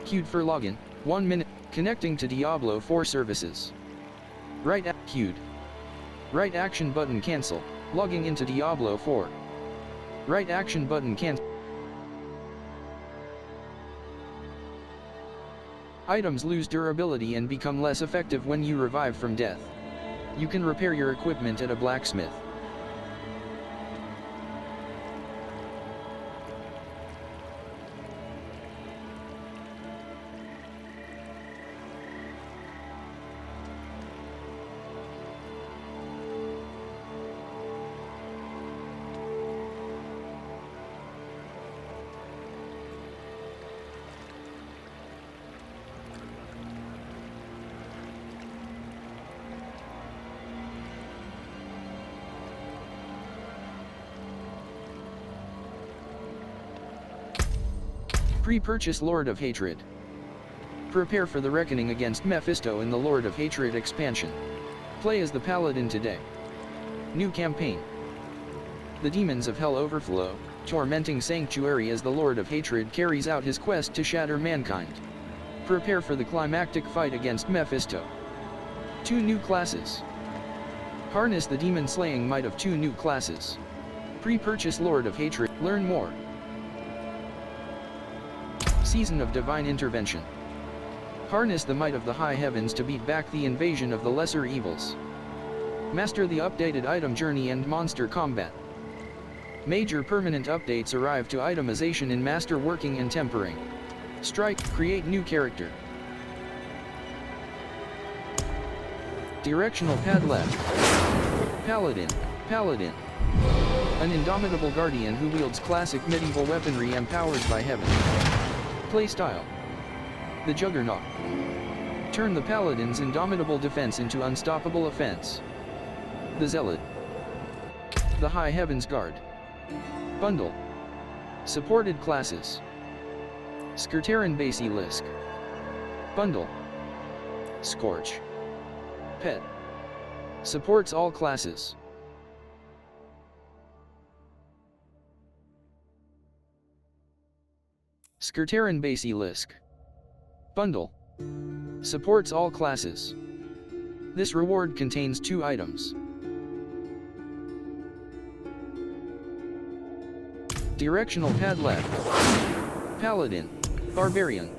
Queued for login, 1 minute, connecting to Diablo 4 services. Queued. Right action button cancel, logging into Diablo 4. Right action button cancel. Items lose durability and become less effective when you revive from death. You can repair your equipment at a blacksmith. Pre-purchase Lord of Hatred. Prepare for the reckoning against Mephisto in the Lord of Hatred expansion. Play as the Paladin today. New campaign. The demons of hell overflow, tormenting sanctuary as the Lord of Hatred carries out his quest to shatter mankind. Prepare for the climactic fight against Mephisto. 2 new classes. Harness the demon-slaying might of 2 new classes. Pre-purchase Lord of Hatred. Learn more. Season of Divine Intervention. Harness the might of the high heavens to beat back the invasion of the lesser evils. Master the updated item journey and monster combat. Major permanent updates arrive to itemization in Master Working and Tempering. Strike, create new character. Directional pad left. Paladin. Paladin. An indomitable guardian who wields classic medieval weaponry empowered by heaven. Playstyle. The Juggernaut. Turn the Paladin's indomitable defense into unstoppable offense. The Zealot. The High Heavens Guard. Bundle. Supported classes. Skirtaran Basilisk. Bundle. Scorch. Pet. Supports all classes. Skirtaran Basilisk. Bundle. Supports all classes. This reward contains 2 items. Directional pad left. Paladin. Barbarian.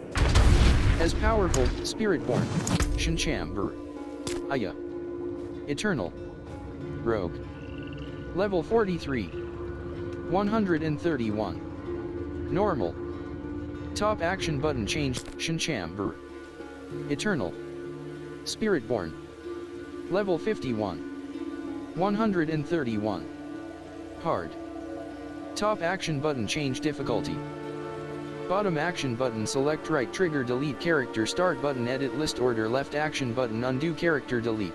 As powerful, Spiritborn. Shinchamber. Aya. Eternal. Rogue. Level 43. 131. Normal. Top action button changed, Shinchamber. Eternal. Spiritborn. Level 51. 131. Hard. Top action button change difficulty. Bottom action button select right trigger delete character start button edit list order left action button undo character delete.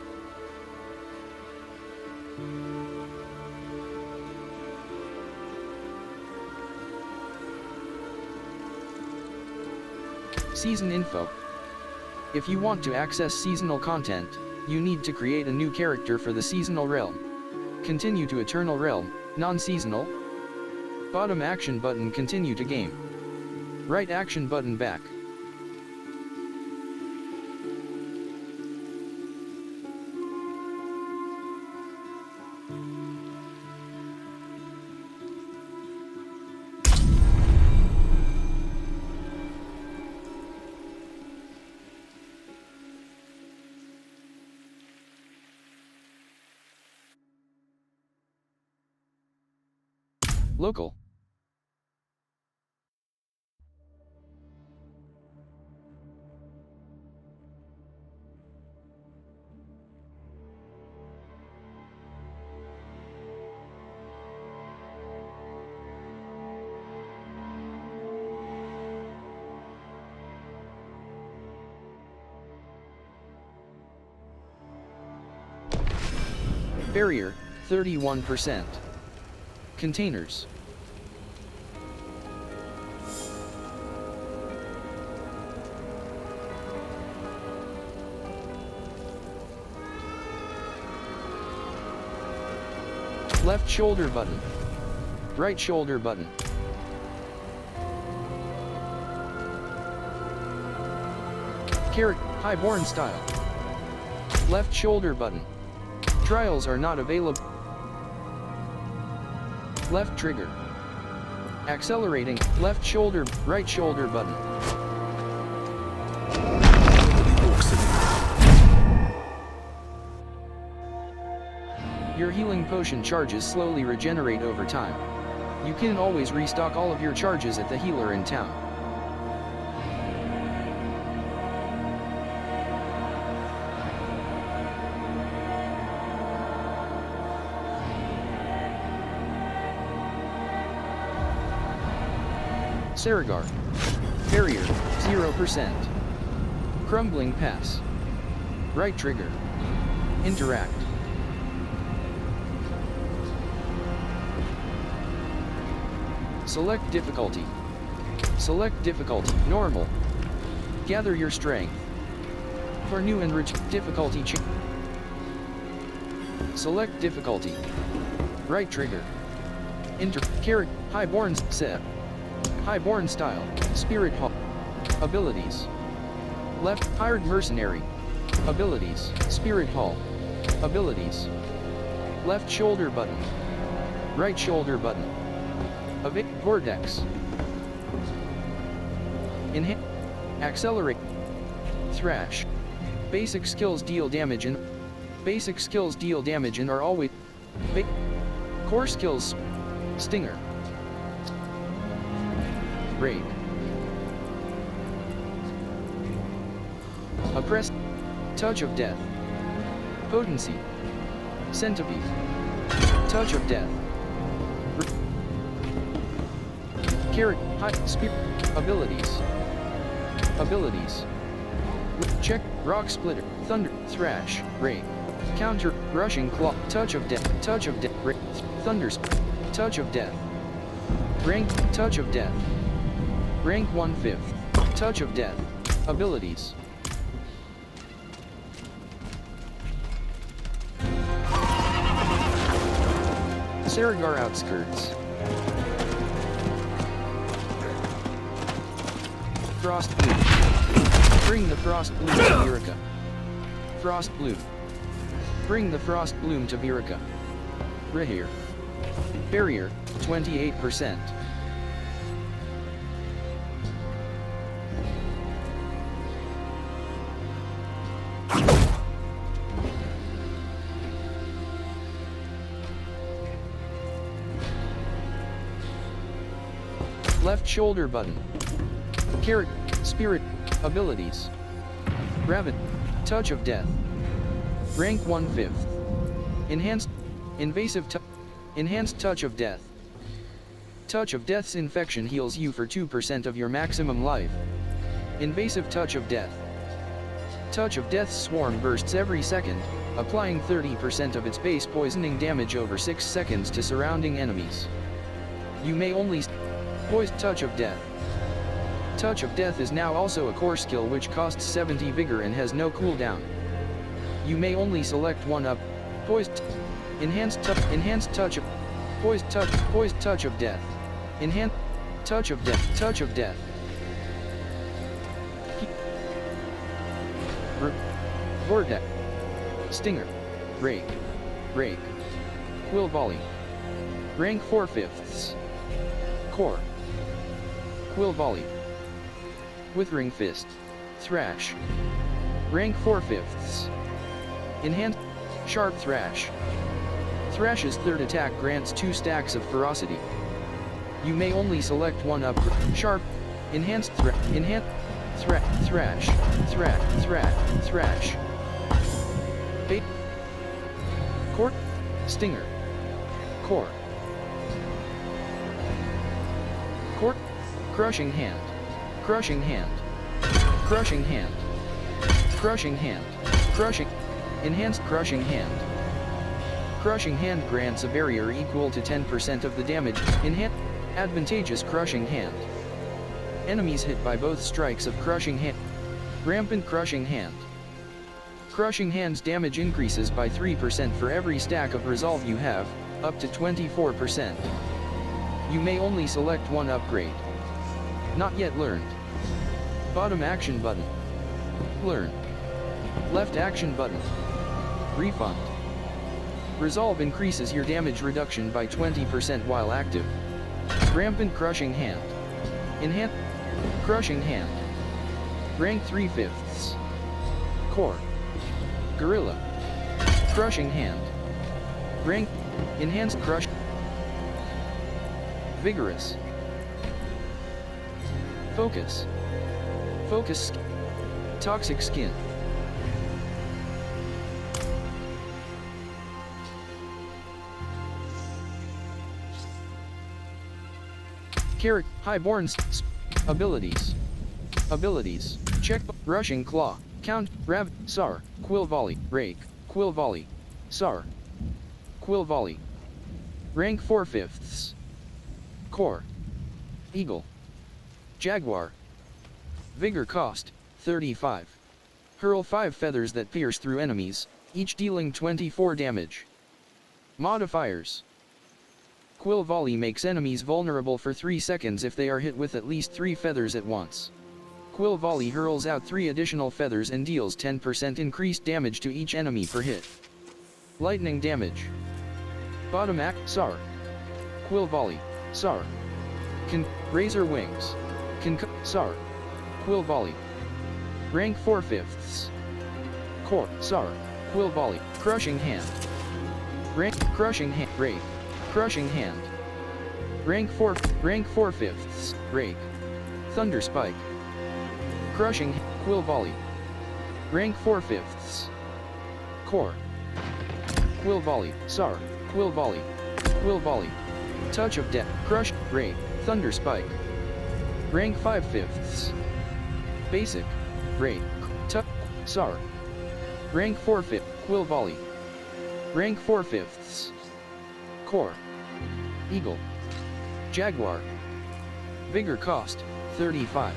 Season info. If you want to access seasonal content, you need to create a new character for the seasonal realm. Continue to Eternal Realm, non-seasonal. Bottom action button continue to game. Right action button back. Local. Barrier, 31%. Containers. Left shoulder button. Right shoulder button. Highborn style. Left shoulder button. Trials are not available. Left trigger. Accelerating, left shoulder, right shoulder button. Your healing potion charges slowly regenerate over time. You can always restock all of your charges at the healer in town. Saragar. Barrier, 0%. Crumbling pass. Right trigger. Interact. Select difficulty. Select difficulty, normal. Gather your strength. For new and rich difficulty select difficulty. Right trigger. Highborn set. Highborn style, Spirit Hall. Abilities. Left, Hired Mercenary. Abilities, Spirit Hall. Abilities. Left shoulder button. Right shoulder button. Vortex. Enhance. Accelerate. Thrash. Basic skills deal damage and are always. Core skills. Stinger. Raid. Oppress. Touch of Death. Potency. Centipede. Touch of Death. High Spirit. Abilities. Abilities. Check. Rock Splitter. Thunder. Thrash. Raid. Counter. Rushing Claw. Touch of Death. Touch of Death. Thunder. Touch of Death. Rank. Touch of Death. Rank 1/5. Touch of Death. Abilities. Saragar Outskirts. Frost Bloom. Bring the Frost Bloom to Virica. Frost Bloom. Bring the Frost Bloom to Virica. Rehir. Barrier, 28%. Left shoulder button. Spirit. Abilities. Rabbit. Touch of Death. Rank 1/5. Enhanced. Invasive touch. Enhanced Touch of Death. Touch of Death's infection heals you for 2% of your maximum life. Invasive Touch of Death. Touch of Death's swarm bursts every second, applying 30% of its base poisoning damage over 6 seconds to surrounding enemies. You may only poison Touch of Death. Touch of Death is now also a core skill which costs 70 vigor and has no cooldown. You may only select one up. Poised. Enhanced Touch of Poised Touch of Death. Enhanced Touch of Death. Touch of Death. Vortex. Stinger. Rake. Quill Volley. Rank 4/5. Core. Quill Volley. Withering Fist. Thrash. Rank 4/5. Enhanced. Sharp Thrash. Thrash's third attack grants 2 stacks of ferocity. You may only select one up. Sharp. Enhanced Thrash. Bait. Core. Stinger. Core. Crushing Hand. Crushing Hand. Enhanced Crushing Hand. Crushing Hand grants a barrier equal to 10% of the damage. Advantageous Crushing Hand. Enemies hit by both strikes of Crushing Hand. Rampant Crushing Hand. Crushing Hand's damage increases by 3% for every stack of resolve you have, up to 24%. You may only select one upgrade. Not yet learned. Bottom action button. Learn. Left action button. Refund. Resolve increases your damage reduction by 20% while active. Rampant Crushing Hand. Enhance. Crushing Hand. Rank 3/5. Core. Gorilla. Crushing Hand. Rank. Enhanced Crush. Vigorous. Focus. Focus. Toxic Skin. Character. Highborn. Abilities. Abilities. Check. Rushing Claw. Count. Rav. Sar. Quill Volley. Rake. Quill Volley. Sar. Quill Volley. Rank 4/5. Core. Eagle. Jaguar. Vigor cost, 35. Hurl 5 feathers that pierce through enemies, each dealing 24 damage. Modifiers. Quill Volley makes enemies vulnerable for 3 seconds if they are hit with at least 3 feathers at once. Quill Volley hurls out 3 additional feathers and deals 10% increased damage to each enemy per hit. Lightning damage. Bottom act, Sar. Quill Volley, Sar. Razor Wings. Sar. Quill Volley. Rank 4/5. Core, Sar. Quill Volley. Crushing Hand. Rank, Crushing Hand. Rake. Crushing Hand. Rank 4/5. Rake. Thunder Spike. Crushing, Quill Volley. Rank 4/5. Core. Quill Volley. Sar. Quill Volley. Quill Volley. Touch of Death. Crush. Rake. Thunder Spike. Rank 5/5. Basic. Rake. Sar. Rank 4/5. Quill Volley. Rank 4/5. Core. Eagle. Jaguar. Vigor cost, 35.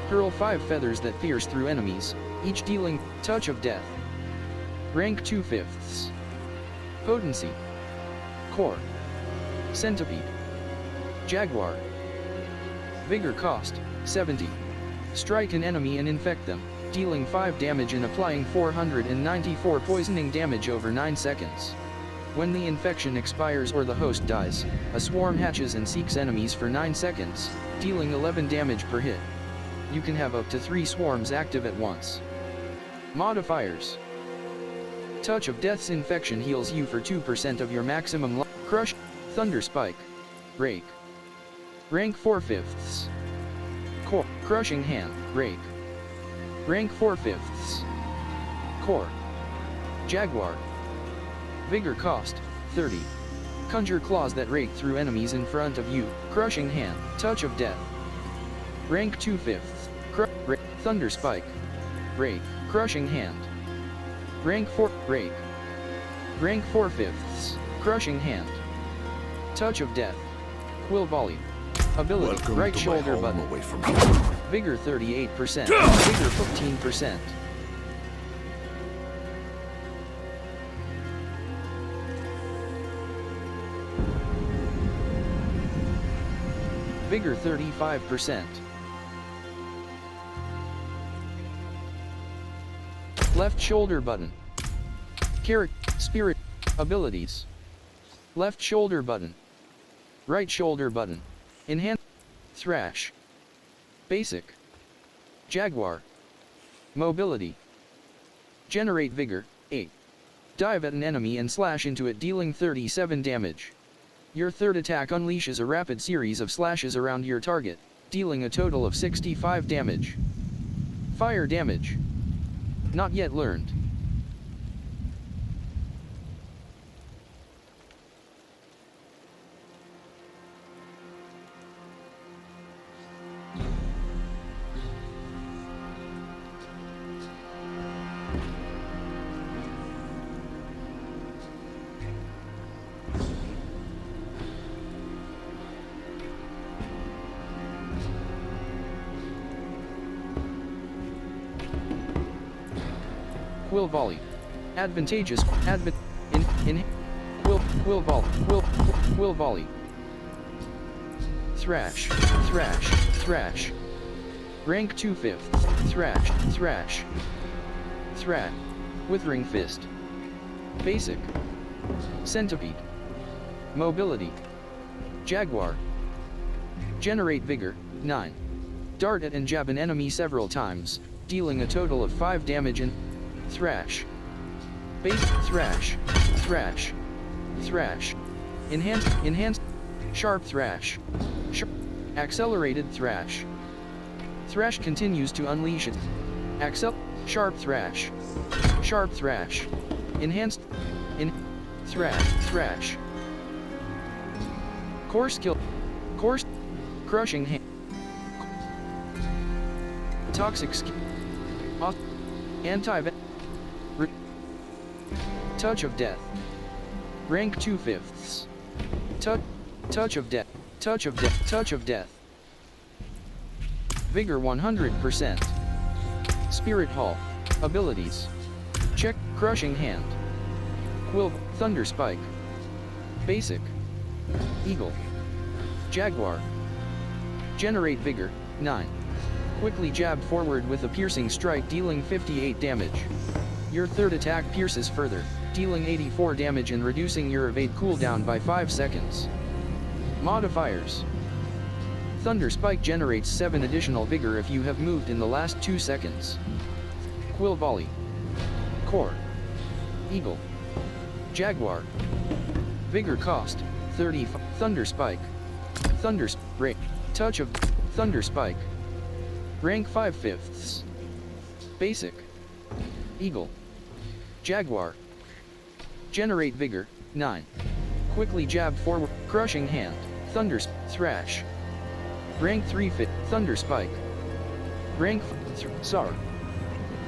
Hurl 5 feathers that pierce through enemies, each dealing Touch of Death. Rank 2/5. Potency. Core. Centipede. Jaguar. Vigor cost, 70. Strike an enemy and infect them, dealing 5 damage and applying 494 poisoning damage over 9 seconds. When the infection expires or the host dies, a swarm hatches and seeks enemies for 9 seconds, dealing 11 damage per hit. You can have up to 3 swarms active at once. Modifiers. Touch of Death's infection heals you for 2% of your maximum life. Crush. Thunder Spike. Rake. Rank 4/5. Core. Crushing Hand. Rake. Rank 4/5. Core. Jaguar. Vigor cost, 30. Conjure claws that rake through enemies in front of you. Crushing Hand. Touch of Death. Rank 2/5. Thunder Spike. Rake. Crushing Hand. Rank 4. Rake. Rank 4/5. Crushing Hand. Touch of Death. Quill Volley. Ability. Welcome right to shoulder my home button. away from home. Vigor 38%. Vigor 15%. Vigor 35%. Left shoulder button. Spirit. Abilities. Left shoulder button. Right shoulder button. Enhance. Thrash. Basic. Jaguar. Mobility. Generate Vigor, 8. Dive at an enemy and slash into it, dealing 37 damage. Your third attack unleashes a rapid series of slashes around your target, dealing a total of 65 damage. Fire damage. Not yet learned. Quill Volley. Advantageous. Quill Volley. Thrash. Rank 2/5. Thrash. Thrash. Thrash. Withering Fist. Basic. Centipede. Mobility. Jaguar. Generate Vigor, 9. Dart at and jab an enemy several times, dealing a total of 5 damage and Thrash. Basic. Thrash. Thrash. Thrash. Enhanced. Sharp Thrash. Accelerated Thrash. Thrash continues to unleash it. Sharp Thrash. Sharp Thrash. Enhanced. Thrash. Thrash. Core Skill. Core. Crushing Hand. Toxic Skill. Anti-Venom. Touch of Death. Rank 2/5. Touch of Death. Touch of Death. Touch of Death. Vigor 100%. Spirit Hall. Abilities. Check. Crushing Hand. Quill. Thunder Spike. Basic. Eagle. Jaguar. Generate Vigor, 9. Quickly jab forward with a piercing strike dealing 58 damage. Your third attack pierces further, dealing 84 damage and reducing your evade cooldown by 5 seconds. Modifiers. Thunder Spike generates 7 additional Vigor if you have moved in the last 2 seconds. Quill Volley. Core. Eagle. Jaguar. Vigor cost, 30. Thunder Spike. Thunder Spike. Touch of Thunder Spike. Rank 5/5. Basic. Eagle. Jaguar. Generate Vigor, 9. Quickly jab forward. Crushing Hand. Thunder Thrash. Rank 3/5. Thunder Spike. Rank SAR.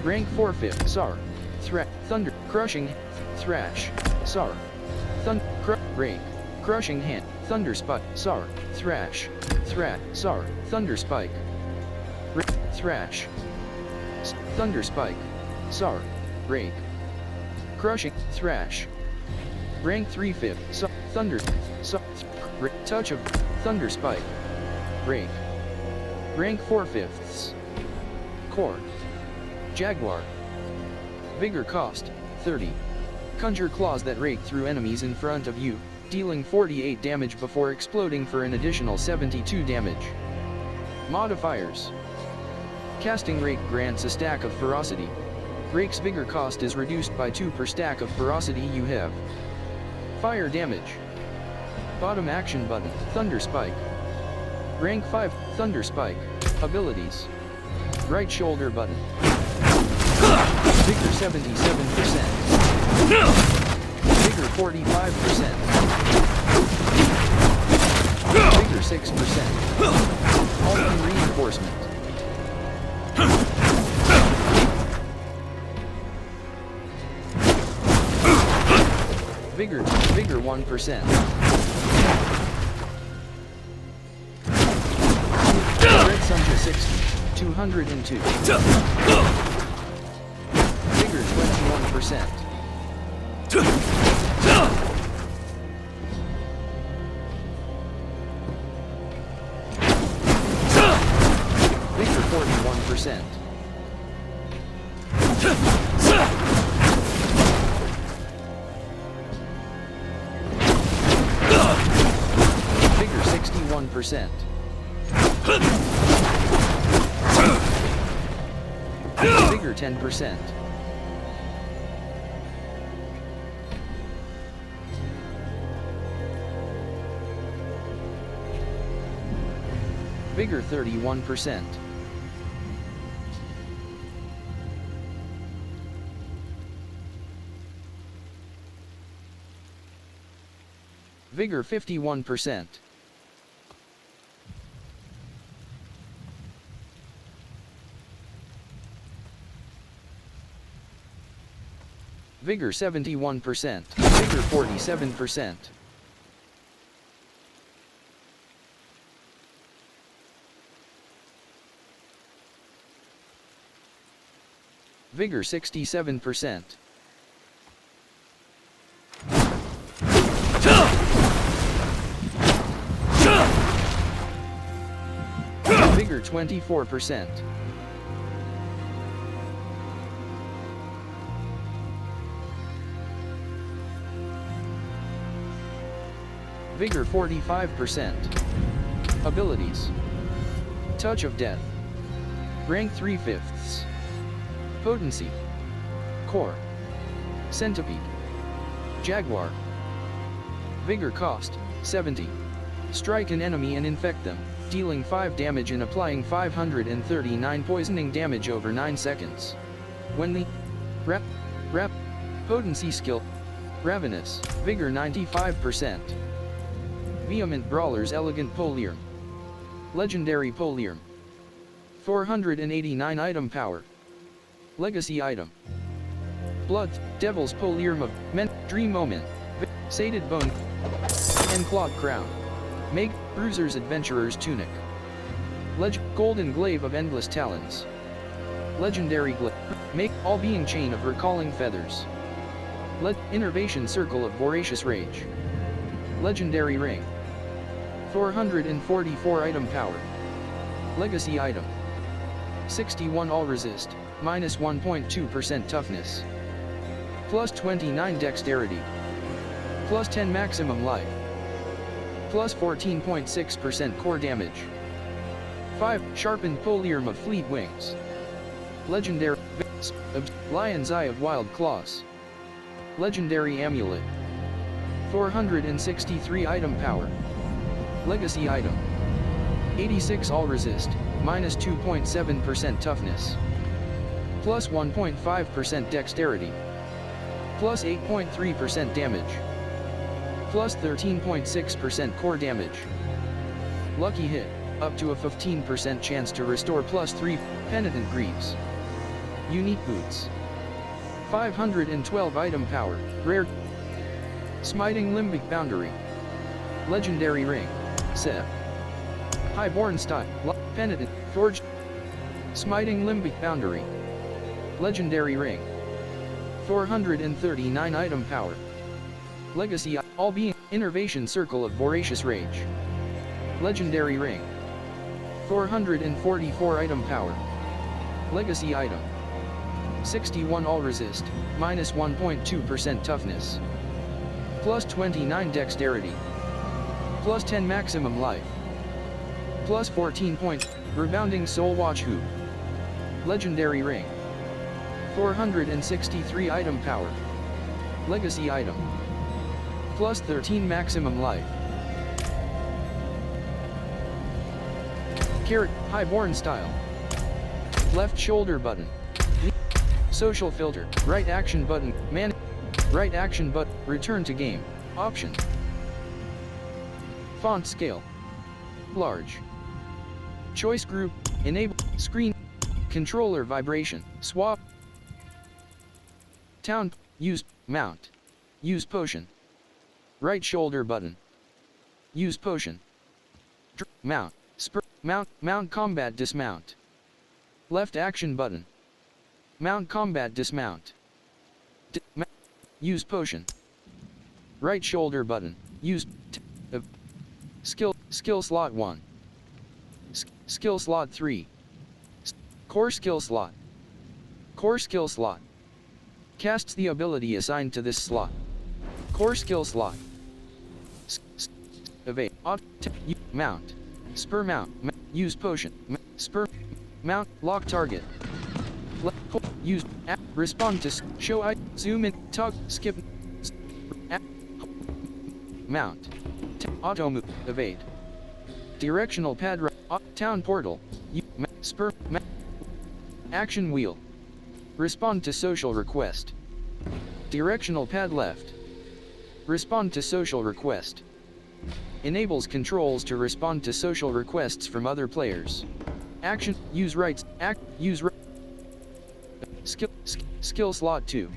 Rank 4/5. SAR. Thunder. Crushing. Thrash. SAR. Rank. Crushing Hand. Thunder Spike. SAR. Thrash. SAR. Thunder Spike. Thrash. Thunder Spike. SAR. Rake. Crushing. Thrash. Rank 3/5. Thunder. Touch of Thunder Spike. Rake. Rank 4/5. Core. Jaguar. Vigor cost, 30. Conjure claws that rake through enemies in front of you, dealing 48 damage before exploding for an additional 72 damage. Modifiers. Casting Rake grants a stack of ferocity. Rake's Vigor cost is reduced by 2 per stack of ferocity you have. Fire damage. Bottom action button, Thunder Spike. Rank 5, Thunder Spike. Abilities. Right shoulder button. Vigor 77%. Vigor 45%. Vigor 6%. Ultimate reinforcement. Vigor 1%. Red Sunja 60, 202. Vigor 21%. Vigor 41%. Vigor 61%. Vigor 10%. Vigor 31%. Vigor 51%. Vigor 71%. Vigor 47%. Vigor 67%. Vigor 24%. Vigor 45%. Abilities. Touch of Death. Rank 3/5. Potency. Core. Centipede. Jaguar. Vigor cost, 70. Strike an enemy and infect them, dealing 5 damage and applying 539 poisoning damage over 9 seconds. When the Rap Potency skill. Ravenous, Vigor 95%. Vehement Brawler's Elegant Poliarm. Legendary Poliarm. 489 item power. Legacy item. Blood, Devil's Poliarm of Men, Dream Omen, Sated Bone, and Clawed Crown. Make, Bruiser's Adventurer's Tunic. Golden Glaive of Endless Talons. Legendary Glaive. Make, All-Being Chain of Recalling Feathers. Innervation Circle of Voracious Rage. Legendary Ring. 444 item power. Legacy item. 61 all resist, minus 1.2% toughness. Plus 29 dexterity. Plus 10 maximum life. Plus 14.6% core damage. 5. Sharpened Poliarm of Fleet Wings. Legendary Lion's Eye of Wild Claws. Legendary Amulet. 463 item power. Legacy item. 86 all resist, minus 2.7% toughness. Plus 1.5% dexterity. Plus 8.3% damage. Plus 13.6% core damage. Lucky hit, up to a 15% chance to restore plus 3, Penitent Greaves. Unique Boots. 512 item power, rare. Smiting Limbic Boundary. Legendary Ring, Seb. Highborn Style, Penitent, Forged. Smiting Limbic Boundary. Legendary Ring. 439 item power. Legacy, All-Being, Innervation Circle of Voracious Rage. Legendary Ring. 444 item power. Legacy item. 61 all resist, minus 1.2% toughness. Plus 29 dexterity. Plus 10 maximum life. Plus 14 points, Rebounding Soul Watch Hoop. Legendary Ring. 463 item power. Legacy item. Plus 13 maximum life. Carrot, Highborn Style. Left shoulder button. Social filter, right action button, right action button, return to game, option. Font scale. Large. Choice group, enable, screen, controller vibration, swap. Town, use, mount. Use potion. Right shoulder button. Use potion. Mount, spur, mount combat dismount. Left action button. Mount combat dismount. Use potion. Right shoulder button. Use skill slot 1. Skill slot 3. Core skill slot. Core skill slot. Casts the ability assigned to this slot. Core skill slot. Evade. Mount. Spur mount. Use potion. Spur. Mount. Lock target. Use. Respond to. Show. Zoom in. Tug. Skip. Mount. Auto move. Evade. Directional pad. Town portal. Spur. Action wheel. Respond to social request. Directional pad left. Respond to social request. Enables controls to respond to social requests from other players. Action. Use rights. Use skill slot 2.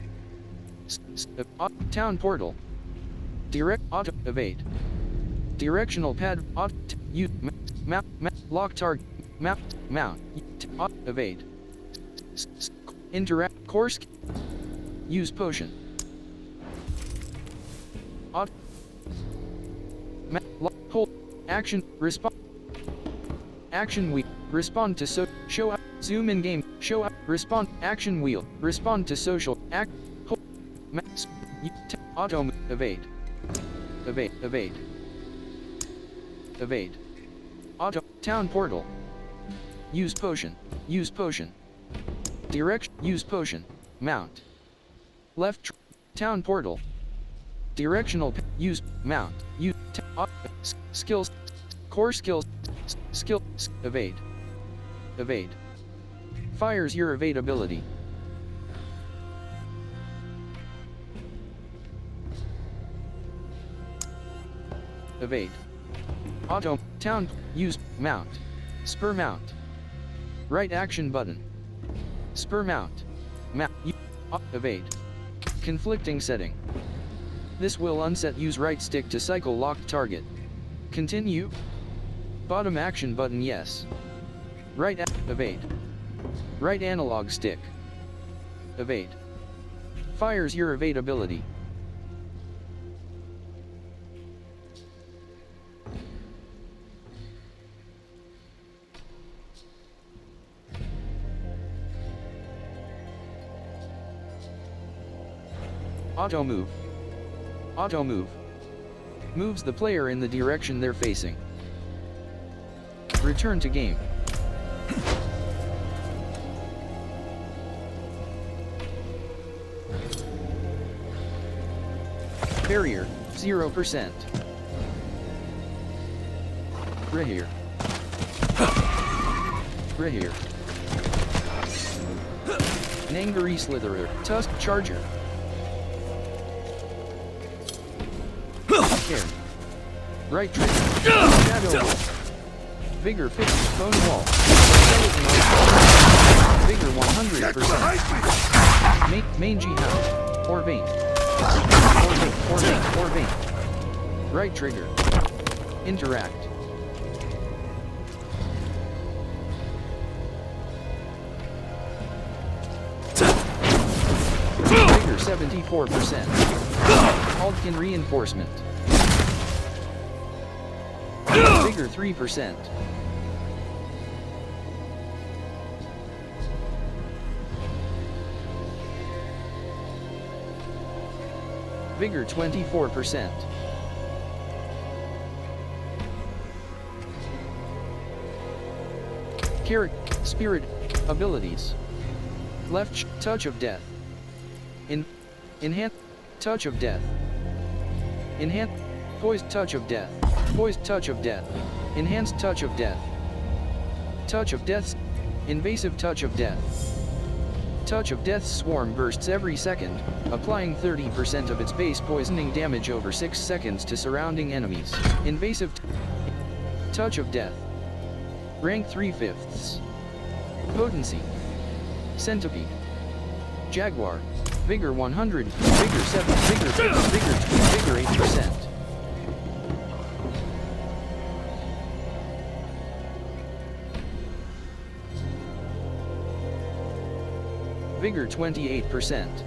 Town portal. Direct auto evade. Directional pad auto use mount lock target mount evade. Interact course. Use potion. Auto hold action respond. Action weak Respond to show up, zoom in game, show up, respond, action wheel, respond to social, auto, evade, evade, auto, town portal, use potion, direction, use potion, mount, left, town portal, directional, use, mount, use, skills, core skills, evade. Fires your evade ability. Evade. Auto, town, use, mount. Spur mount. Right action button. Spur mount. Evade. Conflicting setting. This will unset use right stick to cycle locked target. Continue. Bottom action button yes. Right evade. Right analog stick. Evade. Fires your evade ability. Auto move. Auto move. Moves the player in the direction they're facing. Return to game. Barrier, 0%. Rehere. An angry slitherer, tusk charger. Care. Right trigger. Shadow. Vigor 50. Bone wall. Vigor 100%. Mangy hound. Or vein. Or vein. Right trigger. Interact. Vigor 74%. Aldkin reinforcement. Vigor 3%. Vigor 24%. Spirit abilities. Left touch of death. Enhance touch of death. Enhance poised touch of death. Poised touch of death. Enhanced touch of death. Touch of death. Invasive touch of death. Touch of Death's swarm bursts every second, applying 30% of its base poisoning damage over 6 seconds to surrounding enemies. Invasive Touch of Death. Rank 3/5. Potency. Centipede. Jaguar. Vigor 100. Vigor 7. Vigor 8%. Vigor 28%.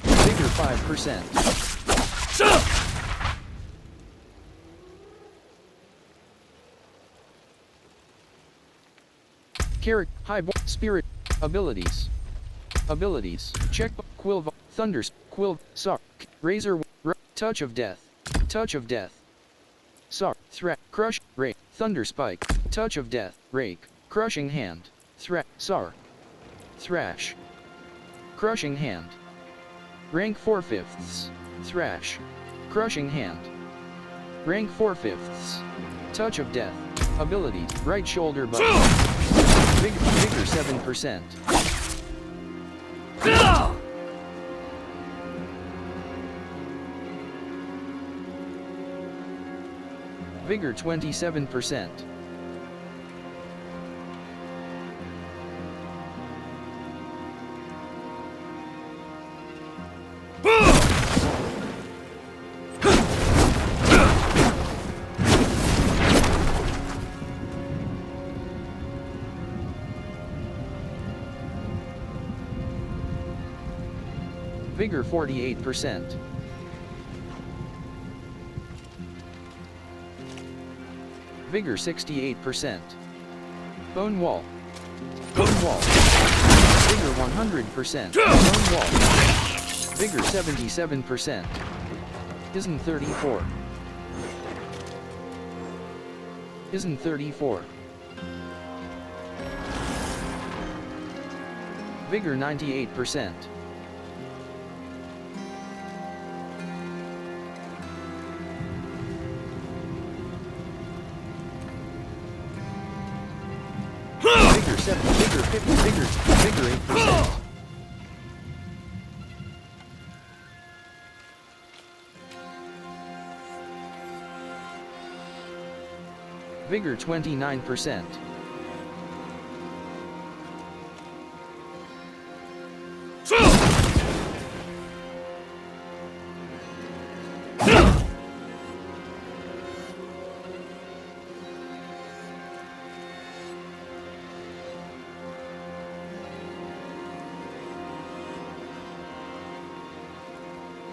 Vigor 5%. High Spirit abilities. Check Quill Thunders Quill Sar Razor Touch of Death. Sar Threat Crush Rake Thunder Spike Touch of Death Rake Crushing Hand Threat Sar Thrash Crushing Hand. Rank 4/5. Thrash Crushing Hand. Rank 4/5. Touch of Death. Abilities. Right shoulder button. Vigor 7%. Vigor 27%. Vigor 48%. Vigor 68%. Bone wall. Bone wall. Vigor 100%. Bone wall. Vigor 77%. Isn't 34. Isn't 34. Vigor 98%. Vigor 7, Vigor 50, Vigor 8%. Vigor 29%.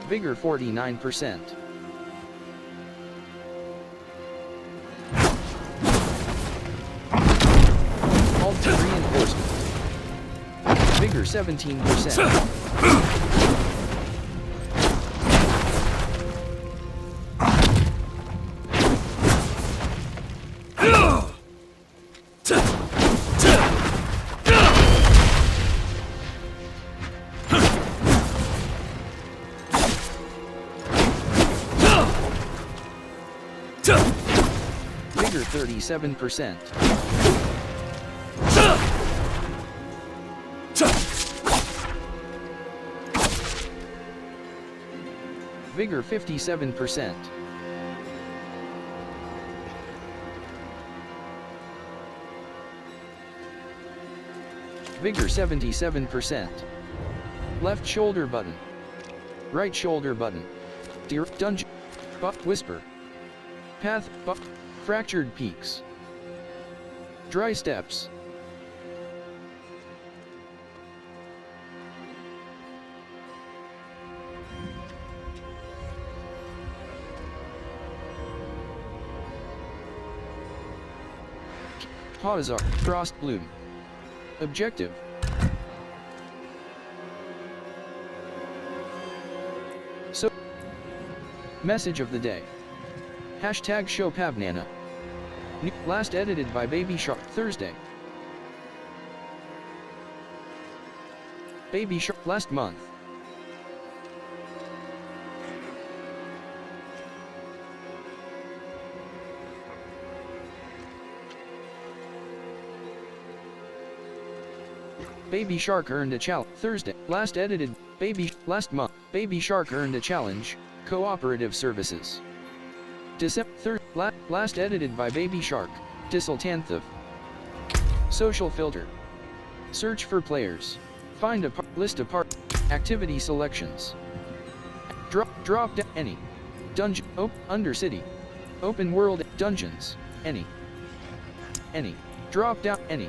Vigor 49%. Alt reinforcement. Vigor 17%. Vigor 37%. Vigor 57%. Vigor 77%. Left shoulder button. Right shoulder button. Dungeon. Whisper. Path. Fractured peaks. Dry steps. Hazard. Frost bloom. Objective. So, message of the day. Hashtag show Pavnana. Last edited by Baby Shark. Thursday. Baby Shark. Last month. Baby Shark earned a challenge. Thursday. Last edited. Last month. Baby Shark earned a challenge. Cooperative services. December 3rd. Last edited by Baby Shark. Disal 10th of. Social filter. Search for players. Find a list of activity selections. Drop down any. Dungeon. Undercity. Open world dungeons. Any. Drop down any.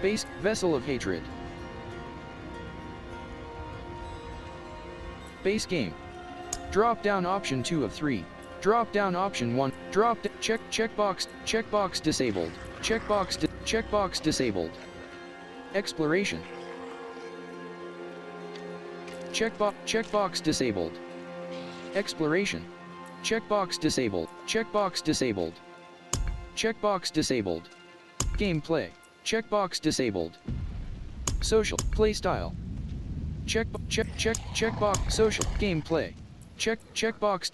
Base vessel of hatred. Base game. Drop down option 2 of 3. Drop down option 1. Checkbox disabled. Checkbox disabled. Exploration. Checkbox disabled. Exploration. Checkbox disabled. Checkbox disabled. Checkbox disabled. Gameplay. Checkbox disabled. Social Playstyle. Checkbox social Gameplay. Checkbox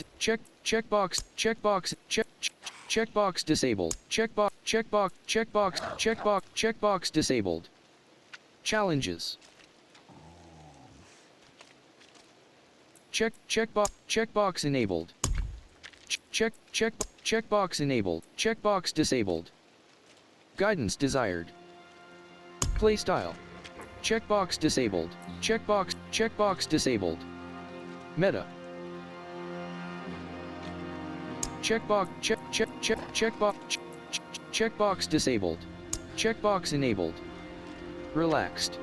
disabled. Checkbox disabled. Challenges. Checkbox enabled. Checkbox enabled. Checkbox disabled. Guidance desired. Playstyle. Checkbox disabled. Checkbox disabled. Meta. Checkbox disabled. Checkbox enabled. Relaxed.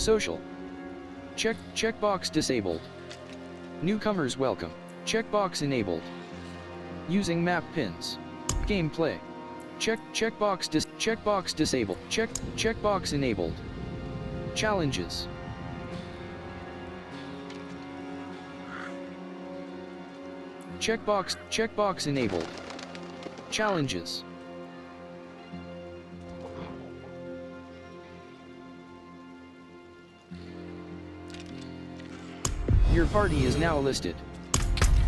Social. Checkbox disabled. Newcomers welcome. Checkbox enabled. Using map pins. Gameplay. Checkbox disabled. Checkbox enabled. Challenges. Checkbox enabled. Challenges. Your party is now listed.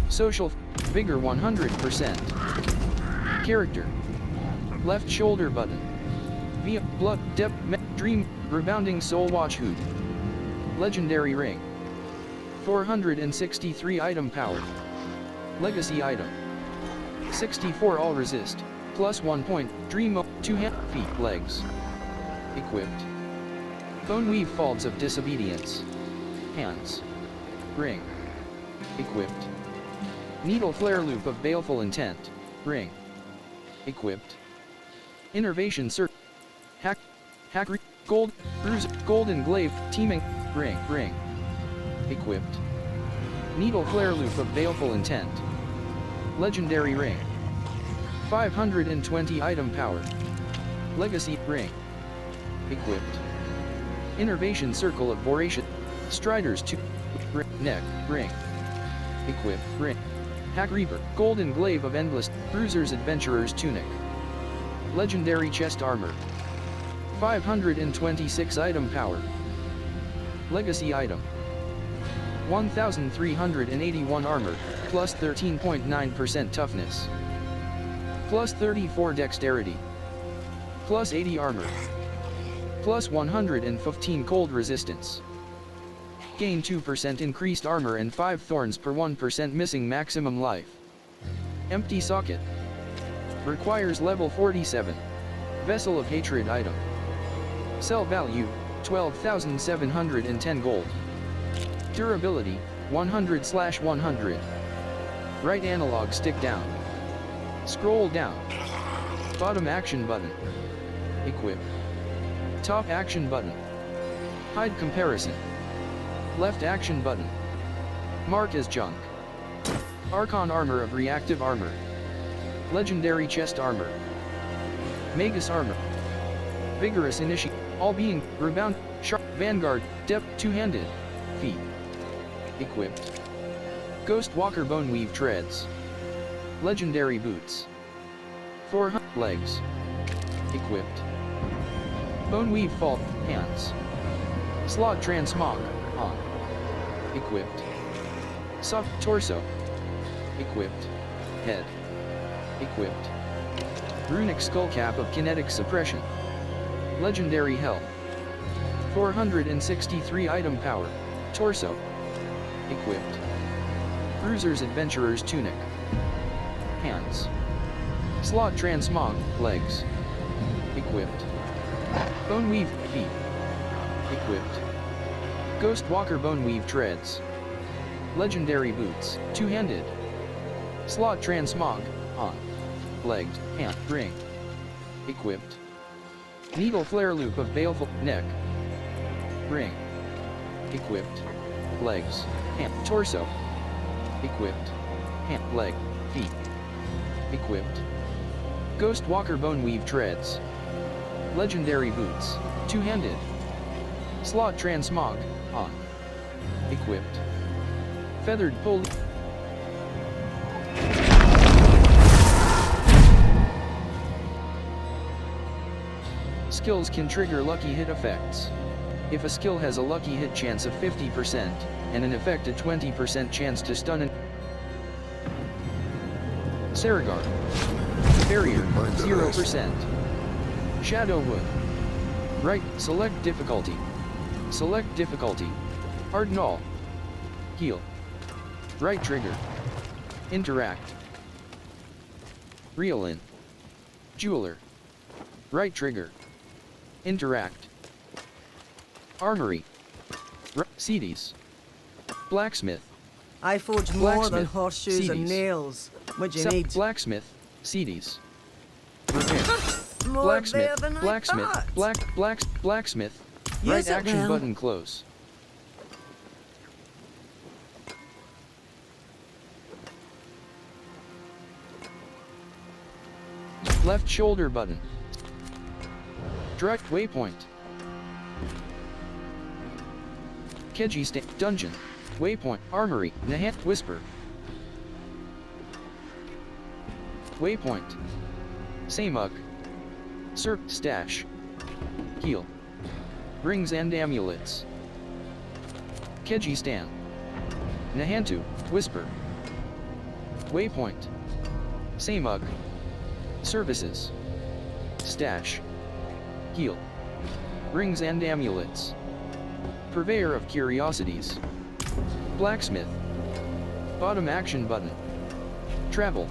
Social. Vigor 100%. Character. Left shoulder button. Via blood depth dream rebounding soul watch hoot. Legendary ring. 463 item power. Legacy item. 64 all resist. Plus 1 point. Dream 2 hand feet legs. Equipped. Bone weave folds of disobedience. Hands. Ring. Equipped. Needle flare loop of baleful intent. Ring. Equipped. Innervation circle. Hack gold bruise golden glaive teaming ring. Equipped. Needle flare loop of baleful intent. Legendary ring. 520 item power. Legacy ring. Equipped. Innervation circle of voracious striders 2 neck ring. Equipped ring. Hack Reaper golden glaive of endless bruisers adventurer's tunic. Legendary chest armor. 526 item power. Legacy item. 1381 armor, plus 13.9% toughness. Plus 34 dexterity. Plus 80 armor. Plus 115 cold resistance. Gain 2% increased armor and 5 thorns per 1% missing maximum life. Empty socket. Requires level 47. Vessel of Hatred item. Sell value, 12,710 gold. Durability, 100/100. Right analog stick down. Scroll down. Bottom action button. Equip. Top action button. Hide comparison. Left action button. Mark as junk. Archon armor of reactive armor. Legendary chest armor. Magus armor. Vigorous initiate. All being, rebound, sharp, vanguard, depth, two-handed, feet. Equipped. Ghost Walker bone weave treads. Legendary boots. 400 legs. Equipped. Bone weave fall, hands. Slot transmog, on. Equipped. Soft torso. Equipped. Head. Equipped. Runic skullcap of kinetic suppression. Legendary health. 463 item power. Torso. Equipped. Bruiser's adventurer's tunic. Hands. Slot transmog, legs. Equipped. Bone weave, feet. Equipped. Ghost Walker bone weave treads. Legendary boots, two-handed. Slot transmog, on. Legs, hand, ring. Equipped. Needle flare loop of baleful, neck. Ring. Equipped. Legs, hand, torso. Equipped. Hand, leg, feet. Equipped. Ghost Walker bone weave treads. Legendary boots, two-handed. Slot transmog, on. Equipped. Feathered pull. Skills can trigger lucky hit effects. If a skill has a lucky hit chance of 50%, and an effect a 20% chance to stun an Saragar. Barrier, 0%. Shadowwood. Right, select difficulty. Select difficulty. Harden all. Heal. Right trigger. Interact. Reel in. Jeweler. Right trigger. Interact. Armory. CDs. Blacksmith. I forge more than horseshoes and nails. What you need? Blacksmith. CDs. More Blacksmith. there than I Blacksmith. thought. Blacksmith. Right action button close. Left shoulder button. Direct waypoint. Keji stand. Dungeon. Waypoint. Armory. Nahant. Whisper. Waypoint. Samuk. Serp. Stash. Heal. Rings and amulets. Keji stand. Nahantu. Whisper. Waypoint. Samuk. Services. Stash. Heal. Rings and amulets. Purveyor of curiosities. Blacksmith. Bottom action button. Travel.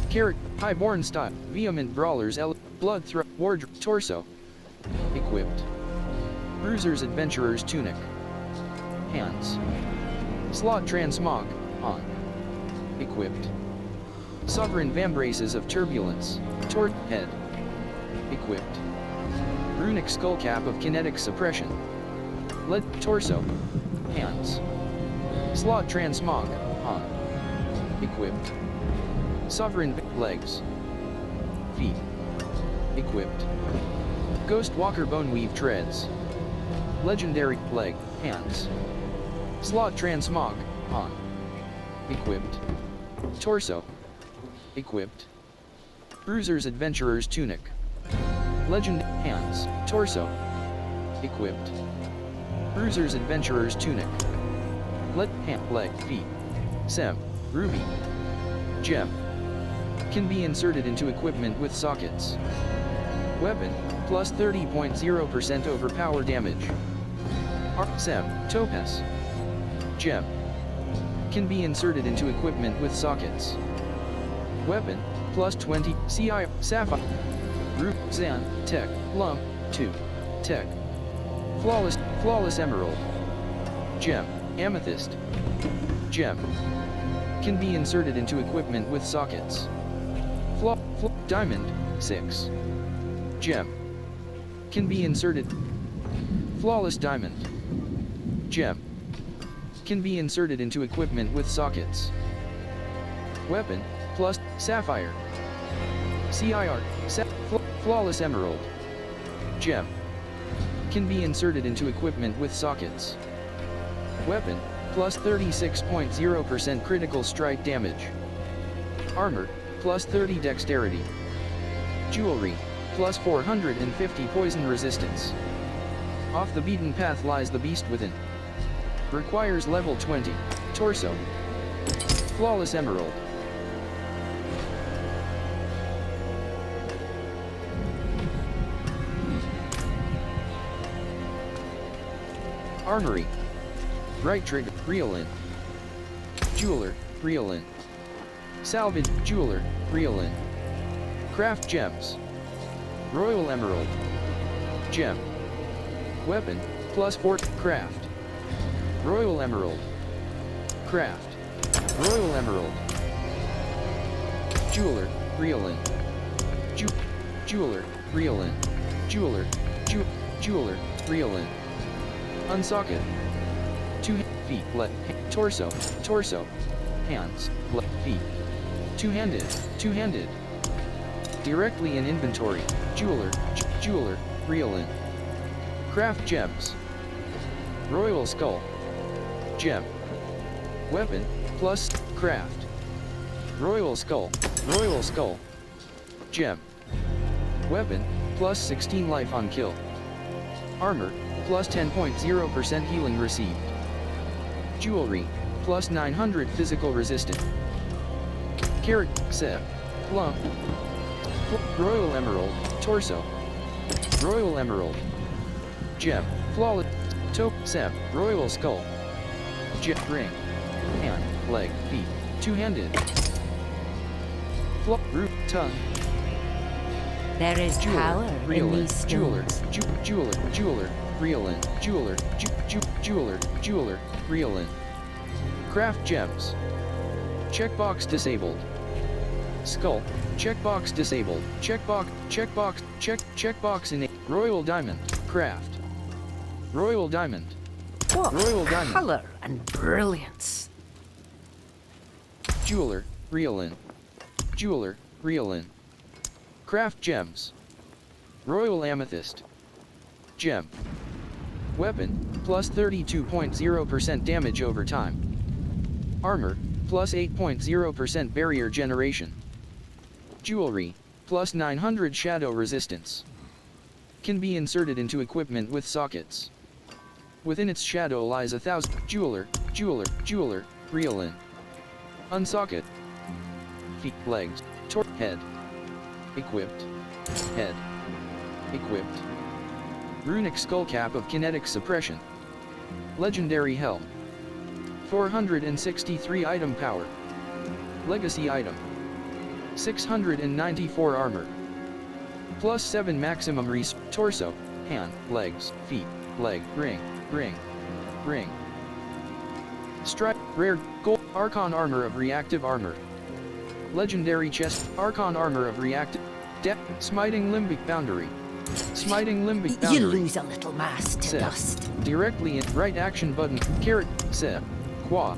Carrot. Highborn style. Vehement brawlers. Blood throat. Wardrobe. Torso. Equipped. Bruiser's adventurer's tunic. Hands. Slot transmog. On. Equipped. Sovereign vambraces of turbulence. Tort. Head. Equipped. Runic skullcap of kinetic suppression. Lead. Torso. Hands. Slot transmog. On. Equipped. Sovereign legs. Feet. Equipped. Ghost Walker Boneweave treads. Legendary leg. Hands. Slot transmog. On. Equipped. Torso. Equipped. Bruiser's adventurer's tunic. Legend. Hands. Torso. Equipped. Bruiser's adventurer's tunic. Hand. Leg. Feet. Sem. Ruby. Gem. Can be inserted into equipment with sockets. Weapon. Plus 30.0% overpower damage. Sem. Topaz. Gem. Can be inserted into equipment with sockets. Weapon. Plus 20. CI. Sapphire. Root. Zan. Tech. Lump. 2. Tech. Flawless Emerald. Gem. Amethyst. Gem. Can be inserted into equipment with sockets. Diamond. 6. Gem. Can be inserted. Flawless Diamond. Gem. Can be inserted into equipment with sockets. Weapon. Plus. Sapphire. CIR. Flawless Emerald. Gem. Can be inserted into equipment with sockets. Weapon. Plus 36.0% critical strike damage. Armor. Plus 30 dexterity. Jewelry. Plus 450 poison resistance. Off the beaten path lies the beast within. Requires level 20. Torso. Flawless Emerald. Armory. Right trigger. Reel in. Jeweler. Reel in. Salvage. Jeweler. Reel in. Craft gems. Royal Emerald. Gem. Weapon. Plus 4. Craft. Royal Emerald. Craft. Royal Emerald. Jeweler. Reel in. Jeweler. Reel in. Jeweler. Jeweler. Reel in. Unsocket. 2 feet. Torso. Torso. Hands. Feet. Two-handed. Two-handed. Directly in inventory. Jeweler. Jeweler. Reel in. Craft gems. Royal Skull. Gem. Weapon. Plus. Craft. Royal Skull. Royal Skull. Gem. Weapon. Plus 16 life on kill. Armor. Plus 10.0% healing received. Jewelry. Plus 900 physical resistance. Carrot. Seb. Lump. Royal Emerald. Torso. Royal Emerald. Gem. Flawless. Taupe. Seb. Royal Skull. Jet. Ring. Hand. Leg. Feet. Two-handed. Root. Tongue. There is power in these stones. Jeweler. Reel in. Jeweler. Jeweler. Reel in. Craft gems. Checkbox disabled. Skull. Checkbox disabled. Checkbox in Royal Diamond. Craft. Royal Diamond. What Royal Diamond. color and brilliance. Jeweler, reel in. Jeweler, reel in. Craft gems. Royal Amethyst. Gem. Weapon, plus 32.0% damage over time. Armor, plus 8.0% barrier generation. Jewelry, plus 900 shadow resistance. Can be inserted into equipment with sockets. Within its shadow lies 1,000. Jeweler, reel in. Unsocket. Feet, legs, head. Equipped. Head. Equipped. Runic skullcap of kinetic suppression. Legendary helm. 463 item power. Legacy item. 694 armor. Plus 7 maximum torso, hand, legs, feet, leg, ring. Stripe, rare, gold, Archon armor of reactive armor. Legendary chest, Archon armor of reactive, smiting limbic boundary. Smiting limbic boundary. You lose a little mass to dust. Directly in right action button, carrot, set, qua.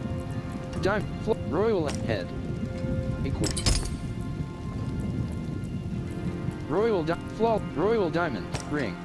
Dime, royal head. Equal. Royal diamond, ring.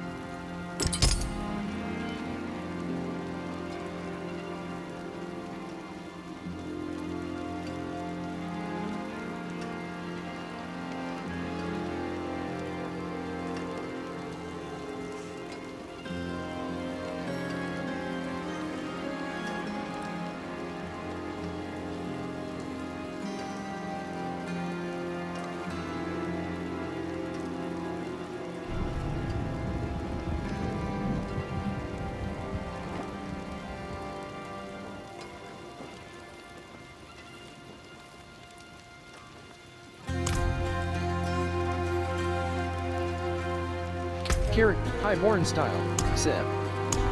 Carrot, Highborn style, Seb.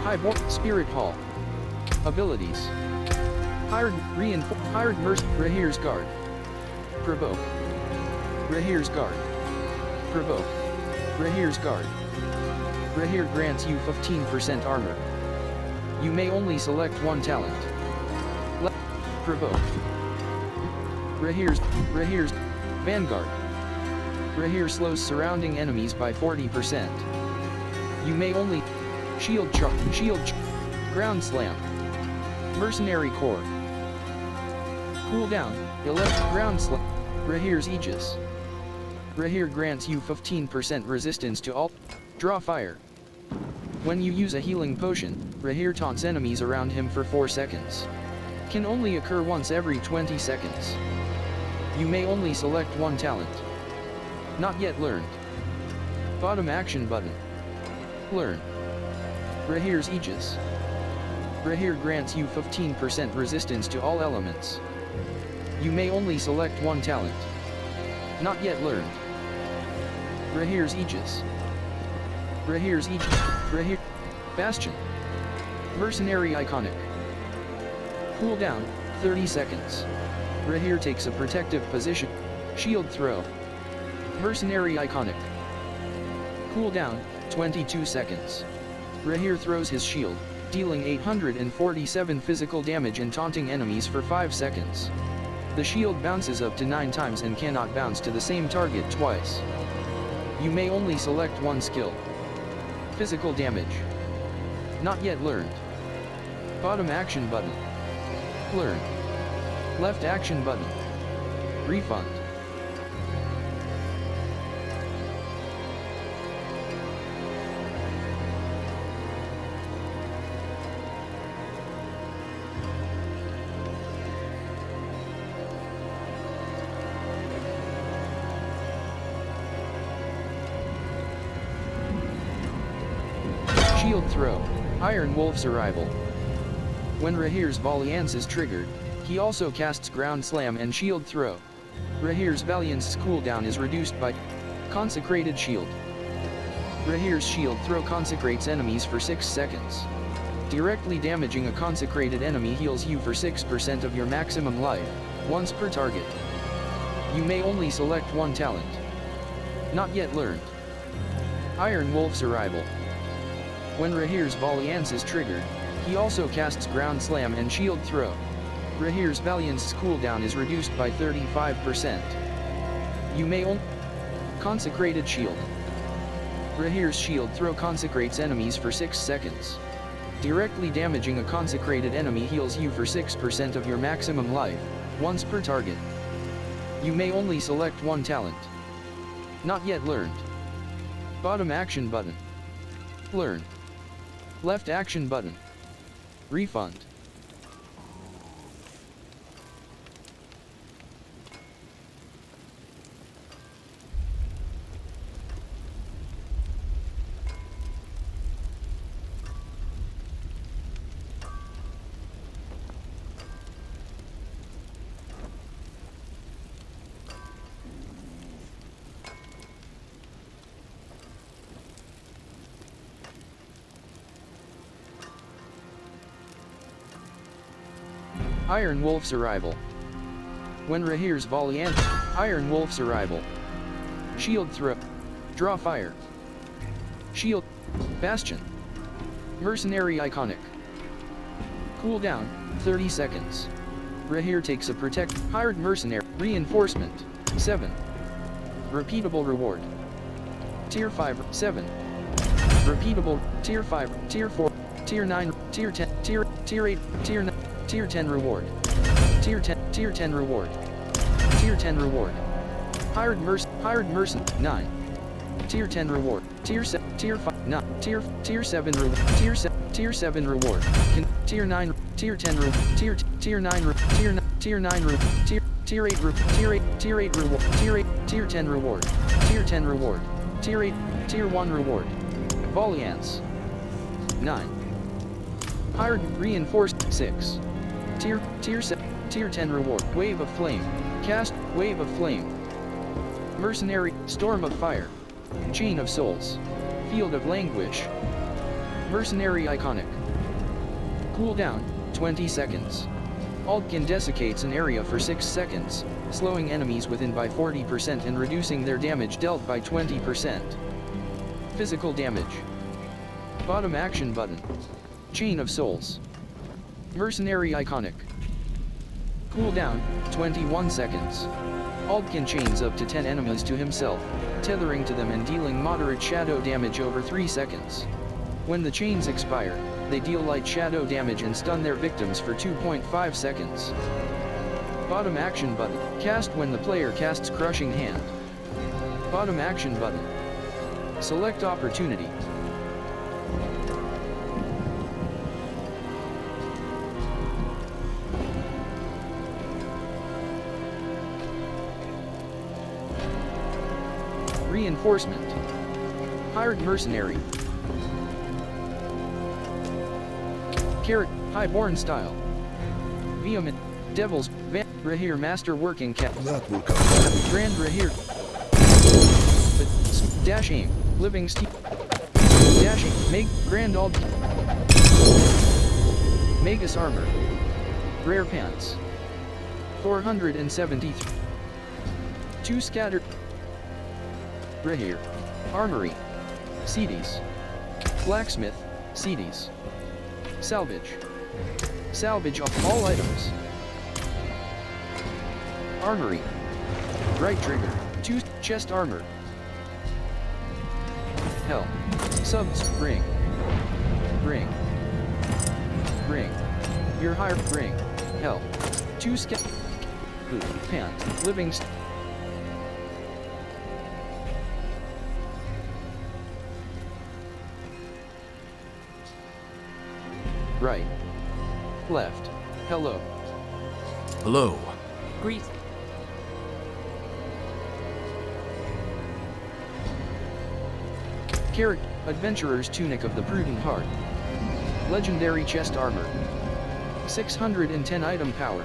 Highborn, Spirit Hall. Abilities. Hired Merc, Rahir's Guard. Provoke. Rahir's Guard. Provoke. Rahir's Guard. Rahir grants you 15% armor. You may only select one talent. Provoke. Rahir's Vanguard. Rahir slows surrounding enemies by 40%. You may only Shield Charge, Ground Slam. Mercenary Core. Cooldown, 11 Ground Slam. Rahir's Aegis. Rahir grants you 15% resistance to all. Draw Fire. When you use a healing potion, Rahir taunts enemies around him for 4 seconds. Can only occur once every 20 seconds. You may only select one talent. Not yet learned. Bottom action button. Learn. Rahir's Aegis. Rahir grants you 15% resistance to all elements. You may only select one talent. Not yet learned. Rahir's Aegis. Rahir's Aegis. Rahir. Bastion. Mercenary Iconic. Cooldown, 30 seconds. Rahir takes a protective position. Shield Throw. Mercenary Iconic. Cooldown, 22 seconds. Rahir throws his shield, dealing 847 physical damage and taunting enemies for 5 seconds. The shield bounces up to 9 times and cannot bounce to the same target twice. You may only select one skill. Physical damage. Not yet learned. Bottom action button. Learn. Left action button. Refund. Shield Throw, Iron Wolf's Arrival. When Rahir's Valiance is triggered, he also casts Ground Slam and Shield Throw. Rahir's Valiance's cooldown is reduced by Consecrated Shield. Rahir's Shield Throw consecrates enemies for 6 seconds. Directly damaging a consecrated enemy heals you for 6% of your maximum life, once per target. You may only select one talent. Not yet learned. Iron Wolf's Arrival. When Rahir's Valiance is triggered, he also casts Ground Slam and Shield Throw. Rahir's Valiance's cooldown is reduced by 35%. You may only Consecrated Shield. Rahir's Shield Throw consecrates enemies for 6 seconds. Directly damaging a consecrated enemy heals you for 6% of your maximum life, once per target. You may only select one talent. Not yet learned. Bottom action button. Learn. Left action button. Refund. Iron Wolf's arrival. When Rahir's Valiant, Iron Wolf's arrival. Shield Throw. Draw fire. Shield. Bastion. Mercenary Iconic. Cooldown, 30 seconds. Rahir takes a protect. Hired Mercenary. Reinforcement, 7. Repeatable reward. Tier 5, 7. Repeatable, Tier 5, Tier 4, Tier 9, Tier 10, Tier 8, Tier 9. Tier 10 reward. Tier 10 reward. Tier 10 reward. Hired Mercy 9. Tier 10 reward. Tier 5 9. Tier 7 reward. Tier 7 reward. Tier 9 Tier 10 reward. Tier 9 Tier 9 reward. Tier 8 reward. Tier 10 reward. Tier 10 reward. Tier 8 Tier 1 reward. Valiance 9. Hired reinforced 6. Tier 10 reward. Wave of Flame. Cast Wave of Flame. Mercenary Storm of Fire. Chain of Souls. Field of Languish. Mercenary Iconic. Cooldown 20 seconds. Altkin desiccates an area for 6 seconds, slowing enemies within by 40% and reducing their damage dealt by 20%. Physical damage. Bottom action button. Chain of Souls. Mercenary Iconic. Cooldown, 21 seconds. Altkin chains up to 10 enemies to himself, tethering to them and dealing moderate shadow damage over 3 seconds. When the chains expire, they deal light shadow damage and stun their victims for 2.5 seconds. Bottom action button. Cast when the player casts Crushing Hand. Bottom action button. Select opportunity. Reinforcement. Hired Mercenary. Carrot, Highborn Style. Vehement, Devils, Rahir Master Working Cat. That will come. Grand Rahir. Dash Aim, Living Steel. Dash Aim, Make, Grand Ald. Magus Armor. Rare Pants. 473. 2 Scattered. Rahir. Armory. CDs. Blacksmith. CDs. Salvage. Salvage of all items. Armory. Right trigger. 2 chest armor. Hell. Subs. Ring. Ring. Ring. Your higher. Ring. Hell. 2 scat. Boot. Pant. Living. Right. Left. Hello. Hello. Greet. Carrot, Adventurer's Tunic of the Prudent Heart. Legendary Chest Armor. 610 Item Power.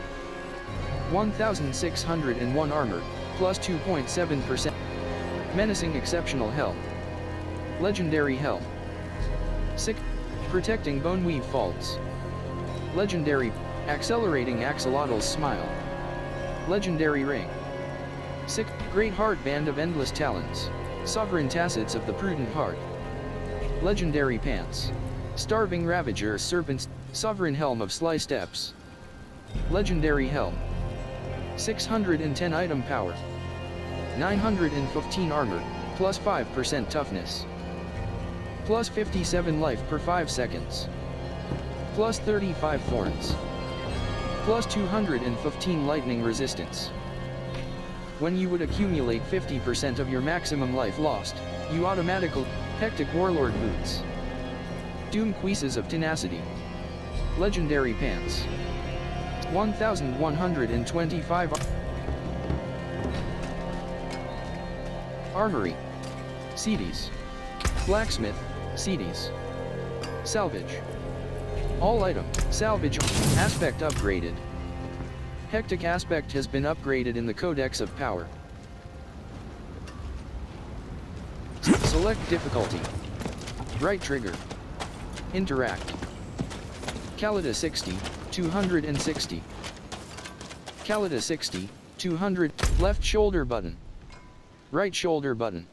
1601 Armor, plus 2.7%. Menacing Exceptional Health. Legendary Health. Sick. Protecting Boneweave Faults. Legendary, Accelerating Axolotl's Smile. Legendary Ring. Sick, Great Heart Band of Endless Talons. Sovereign Tacits of the Prudent Heart. Legendary Pants. Starving Ravager Serpents. Sovereign Helm of Sly Steps. Legendary Helm. 610 item power. 915 armor, plus 5% toughness. Plus 57 life per 5 seconds. Plus 35 thorns. Plus 215 lightning resistance. When you would accumulate 50% of your maximum life lost, you automatically Hectic Warlord Boots. Doom Cuisses of Tenacity. Legendary Pants. 1125 Armory. CDs. Blacksmith. CDs. Salvage. All item. Salvage. Aspect upgraded. Hectic Aspect has been upgraded in the Codex of Power. Select difficulty. Right trigger. Interact. Calida 60, 260. Calida 60, 200. Left shoulder button. Right shoulder button.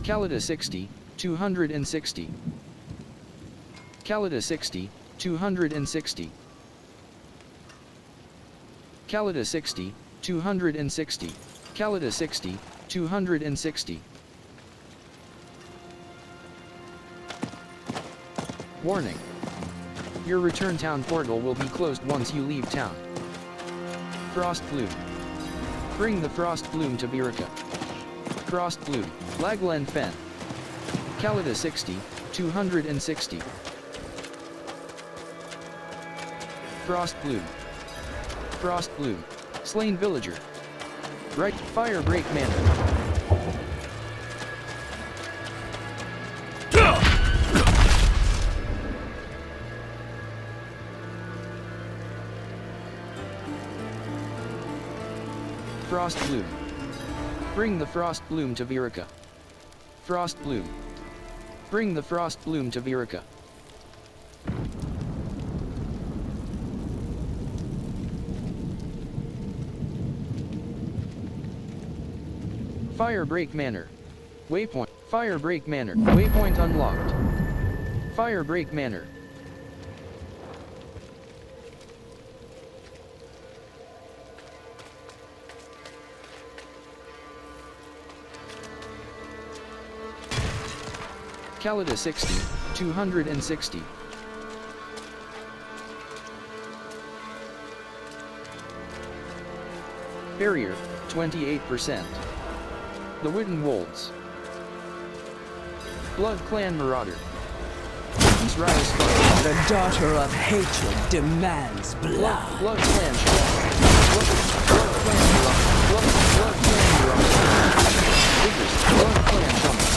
Calida 60, 260. Calida 60, 260. Calida 60, 260. Calida 60, 260. Warning. Your return town portal will be closed once you leave town. Frost Bloom. Bring the Frost Bloom to Birica. Frost Bloom. Laglen Fen. Calida 60, 260. Frost Bloom. Frost Bloom. Slain Villager. Right. Fire Break Manor. Frost Bloom. Bring the Frost Bloom to Birica. Frost Bloom. Bring the Frost Bloom to Birica. Fire Break Manor. Waypoint. Fire Break Manor. Waypoint unlocked. Fire Break Manor. Calida 60, 260. Barrier, 28%. The Wooden Wolves. Blood Clan Marauder. Rise. The daughter of hatred demands blood. Blood Clan Blood Clan Marauder. Blood Clan Marauder. Vigorous. Blood Clan Shaman.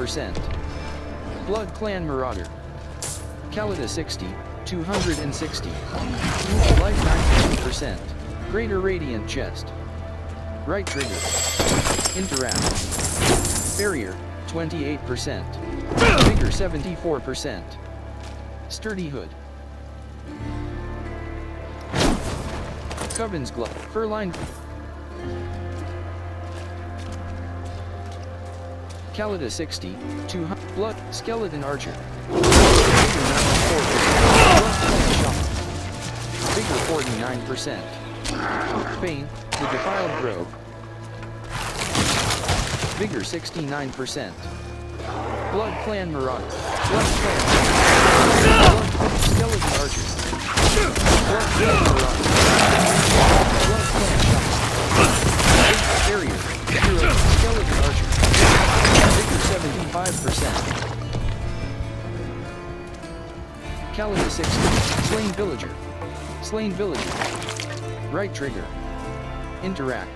100%. Blood Clan Marauder. Calida 60, 260. Life 92%. Greater Radiant Chest. Right trigger. Interact. Barrier, 28%. Vigor 74%. Sturdy Hood. Coven's Glove. Furline. Calida 60, 200. Blood. Skeleton Archer. Vigor Vigor 49%. Bane, the Defiled Rogue. Vigor 69%. Blood Clan Marauder. Blood Clan. Blood Skeleton Archer. Blood Clan Marauder. Blood Clan Shaman. Barrier. Hero. Skeleton Archer. Vigor 75%. Calida 60. Slain Villager. Slain Villager. Right trigger. Interact.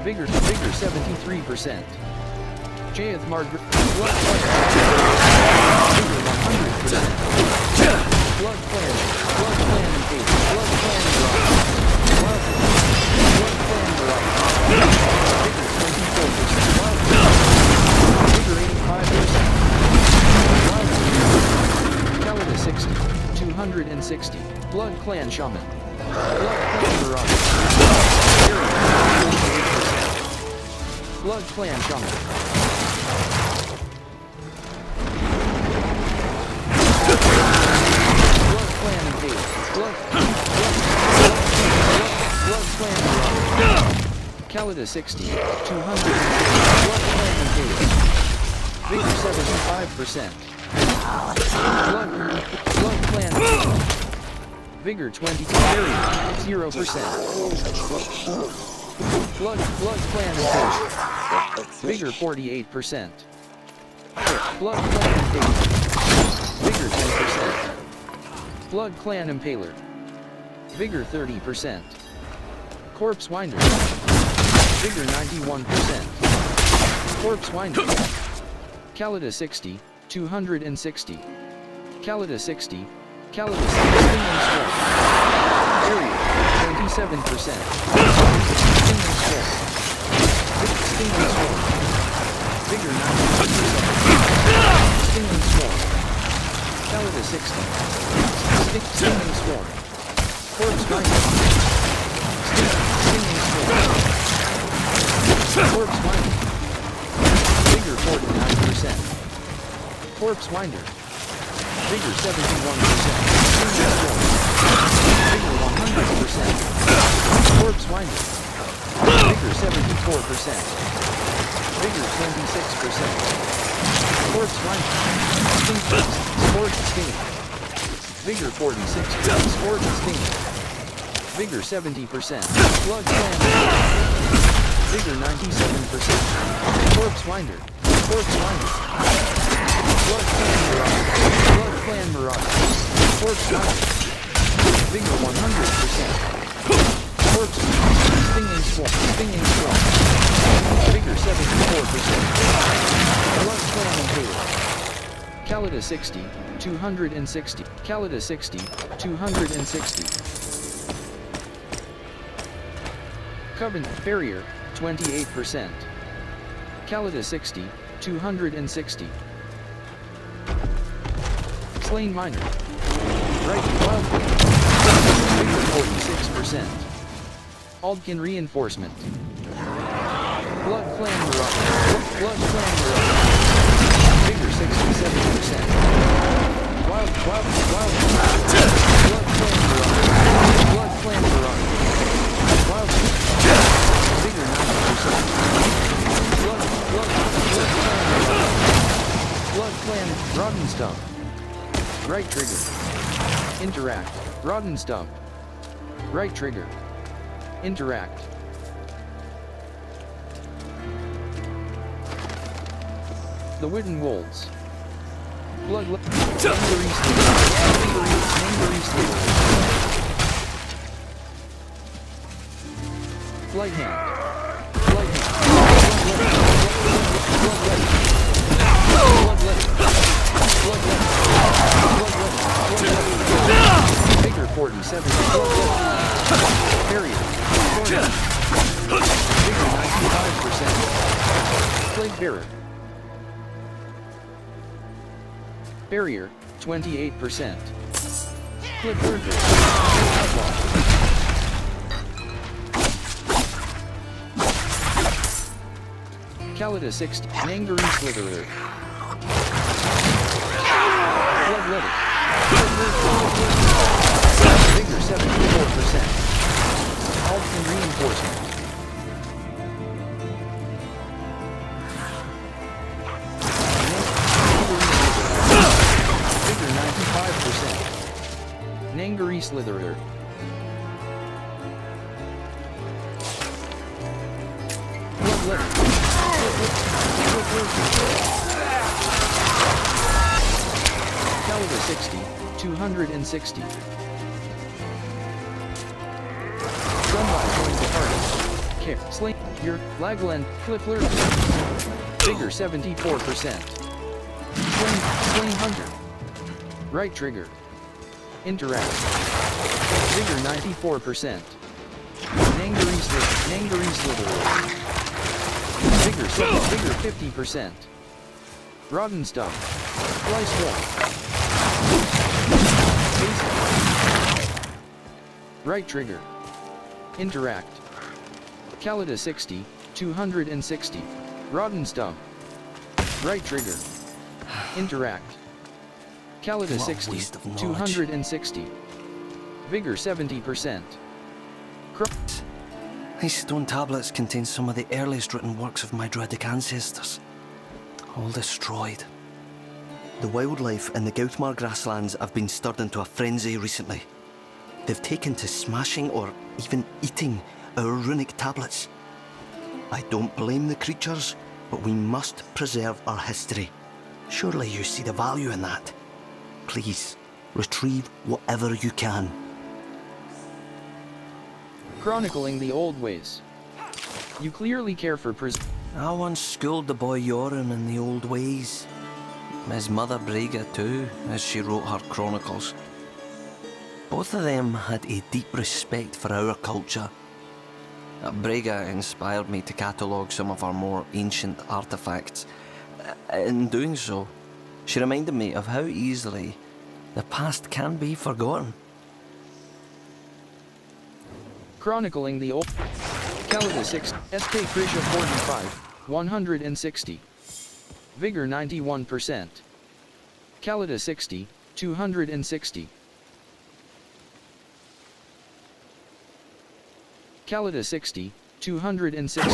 Vigor 73%. Jaeth Margaret. Blood Clan. Vigor 100%. Blood Clan. Blood Clan Engage. Blood Clan Rock. Blood Clan Rock. Vigor 24%. Wild Vigor 85%. Wild Calida 60. 260. Blood Clan Shaman. Blood Clan Marauder. Blood Clan Shaman. Blood Clan Engage. Blood Clan Marauder. Calida 60. 200. Blood Clan Engage. Vigor 75%. Blood Clan. Vigor 20. Barrier 0%. Blood Clan Engage. Vigor 48%. Blood Clan Engage. Vigor 10%. Blood Clan Impaler. Vigor 30%. Corpse Winder. Vigor 91%. Corpse Winder. Calida 60. 260. Calida 60. Calida 60. Stinging Swarm. Area 27%. Stinging Swarm. Stinging Swarm. Vigor 91%. Stinging Swarm. Calida 60. Stinging Swarm. Corpse Winder. Stinging Swarm. Corpse Winder. Vigor 49%. Corpse Winder. Vigor 71%. Stinging Swarm. Vigor 100%. Corpse Winder. Vigor 74%. Vigor 26%. Corpse Winder. Scorched Sting. Vigor 46%. Scorched Sting. Vigor 70%. Blood Clan. Vigor 97%. Corpse Winder. Corpse Winder. Blood Clan Marauder. Blood Clan Marauder. Corpse Winder. Vigor 100%. Corpse. Stinging Swarm. Stinging Swarm. Vigor 74%. Blood Clan Impaler. Calida 60. 260. Calida 60. 260. Covenant Barrier. 28%. Calida 60. 260. Slain Miner. Right Wild Vigor 46%. Aldkin Reinforcement. Blood Clan Marauder. Blood Clan Marauder. Vigor 67%. Wild Blood Clan Marauder. Blood Clan Marauder. Wild Vigor 90%. Blood Clan Marauder. Blood Clan Rotten Stump. Right trigger. Interact. Rotten Stump. Right trigger. Interact. The Wooden Wolves. Blood Angry Flight Hand. Flight Hand. Vigor 47. Barrier. Vigor 95%. Plague Bearer. Barrier 28%. Clip Burger. Outlaw. Calida 60. Angry Slitherer. Bloodletted. Vigor 74%. Alpine reinforcement. Vigor 95%. Nangari Slitherer. Caliber 60, 260. Sunby joins the party. Care, Sling, Here, Lagland, Cliffler. Vigor 74%. Sling Hunter. Right trigger. Interact. Vigor 94%. Nangari Slitherer. Vigor 50%. Rotten Stuff. Slice 1. Right trigger. Interact. Calida 60, 260. Rotten Stuff. Right trigger. Interact. Calida 60, 260. Vigor 70%. These stone tablets contain some of the earliest written works of my Druidic ancestors. All destroyed. The wildlife in the Gautmar grasslands have been stirred into a frenzy recently. They've taken to smashing or even eating our runic tablets. I don't blame the creatures, but we must preserve our history. Surely you see the value in that. Please, retrieve whatever you can. Chronicling the old ways. You clearly care for I once schooled the boy Yoren in the old ways. His mother Brega too, as she wrote her chronicles. Both of them had a deep respect for our culture. Brega inspired me to catalogue some of our more ancient artefacts. In doing so, she reminded me of how easily the past can be forgotten. Chronicling the old. Calida 6, SK Krisha 45, 160. Vigor 91%. Calida 60, 260. Calida 60, 260.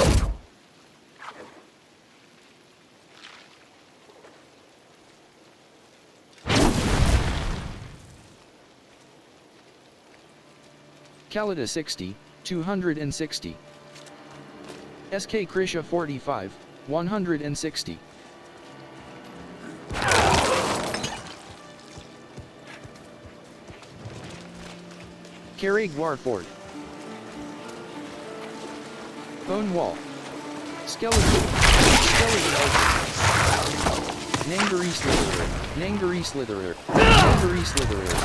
Calida 60, 260. SK Krisha 45, 160. Carrig Warford. Bone Wall. Skeleton Archer. Nangari Slitherer. Nangari Slitherer. Nangari Slitherer.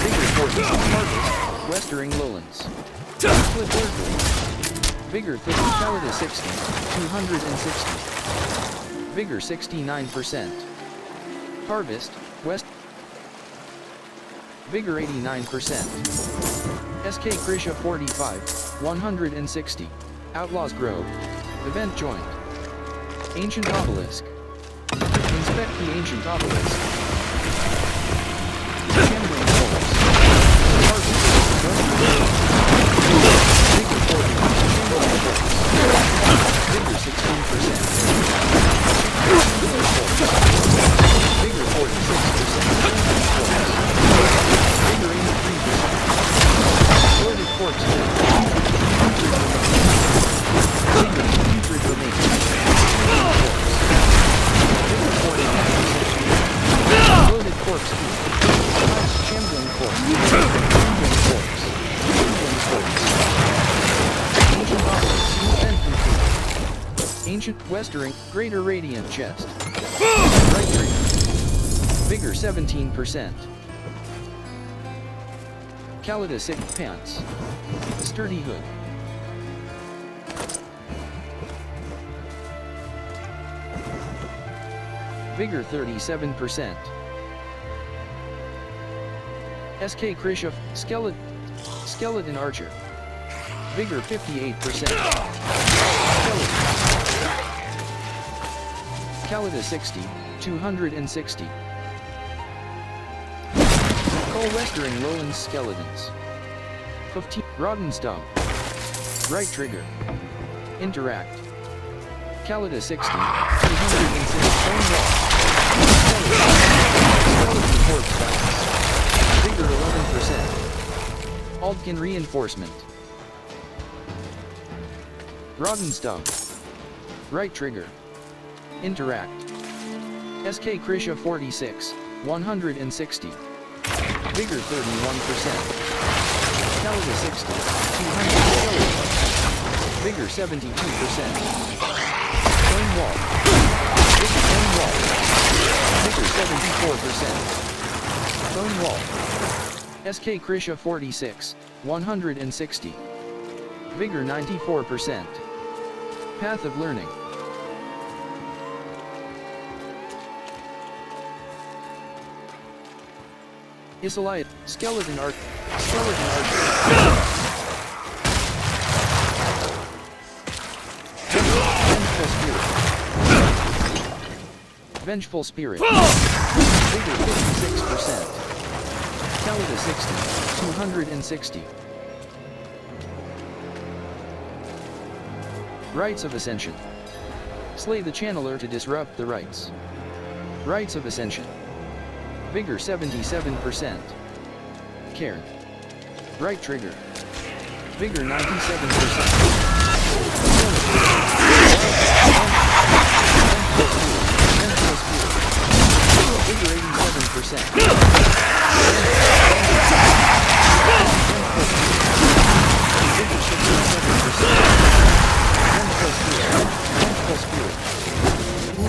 Vigor 40. Harvest. Westering Lowlands. Cliff Lurkley. Vigor 50. Calida 60. 260. Vigor 69%. Harvest. West. Vigor 89%. SK Krisha 45. 160. Outlaws Grove. Event joined. Ancient Obelisk. Inspect the Ancient Obelisk. Shambling Forest. Vigor 40. Shambling Forest. Vigor 16%. Vigor 46%. Vigor 83%. Loaded Corpse. Putrid Remains. Loaded Corpse. Shambling Corpse. Shambling Corpse. Shambling Corpse. Ancient Obelisk. Infantry. Ancient Westering. Greater Radiant Chest. Right trigger. Vigor 17%. Calida 6 Pants. Sturdy Hood. Vigor 37%. SK Krisha Skeleton Archer. Vigor 58%. Calida 60, 260. Cole Westering Lowlands Skeletons. 15. Rotten Stump. Right trigger. Interact. Calida 60. 206. Stone Wall. Skeleton Corpse Balance. Vigor 11%. Aldkin Reinforcement. Rotten Stump. Right trigger. Interact. SK Krisha 46. 160. Vigor 31%. Calida 60. 200. Vigor 72%. Stone Wall. Stone Wall. Vigor 74%. Stone Wall. SK Krisha 46. 160. Vigor 94%. Path of Learning. Isolite. Skeleton Archer. Skeleton Archer. Vengeful Spirit. Vengeful Spirit. Vigor 56%. Calida 60. 260. Rites of Ascension. Slay the Channeler to disrupt the rites. Rites of Ascension. Vigor 77%. Cairn. Right trigger. Vigor 97%. Vigor 87%. Vigor 67%.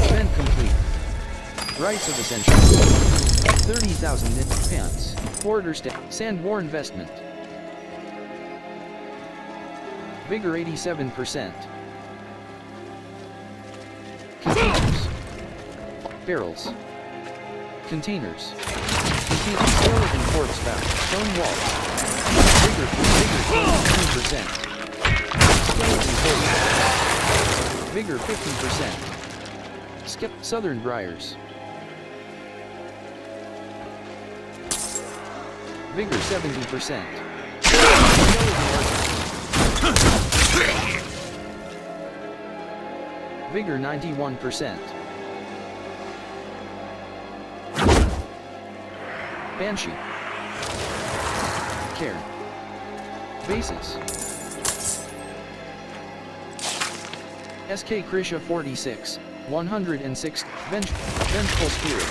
Event complete. Rites of Ascension. 30,000 knit pants. Border step. Sandwar investment. Vigor 87%. Containers. Barrels. Containers. Skeleton Corpse Bound. Stone Wall. Vigor 22%. Skeleton Corpse. Vigor 50%. Skip Southern Briars. Vigor 70%. Vigor 91%. Banshee. Cairn. Bases. SK Krisha 46. 106. Vengeful Spirit.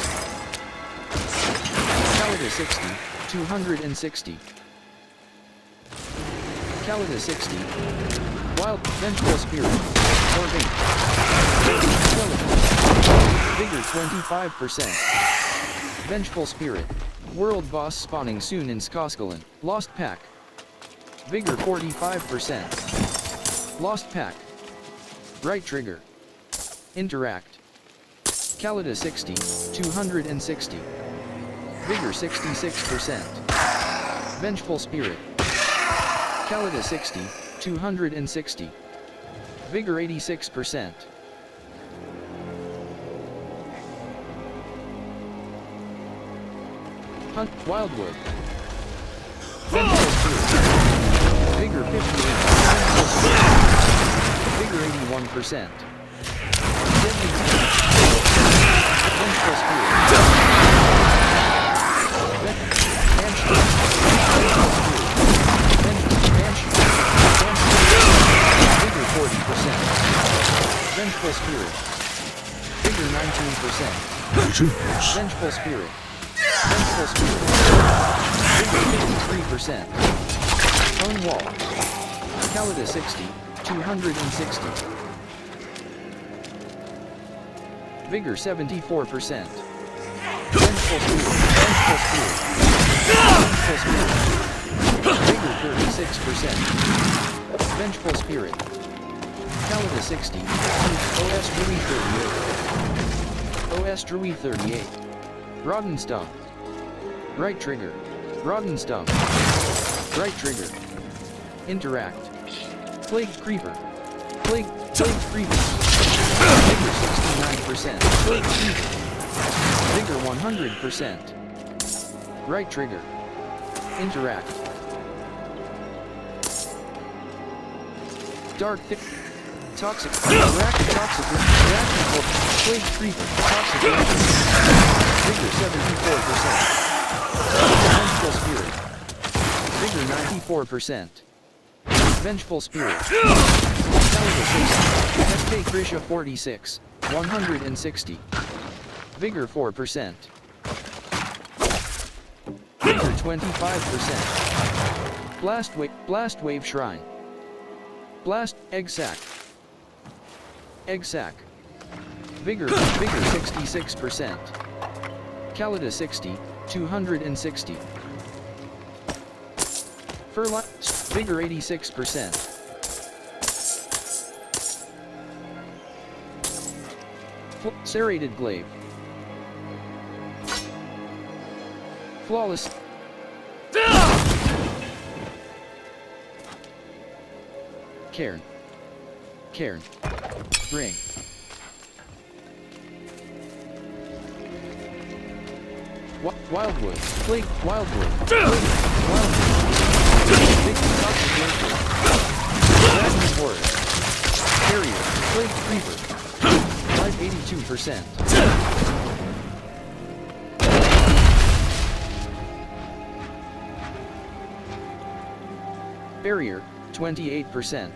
Calida 60. 260. Calida 60. Wild Vengeful Spirit. Ordain. Vigor 25%. Vengeful Spirit. World boss spawning soon in Skoskalan. Lost Pack. Vigor 45%. Lost Pack. Right trigger. Interact. Calida 60. 260. Vigor 66%. Vengeful Spirit. Calida 60. 260. Vigor 86%. Hunt Wildwood. Vengeful Spirit. Vigor 58%. Vigor 81%. Deadly Vengeful Spirit. Banshee. Vigor 40%. Vengeful Spirit. Vigor 19%. Vengeful Spirit. Vengeful Spirit. Vigor 53%. Stone Wall. Calida 60. 260. Vigor 74%. Vengeful Spirit. Vengeful Spirit. Vengeful Spirit. Vigor 36%. Vengeful Spirit. Calida 60. OS Druid 38. OS Druid 38. Rotten Stump. Right trigger. Rotten Stump. Right trigger. Interact. Plague Creeper. Plague Creeper. Vigor 69%. Plague Creeper. Vigor 100%. Right trigger. Interact. Dark thick. Toxic. Reactive toxic. Reactive. Plague creeper. Toxic. Vigor 74%. Vengeful spirit. Vigor 94%. Vengeful spirit. SK Krisha 46. 160. Vigor 4%. Vigor 25%. Blast wave shrine. Blast egg sac. Egg sac. Vigor 66%. Calida 60, 260. Furlight Vigor 86%. Serrated glaive. Flawless. Cairn. Ring. Wildwood. Plague. Wildwood. Big toxic winter. Dragon forest. Carrier. Plague creeper. Life 82%. Barrier 28%.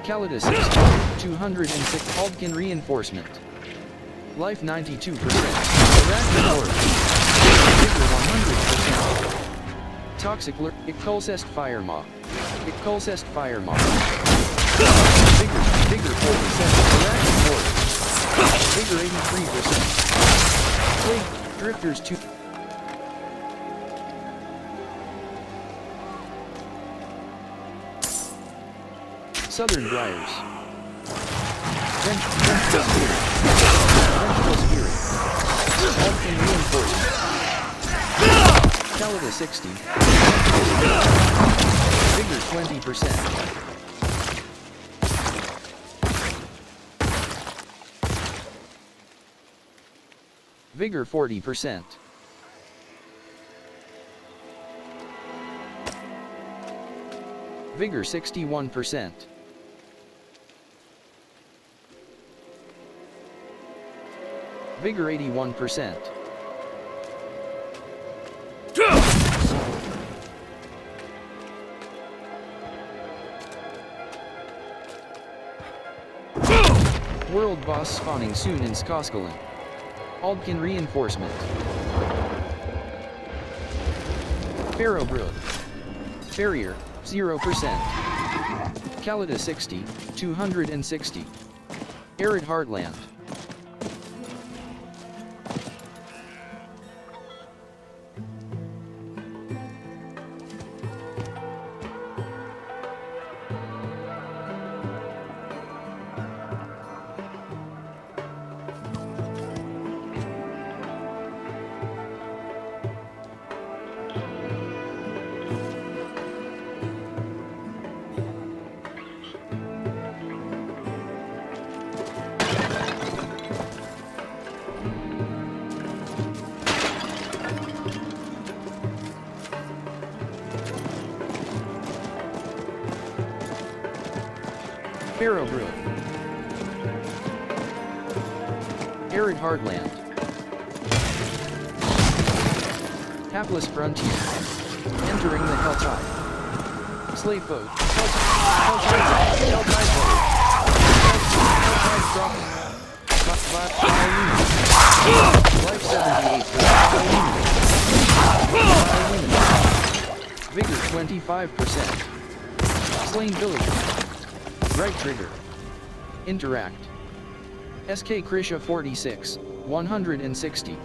Calida 60, 206. Aldkin reinforcement. Life 92%. Arachnid horde. Vigor 100%. Toxic lure. Icolcest fire maw. Vigor 47. Arachnid horde. Vigor 83%. Plague drifters 2. Southern Briars. Vengeful spirit. Aldkin reinforcement. Calida 60. Vigor 20%. Vigor 40%. Vigor 61%. Vigor 81%. World boss spawning soon in Skoskaland. Aldkin reinforcement. Pharaoh Brood. Barrier 0%. Calida 60, 260. Arid Heartland. Pharaoh Brood. Arid Heartland. Hapless Frontier. Entering the Helltide. Slave Boat. Helltide Boat. Helltide Dropping. Life 78%. Vigor 25%. Slain Villager. Right trigger. Interact. SK Krisha 46, 160.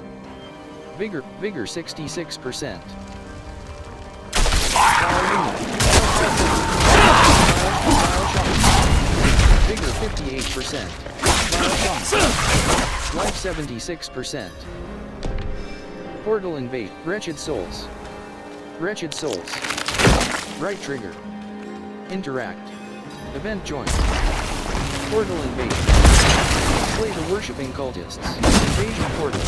Vigor 66%. Vigor 58%. Life 76%. Portal invade. Wretched Souls. Right trigger. Interact. Event join. Portal invasion. Slay the worshipping cultists. Invasion portal.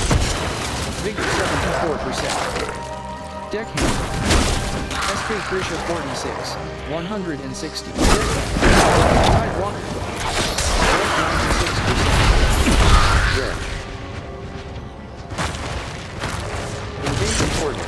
Vigor 74%. Deckhand. SK Krisha 46, 160. Deckhand. Tide Walker. 96%. Red. Invasion Portal.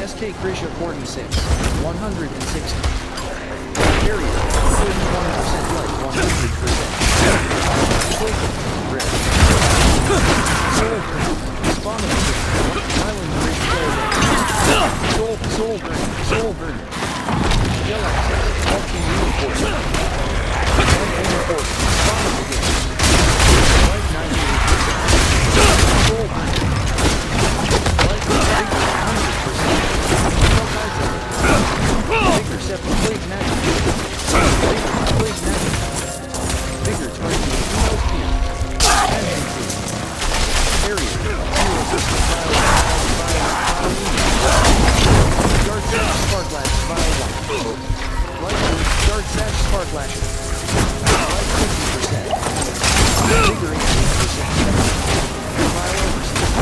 SK Krisha 46, 160. Barrier, 31% light, 100%. Red. Soul Burn, Spawn of the Island Bridge Soul Burn, Soul Burn. Yellow Access, Walking Uniform. Spawn of the game. Light 98%. Soul Burn. Light 100%. Bigger 7, Plague Magic. Plague Magic. Bigger 20, Health Tier. Area, 0% Guard Sash Sparklash, Vile 1. Light Guard Sash Sparklash. Light 50%. Bigger 18%. Vile Overseer.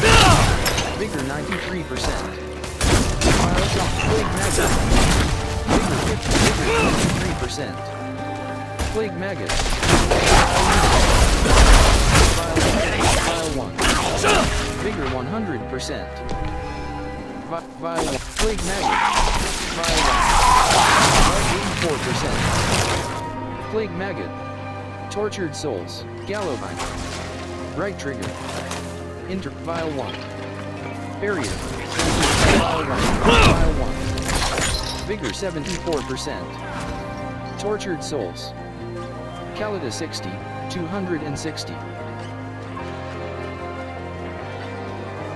Bigger 93%. Vile Shock, Plague Magic. Bigger 53%. Plague Maggot. Vile 1. Bigger 100%. Vile 1. Plague Maggot. Vile 1. 84%. Plague Maggot. Tortured Souls. Gallovine. Right Trigger. Vile 1. Barrier. Vile 1. Vile 1. Bigger 74%. Tortured Souls. Calida 60, 260.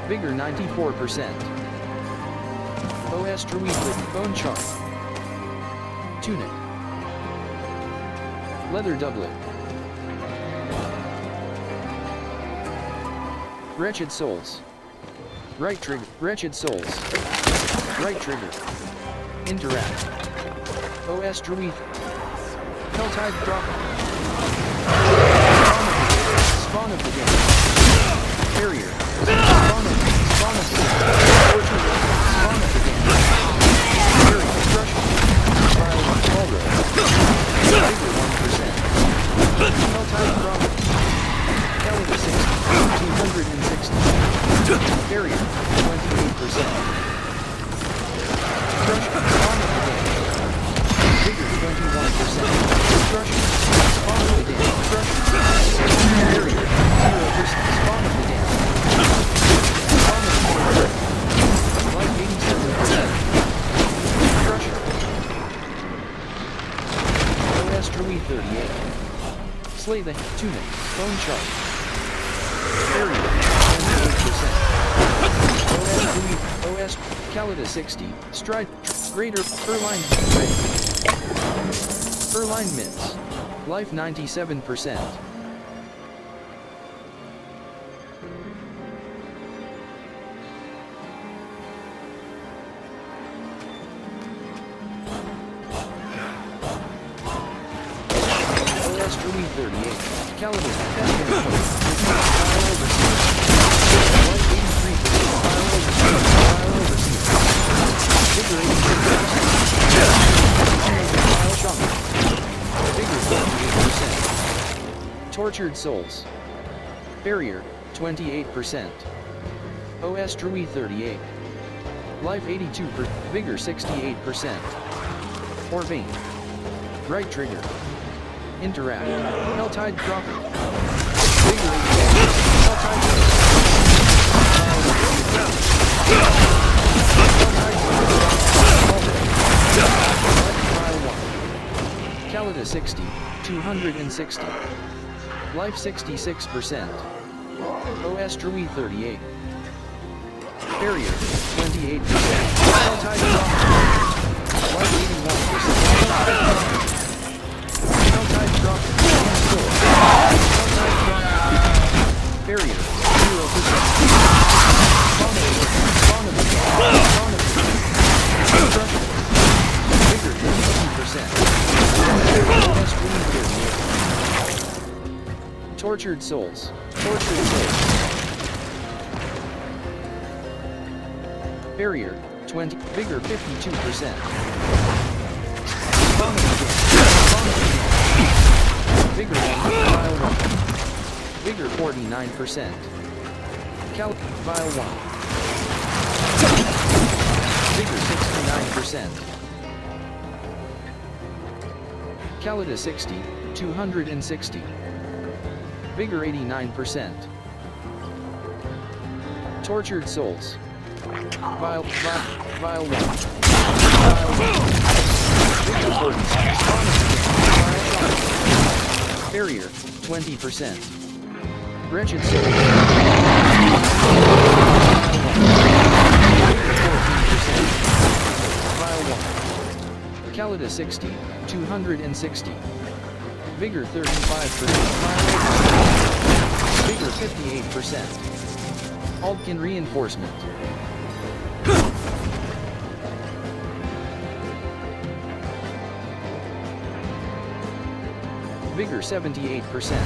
Bigger 94%. OS Druid with Bone Charm. Tunic. Leather Doublet. Wretched Souls. Right Trigger. Wretched Souls. Right Trigger. Interact. OS Druid. Helltide Drop. Spawn of the game. Barrier. Spawn of the game. Spawn of the game. Barrier. Destruction. Vile 1. Ballroom. Bigger 1%. Helltide Drop. Calida 60. 260. Barrier. 28%. Destruction. Spawn of the game. Bigger 21%. Destruction. Spawn of the game. Destruction. Barrier. 0%. Spawn of the game. Spawn of the game. Light 87%. Destruction. OS Druid 38. Slay the Tunic. Bone Charge. Barrier. 28%. OS Calida 60. Stride. Greater. Erline. Erline Mints. Life 97%. OS Druid 38. Calida. Life 83%. Bigger 88%. Tortured Souls. Barrier, 28%. OS Druid 38. Life 82%. Vigor 68%. Orvain. Right Trigger. Interact. Helltide Dropper. Vigor 88%. Helltide Calida 60, 260. Life 66%. OS Druid 38. Barrier, 28%. Helltide Dropper. Life 81%. Helltide Dropper. Tortured souls. Tortured souls. Barrier, 20, vigor 52%. Vigor 1, file 1. Vigor 49%. File 1. Vigor 69%. Calida 60, 260. Vigor 89%. Tortured souls. Vial 1. Vial 1. Vigor 46. Barrier, 20%. Wretched soul. 14%. Vial 1. Calida 60, 260. Vigor 35%. Vigor 58%. Aldkin reinforcement. Vigor 78%.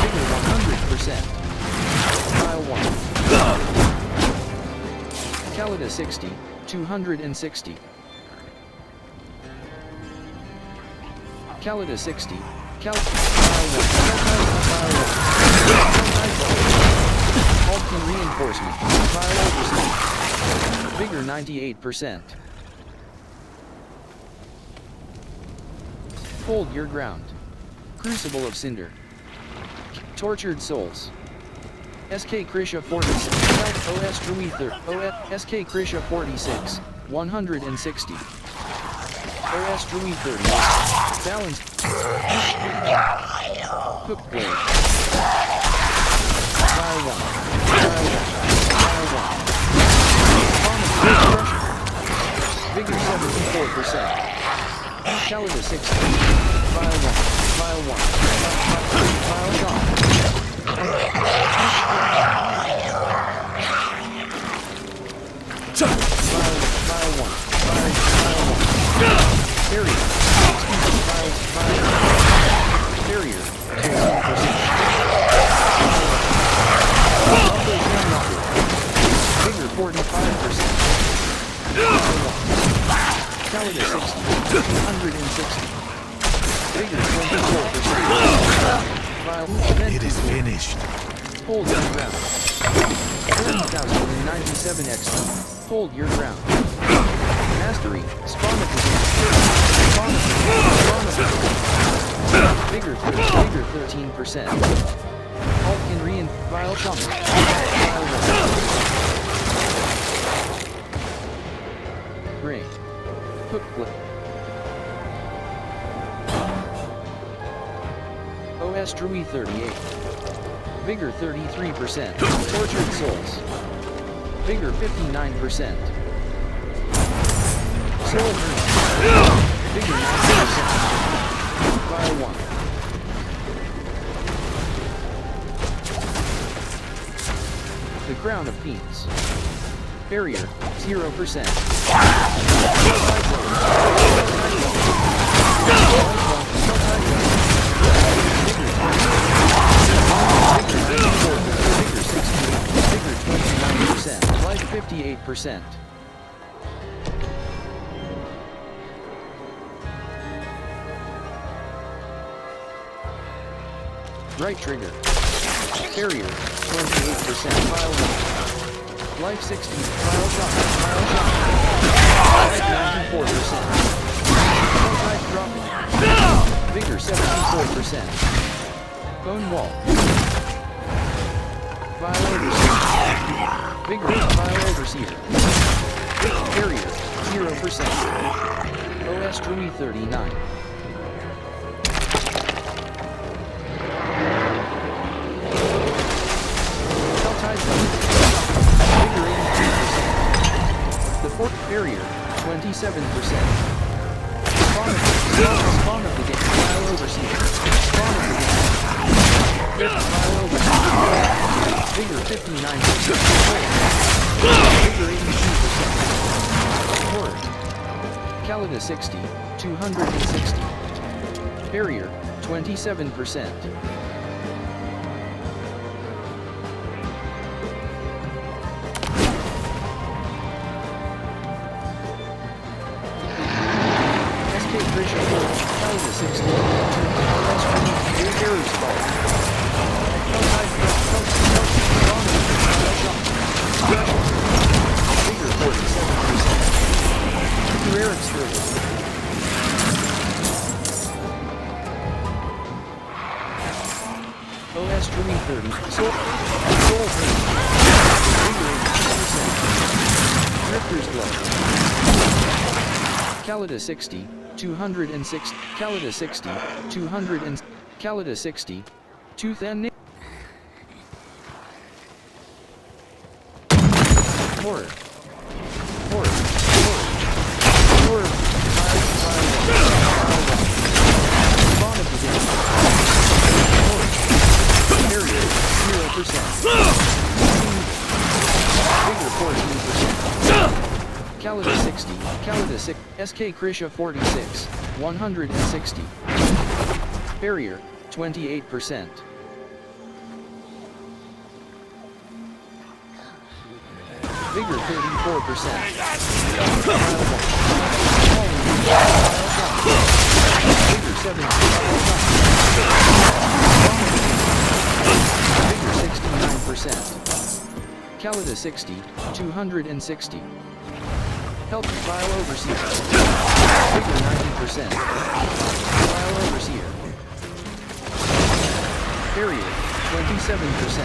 Vigor 100%. File 1. Calida 60, 260. Calida 60. Aldkin reinforcement. File overspeed. Vigor 98%. Hold your ground. Crucible of Cinder. Tortured souls. SK Krisha 46. OS Druether. SK Krisha 46. 160. OS Druether. Balanced. Hook blade. File 1. File 1. Vigor 74%. Calida 60. File 1. File 1. File gone. File 1. File 1. Barrier. Barrier. 15%. Vigor 45%. Calida 60. 260. Vigor 24%. It is finished. Hold your ground. 30,097 XP. Hold your ground. Mastery. Spawn of the game. Spawn of the game. Spawn of the game. Vigor 13%. Aldkin File Shaman. File 1. Ring. Hook flip. OS Drui 38. Vigor 33%. Tortured souls. Vigor 59%. Soul Hurt. Vigor 90%. File 1. The Crown of Fiends. Barrier 0%. Vigor 29%. Life 58%. Right trigger. Barrier 28%. File 1. Life 60. File shot. File shot. Life 94%. Life dropping. Vigor 74%. Bone wall. File overseer. Vigor. File overseer. Barrier 0%. OS Drui 39. The fourth barrier, 27%. Spawn of the game. File overseer. Spawn of the game. Fifth file overseer. Vigor 59%. Vigor 82%. Horde. Calida 60, 260. Barrier, 27%. Calida 60. Errors fault. Figure 47%. Errors 30. OS Dream 30. Soul 30. Figure 82%. Drifter's Blow. Calida 60. 206, Calida 60, 200 and Calida 60, Tooth and Horror. Horror. Horror. Horror. Spawn of the game. Horror. Area, 0%. Figure 14%. Calida 60, Calida 6, SK Krisha 46, 160. Barrier, 28%. Vigor 34%. Vigor 70. Vigor 69%. Calida 60, 260. Help File Overseer. Figure 90%. File Overseer. Barrier, 27%.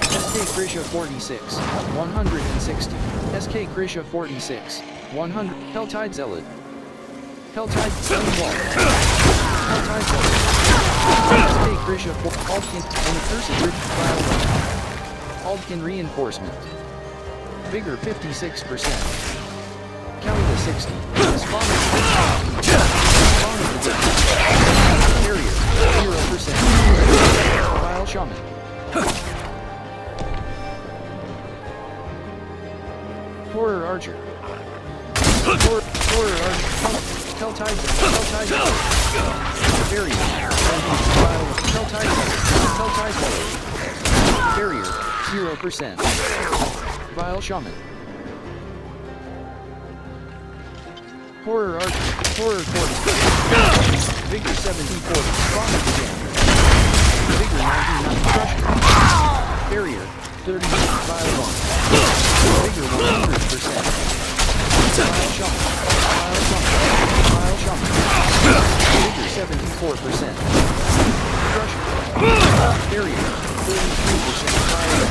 SK Krisha 46, 160. SK Krisha 46, 100. Helltide Zealot. Helltide Wall. Helltide Zealot. SK Krisha 4. Aldkin and Accursed Rich File 1. Aldkin Reinforcement. Vigor 56%. Calida 60. Spawn of the Barrier 0%. Vile Shaman. Horror Archer. Horror Archer. Helltide. Barrier. Helltide. Barrier 0%. Vile Shaman. Horror Archer. Horror 40. Vigor 74. Spawn of the game. Vigor 99. Crusher. Barrier 30. Vile 1. Vigor 100%. Vile Shaman. Vile Shaman. Vigor 74%. Crusher. Barrier 33%. Vile 1.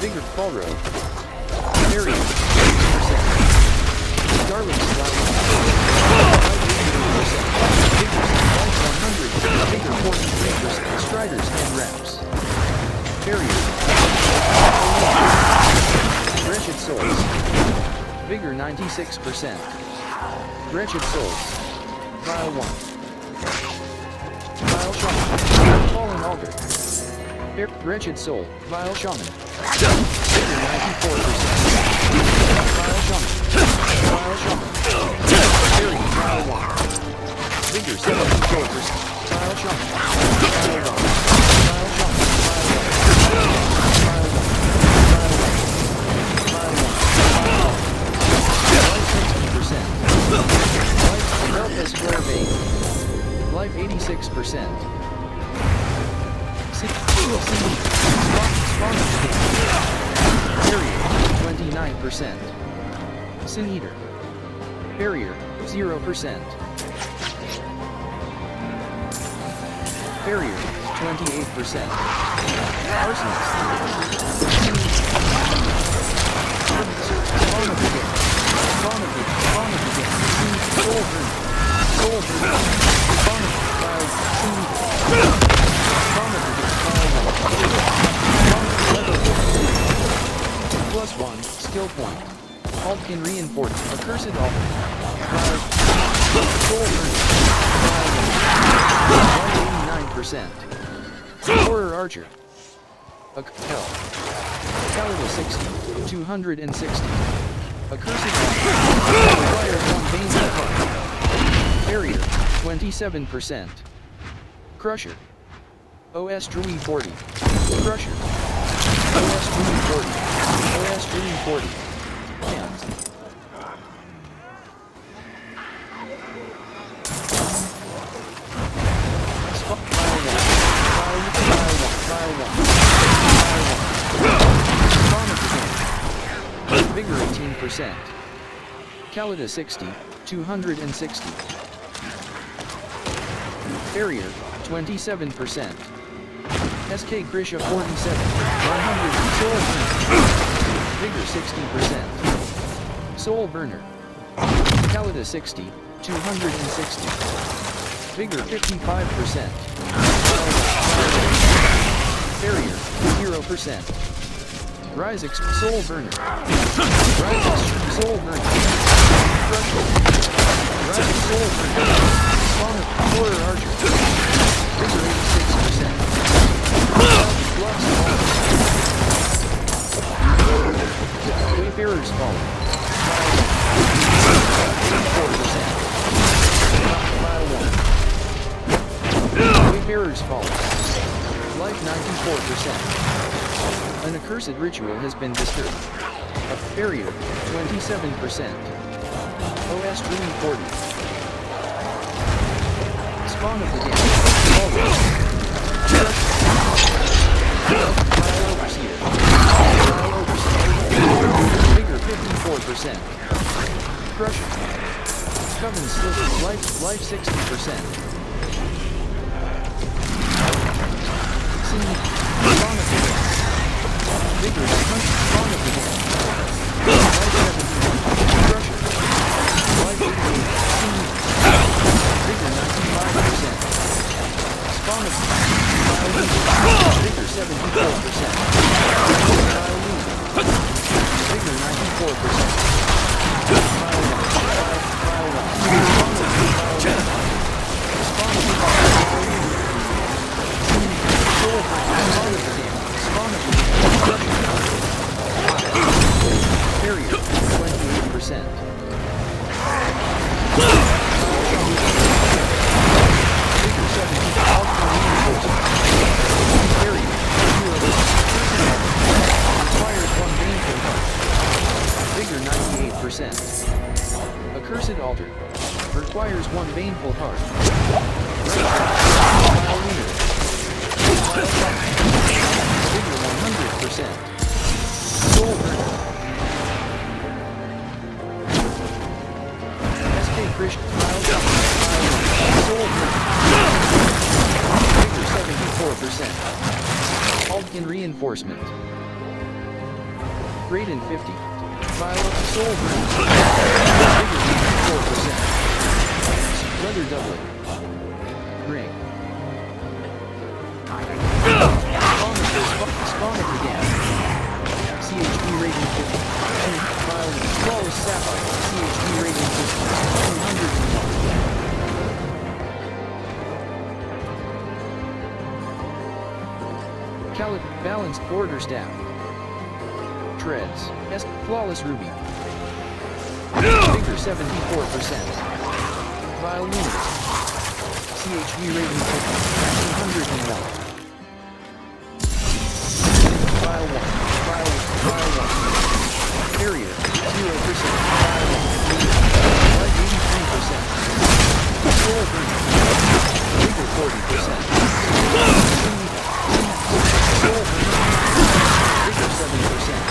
Vigor Falro. Barrier 50%. Darling Style. Vigor 43%. Striders and Reps. Barrier. Wretched Souls. Vigor 96%. Wretched Souls. Vile 1. Vile Shaman. Fallen Altar. Wretched Soul. Vile Shaman. Vigor 94%. Vile Shaman. Vile Shaman. Barrier Vile 1. Vigor 74%. Vile Shaman. Vile 1. Vile Shaman. Vile 1. Life 60%. Life 86%. Barrier 29%. Sin Eater. Barrier 0%. Barrier 28%. Arsonist. Spawn of the game. Spawn of the game. Spawn of the game. Soul Burn. Soul Burn. Spawn of the Cloud. Spawn of the game. +1, skill point. Aldkin Reinforced. Accursed Altar. Soul Burn. 189%. Horror Archer. Hell. Calida 60, 260. Accursed Altar. Requires 1 Bane of Heart. Barrier, 27%. Crusher. OS Drewy 40. Crusher. OS Drewy 40. OS Drewy 40. Hands. Vigor 18%. Calida 60, 260. Barrier, 27%. SK Grisha 47, 100. Vigor 60%. Soul Burner. Calida 60, 260. Vigor 55%. Barrier, 0%. Rise Soul Burner. Rise Soul Burner. Crusher. Rise Soul Burner. Spawn of Horror Archer. Vigor 86%. Wayfarer's Fall. 4%. Wayfarer's Fall. Life 94%. An accursed ritual has been disturbed. A barrier, 27%. OS Drewy 40. Spawn of the Damned. File Overseer. Vigor 54%. Crusher. Coven Sliver. Life 60%. Spawn of the Damned. Vigor 100. Spawn of the Damned. Life 71. Crusher. Life 88. Vigor 95%. Spawn of the Damned. Vigor 74%. Vigor 94%. Barrier, 28%. Vigor 70, Barrier, 0%. Requires 1 baneful heart. Vigor 98%. Accursed altar. Requires 1 baneful heart. Vigor 100%. Soul Burner. SK Krishna. Soul Burner. Vigor 74%. Aldkin Reinforcement. Raiden 50. File up Soul Burner. Vigor 94%. Leather Doublet. Ring. Spawn of the Damned. CHP rating 50. File Flawless Sapphire. CHP rating 50. 201. Calit Balanced Border Staff. Treads. Flawless Ruby. Vigor 74%. Vile Luminous. CHP rating 50. 201. File 1. File 1. Barrier, 0%. File 1. Life 83%. Soul Burner. Vigor 40%. Soul Burner. Vigor 7%.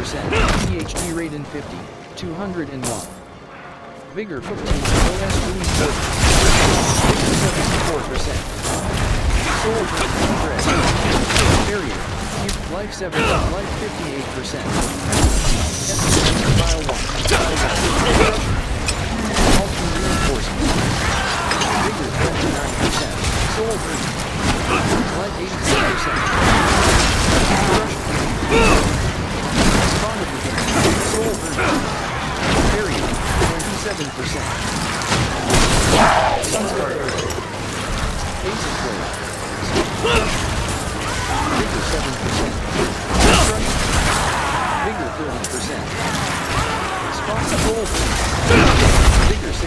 CHP Raiden 50, 201. Vigor 15, OS 340. 74%. Soul Dread. Barrier. Life 7. Life 58%. File 1. Ultimate Reinforcement. Vigor 29%. Soul Dread. Life 86%. Spawn of the game. Soul Dread. Barrier 27%. Sunstar Earth. Ace of Blade. Vigor 7%. Vigor 30%. Spawn Gold. Vigor 63%.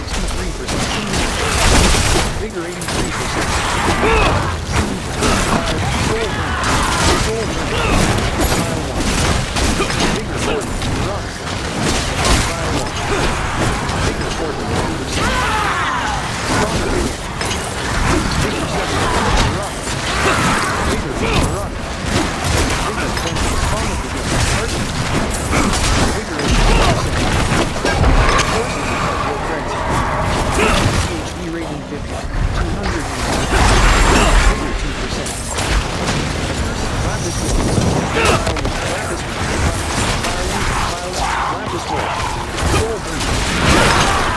Vigor 83%. Soul Vigor 40. Run.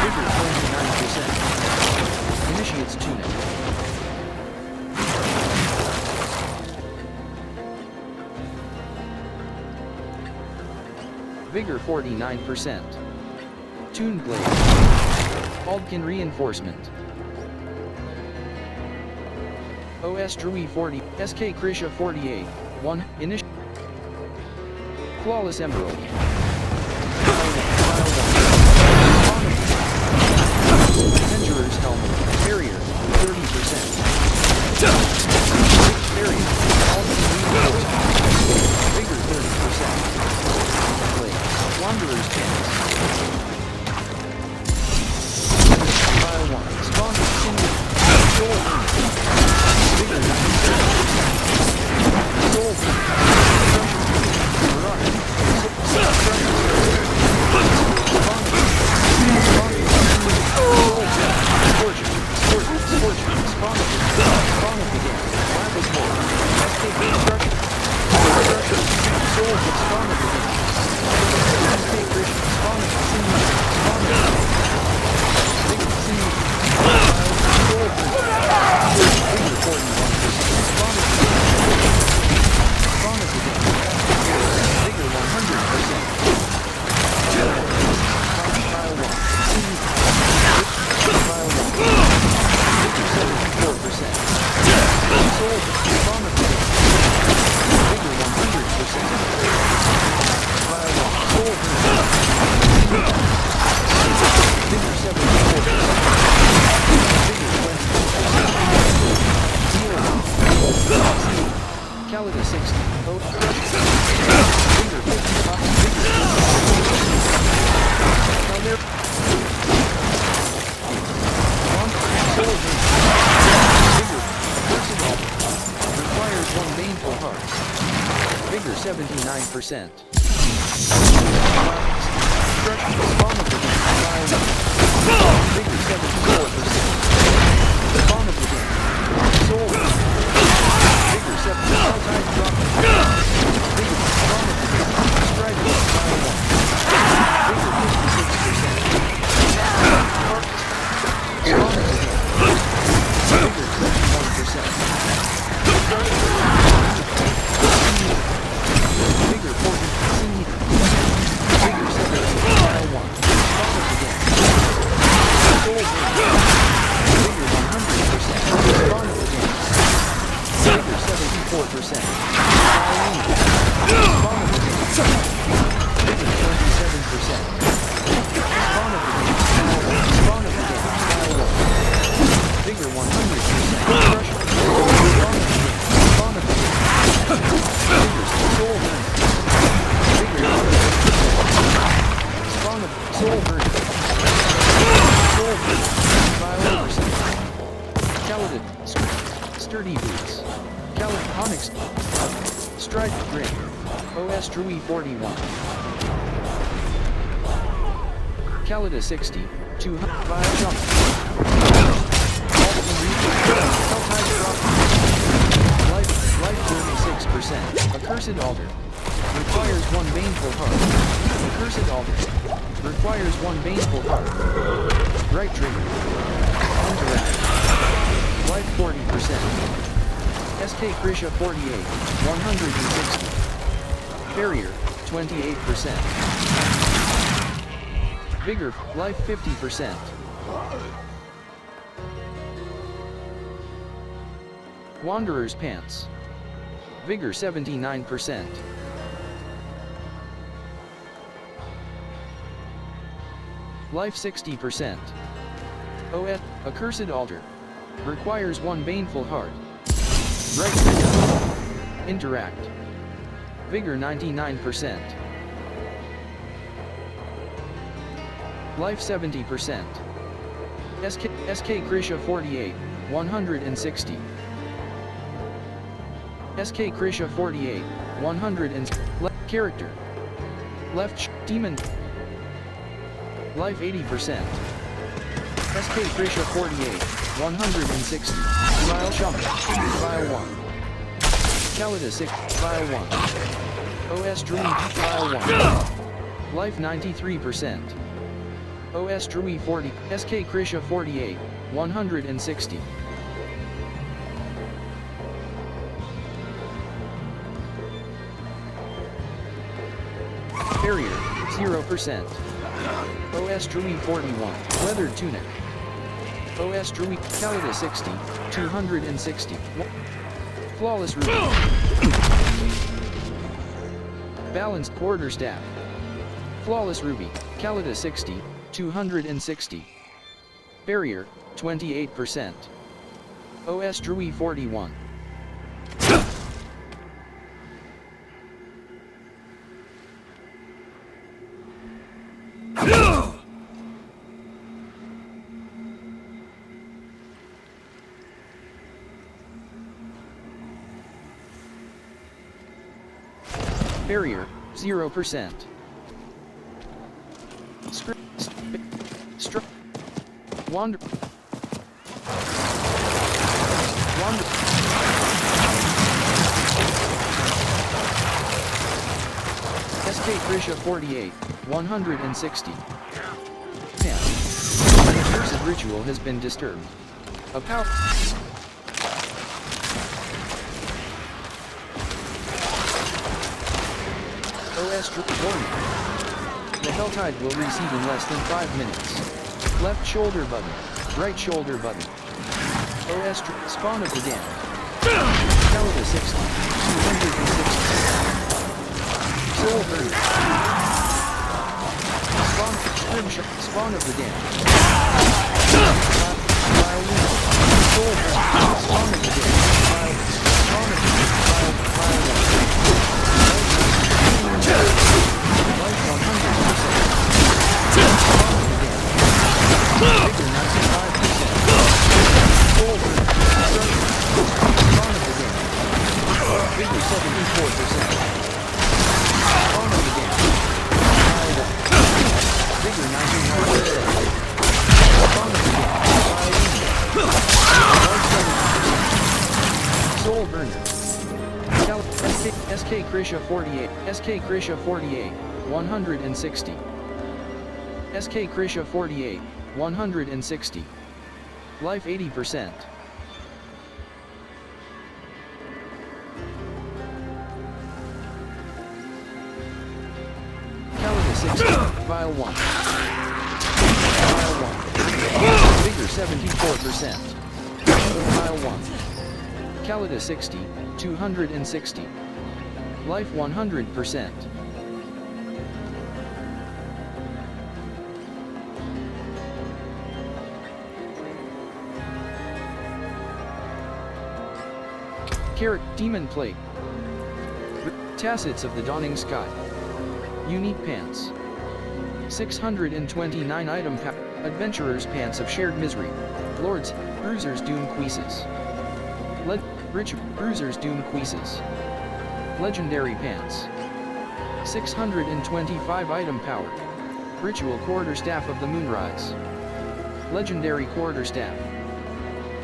Vigor 40%. Initiates tuning. Vigor 49%. Toon Blade. Aldkin Reinforcement. OS Drui 40, SK Krisha 48, 1, Initial. Flawless Emerald. Adventurer's Helmet. Barrier, 30%. Barrier, Aldkin Reinforcement. Vigor 30%. Blade, Wanderer's Chance. File 1, Spawn Continued. Soul Vigor 90%. Soul Calida 60. Finger 50. Requires 1 baneful heart. Vigor 79%. Spawn of the game. Vigor 74%. Spawn of the game. Soul. Vigor 7. All-time drop. Vigor. Spawn of the game. Strider. Vigor 56%. Spawn of the game. Vigor 21%. Vigor 40. Vigor 7. File 1. Spawn of the game. Soul. Vigor 100%. Spawn of the game. Vigor 74%. Spawn of the game. Vigor 27%. Spawn of the game. Spawn of the game. File 1. Vigor 100%. Spawn of the game. Vigor soul burn. Vigor 100%. Spawn of soul burn. Soul burn. File oversight. Caledon. Sturdy boots. Calid Onyx. Stride Grid. OS Drui 41. Calida 60. 205 jump. Helltide drop. Life 36%. Accursed altar. Requires 1 baneful heart. Accursed altar. Requires 1 baneful heart. Right trigger. Interact. Life 40%. SK Krisha 48, 160. Barrier, 28%. Vigor, life 50%. Wanderer's Pants. Vigor 79%. Life 60%. OS, Accursed Altar. Requires 1 baneful heart. Right trigger. Interact. Vigor 99%. Life 70%. SK Krisha 48, 160. SK Krisha 48, 100 and character. Left demon. Life 80%. SK Krisha 48, 160. Vile Shaman. Vile 1. Kalida 6. Vile 1. OS Dream. Vile 1. Life 93%. OS Dream 40. SK Krisha 48, 160. Barrier, 0%. OS Dream 41, Leathered Tunic. OS Dream, Kalida 60, 260. Flawless Ruby. Balanced Quarterstaff. Flawless Ruby, Kalida 60, 260. Barrier, 28%. OS Drew 41. Barrier, 0%. Wander. SK Krisha 48, 160. 10. An accursed ritual has been disturbed. A power. OS warning. The Helltide will recede in less than 5 minutes. Left shoulder button, right shoulder button. OS spawn of the damned. Kalida 60, 260. Soul burner. Spawn of the damned. Soul burner. Spawn of the damned. Spawn of the Life 100%. Vigor 95%. Soul burner. Spawn of the damned. Vigor 74%. Spawn of the damned. Vigor 99%. Spawn of the damned. Soul burner. SK Krisha 48, SK Krisha 48, 160. SK Krisha 48, 160. Life 80%. Kalida 60, Vile 1. Vile 1. Vigor 74%. Vile 1. Kalida 60, 260. Life 100%. Carrot Demon Plate. Tassets of the Dawning Sky. Unique Pants. 629 item pack. Adventurer's Pants of Shared Misery. Lords, Bruisers Doom Queases. Rich Bruisers Doom Queases. Legendary Pants. 625 item power. Ritual Quarterstaff of the Moonrise. Legendary Quarterstaff.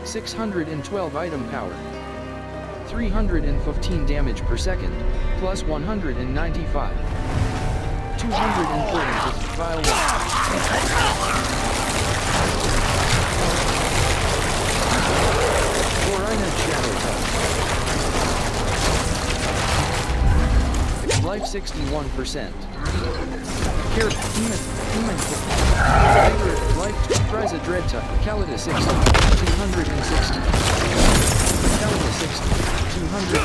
612 item power. 315 damage per second, plus 195. 230 file 1. Florina Shadow Touch. Life 61%. Human Life Preza Dread Touch. Calida 60. 260. Calida 60. 200.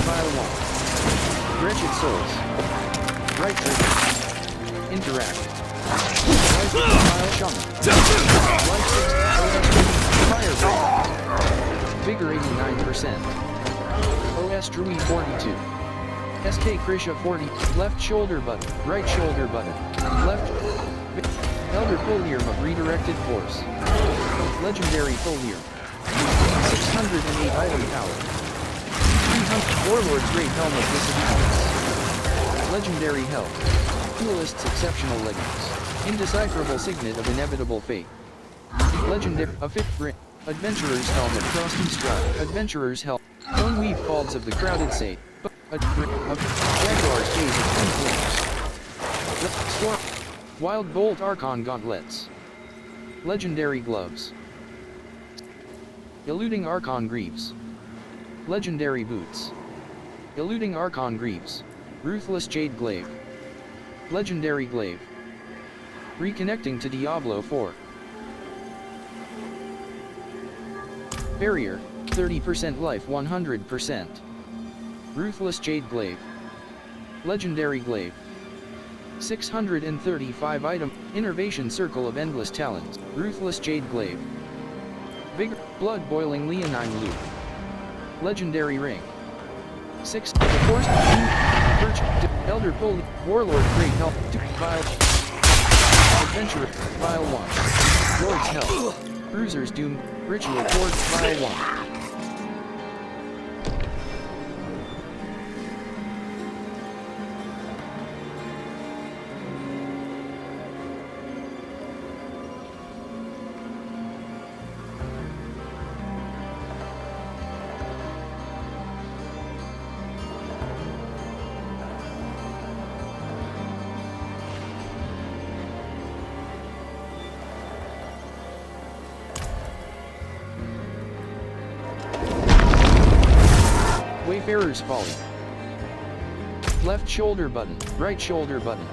File 1. Wretched Souls. Right trigger. Interact. Life File Shaman. Life 60. Fire rate. Vigor 89%. OS Druid 42. SK Krisha 40. Left shoulder button. Right shoulder button. Left. Elder Foliarm of Redirected Force. Legendary Foliarm. 608 item power. 300 Warlord's Great Helm of Disobedience. Legendary Health. Duelist's Exceptional Leggings. Indecipherable Signet of Inevitable Fate. Legendary. A fifth ring. Adventurer's Helm of Frosty Stride. Adventurer's Helm. Bone Weave Falls of the Crowded Sate. Jaguar's Gaze of Twin Flames. Storm. Wild Bolt Archon Gauntlets. Legendary Gloves. Eluding Archon Greaves. Legendary Boots. Eluding Archon Greaves. Ruthless Jade Glaive. Legendary Glaive. Reconnecting to Diablo 4. Barrier, 30% life 100%. Ruthless Jade Glaive. Legendary Glaive. 635 item. Innervation Circle of Endless Talons. Ruthless Jade Glaive. Vigor. Blood Boiling Leonine Loop. Legendary Ring. 6. Force. Perch. Elder Poli. Warlord Great Help. Vile. Adventurer. Vile 1. Lord's Help. Bruiser's Doom. Ritual Cord. Vile 1. Wayfarer's Folly. Left shoulder button, right shoulder button.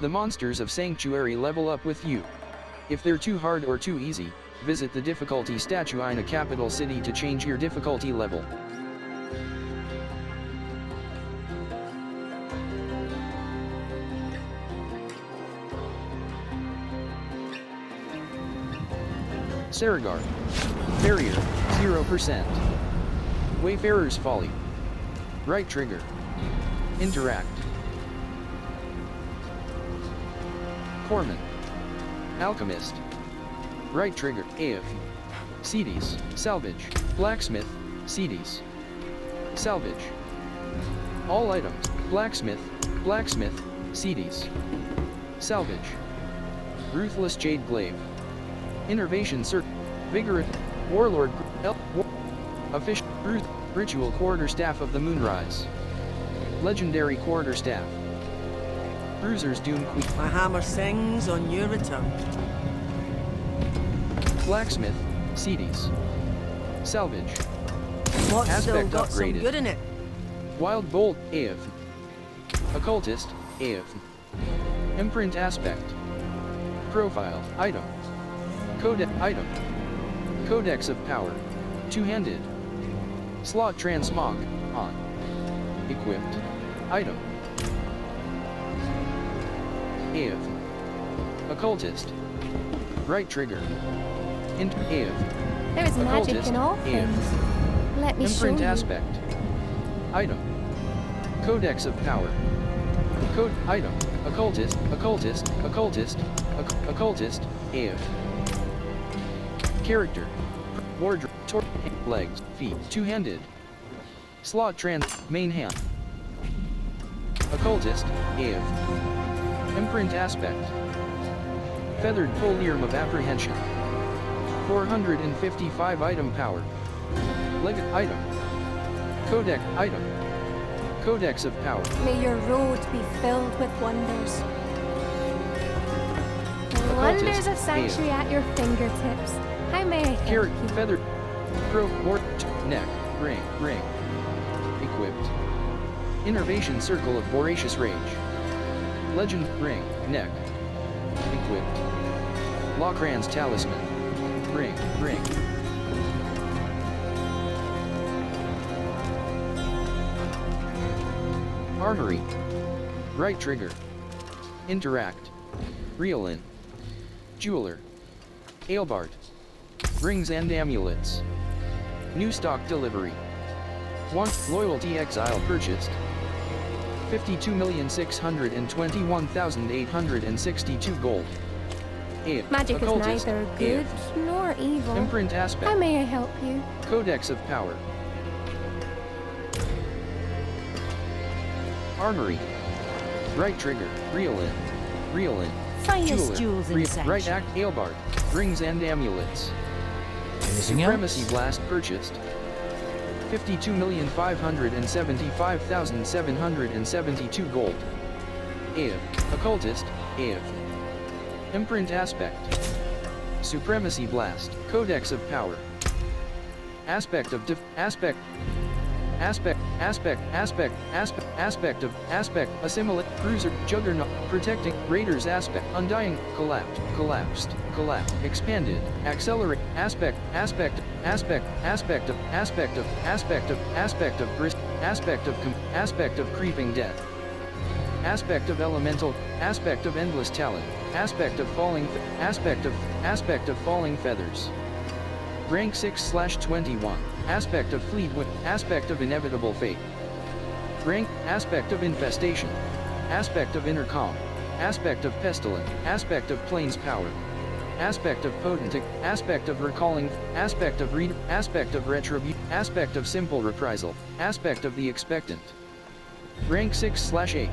The monsters of Sanctuary level up with you. If they're too hard or too easy, visit the difficulty statue in a capital city to change your difficulty level. Saragar. Barrier, 0%. Wayfarer's Folly. Right trigger. Interact. Foreman. Alchemist. Right trigger. AF. Seedies. Salvage. Blacksmith. Seedies. Salvage. All items. Blacksmith. Blacksmith. Seedies. Salvage. Ruthless Jade Glaive. Innervation Circle. Vigorous. Warlord. Official. Ritual Quarterstaff of the Moonrise. Legendary Quarterstaff. Bruiser's Doom Queen. My hammer sings on your return. Blacksmith. Seedies. Salvage. What's still Aspect got upgraded. some good in it? Wild Bolt. AF. Occultist. AF. Imprint Aspect. Profile. Item. Codex. Item. Codex of Power. Two-handed. Slot Transmog. On. Equipped. Item. AF. Occultist. Right trigger. Int. AF. There is magic Occultist. in all AF. things. Let me show Imprint you. Aspect. Item. Codex of Power. Code. Item. Occultist. Occultist. Occultist. Occultist. AF. Character. Wardrobe. Legs. Feet. Two-handed. Slot trans. Main hand. Occultist, AF. Imprint Aspect. Feathered Foliarm of Apprehension. 455 item power. Legate item. Codex item. Codex of Power. May your road be filled with wonders. Wonders of sanctuary at your fingertips. How may I help Carrot, you? feathered, throat, neck, ring. Equipped. Innervation Circle of Voracious Rage. Legend, ring, neck. Equipped. Locran's Talisman. Ring. Armory. Right trigger. Interact. Reel in. Jeweler. Ailbart. Rings and amulets. New stock delivery. 1. Loyalty exile purchased. 52,621,862 gold. Magic Occultist, is neither good nor evil. Imprint Aspect. How may I help you? Codex of Power. Armory. Right trigger. Reel in. Finest Jeweler. jewels in Right sanctuary. act. Ailbart. Rings and amulets. Anything Supremacy else? Blast purchased. 52,575,772 gold. AF. Occultist. AF. Imprint Aspect. Supremacy Blast. Codex of Power. Aspect of Assimilate, Cruiser, Juggernaut, Protecting, Raiders Aspect, Undying, Collapsed, Expanded, Accelerate, Aspect of Creeping Death, Aspect of Elemental, Aspect of Endless Talent, Aspect of Falling Feathers. Rank 6/21, Aspect of Fleetwood, Aspect of Inevitable Fate. Rank, Aspect of Infestation, Aspect of Intercom, Aspect of Pestilent, Aspect of Plains Power, Aspect of Potentic, Aspect of Recalling, Aspect of Read, Aspect of Retribution, Aspect of Simple Reprisal, Aspect of the Expectant. Rank 6/8.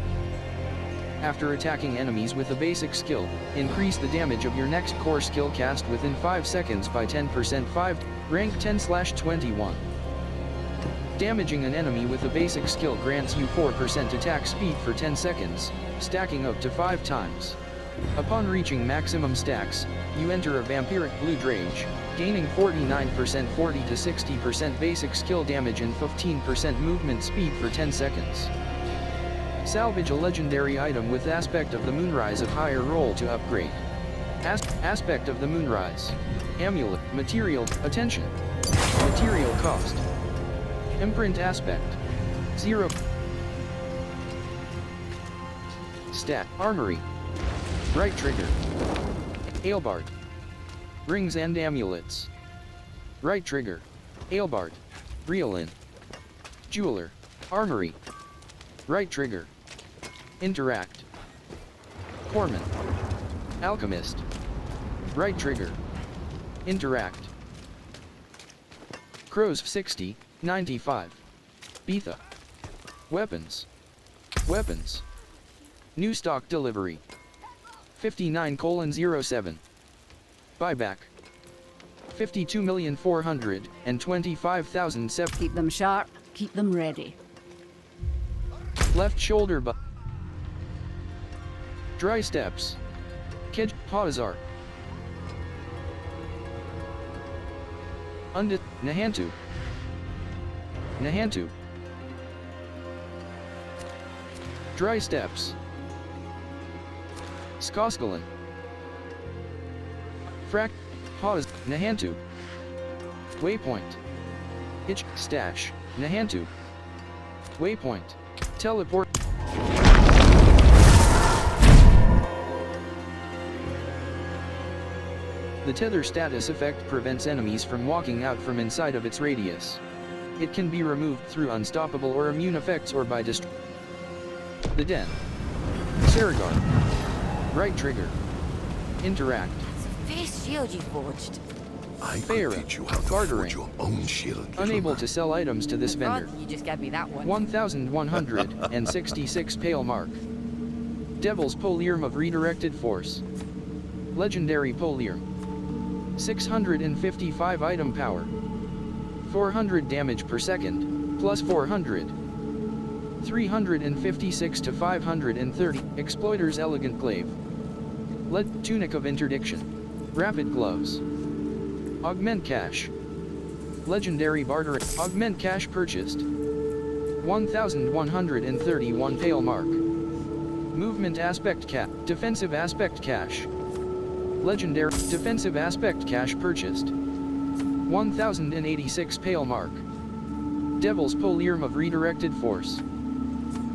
After attacking enemies with a basic skill, increase the damage of your next core skill cast within 5 seconds by 10%. 5. Rank 10/21. Damaging an enemy with a basic skill grants you 4% attack speed for 10 seconds, stacking up to 5 times. Upon reaching maximum stacks, you enter a Vampiric Blue Rage, gaining 49% 40 to 60% basic skill damage and 15% movement speed for 10 seconds. Salvage a legendary item with Aspect of the Moonrise of higher roll to upgrade. Aspect of the Moonrise. Amulet. Material. Attention. Material cost. Imprint Aspect. 0. Stat. Armory. Right trigger. Ailbart. Rings and amulets. Right trigger. Ailbart. Reel in. Jeweler. Armory. Right trigger. Interact. Corpsman. Alchemist. Right trigger. Interact. Crows 60, 95. Betha. Weapons. New stock delivery. 59:07. Buyback. 52,425,007. Keep them sharp, keep them ready. Left shoulder Dry steps. Kej Hazar. Nahantu. Dry steps. Skoskalan. Haz. Nahantu. Waypoint. Itch. Stash. Nahantu. Waypoint. Teleport. The tether status effect prevents enemies from walking out from inside of its radius. It can be removed through unstoppable or immune effects or by The Den. Saragar. Right trigger. Interact. Face shield you forged. I Feyre. could teach you how to Bartering. forge your own shield. Unable to sell items to this vendor. You just got me that one. 1166 Pale Mark. Devil's Polearm of Redirected Force. Legendary Polearm. 655 item power. 400 damage per second, plus 400. 356 to 530. Exploiter's Elegant Glaive. Tunic of Interdiction. Rapid Gloves. Augment Cash. Legendary Bartering. Augment Cash purchased. 1131 Pale Mark. Movement Aspect Cash. Defensive Aspect Cash. Legendary Defensive Aspect Cash purchased. 1086 Pale Mark. Devil's Polearm of Redirected Force.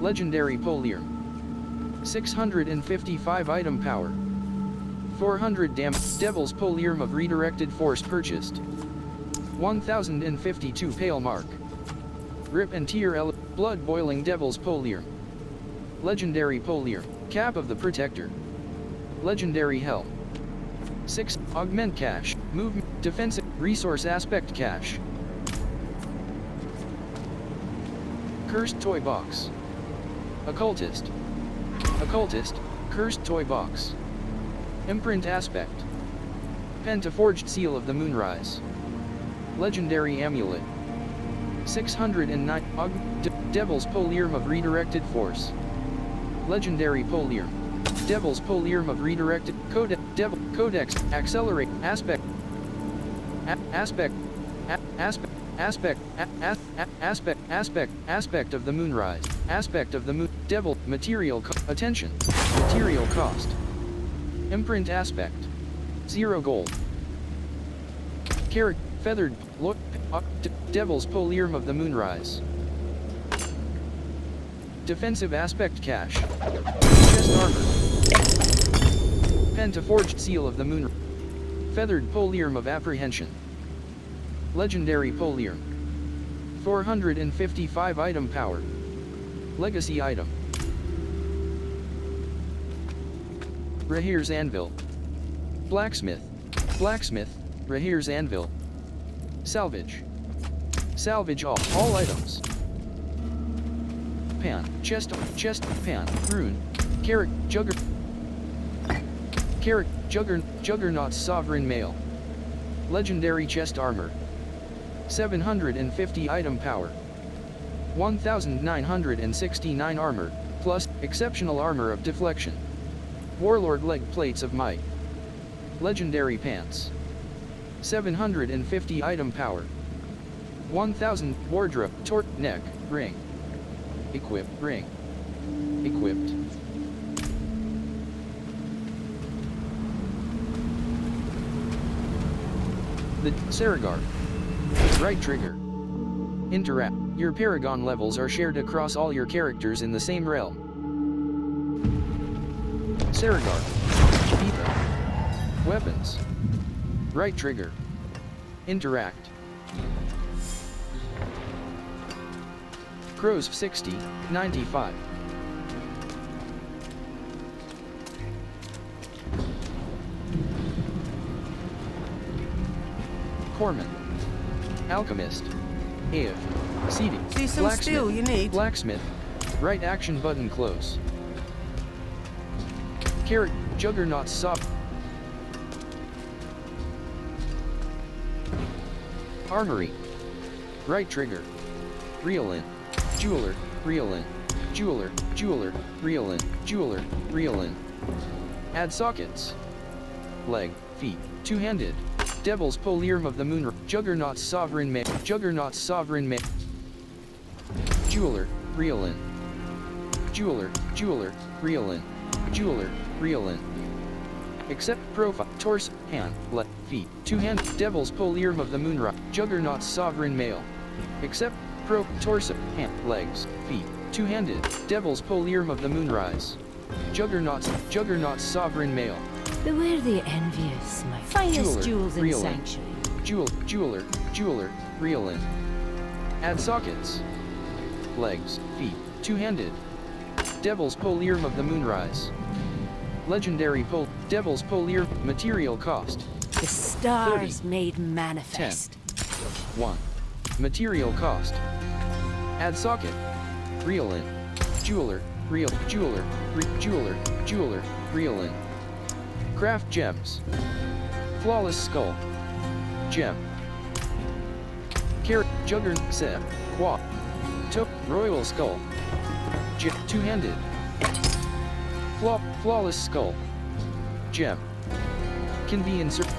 Legendary Polearm. 655 item power. 400 damage. Devil's Polearm of Redirected Force purchased. 1052 Pale Mark. Rip and Tear Blood Boiling Devil's Polearm. Legendary Polearm. Cap of the Protector. Legendary Helm. 6. Augment Cash. Movement. Defensive. Resource Aspect Cash. Cursed Toy Box. Occultist. Occultist. Cursed Toy Box. Imprint Aspect. Pentaforged Seal of the Moonrise. Legendary Amulet. 609. Devil's Polearm of Redirected Force. Legendary Polearm. Devil's Polearm of Redirected Codex. Accelerate. Aspect. Aspect of the Moonrise. Aspect of the Moon. Devil. Material. Attention. Material cost. Imprint Aspect. 0 gold. Feathered. Devil's Polearm of the Moonrise. Defensive Aspect Cash. Chest Armor. Pentaforged Seal of the Moon. Feathered Polearm of Apprehension. Legendary Polearm. 455 item power. Legacy item. Rahir's Anvil. Blacksmith. Blacksmith. Rahir's Anvil. Salvage. Salvage all items. Pan. Chest. Pan. Rune. Juggernaut's Sovereign Mail. Legendary Chest Armor. 750 item power. 1969 armor, plus exceptional armor of deflection. Warlord Leg Plates of Might. Legendary Pants. 750 item power. 1000 wardrobe, neck, ring. Equipped, ring. Equipped. The Saragar. Right trigger. Interact. Your Paragon levels are shared across all your characters in the same realm. Saragar. Ether. Weapons. Right trigger. Interact. Crows 60, 95. Corman. Alchemist. Ave. Seating. See some steel you need. Blacksmith. Right action button close. Carrot. Juggernaut's Sob. Armory. Right trigger. Reel in. Jeweler. Reel in. Jeweler. Jeweler. Reel in. Jeweler. Reel in. Add sockets. Leg. Feet. Two-handed. Devil's Polearm of the Moon. Juggernaut's Sovereign Mail. Juggernaut's Sovereign Mail. Jeweler. Reel in. Jeweler. Jeweler. Reel in. Jeweler. Reel in. Except profile. Torso. Hand. Leg. Feet. Two-hand. Devil's Polearm of the Moonrise. Juggernaut's Sovereign Mail. Except torso. Hand. Legs. Feet. Two-handed. Devil's Polearm of the Moonrise. Juggernaut's Sovereign Mail. Beware the envious, my finest jewels in Sanctuary. Jeweler, reel in. Add sockets. Legs, feet, two-handed. Devil's Polearm of the Moonrise. Legendary Devil's Polearm. Material cost. The stars 30, made manifest. 1. Material cost. Add socket. Reel in. Jeweler, reel, jeweler, jeweler, jeweler, reel in. Craft gems. Flawless skull. Gem. Carrot, jugger, set, qua. Took, royal skull. Two-handed. Flawless skull. Gem. Can be inserted.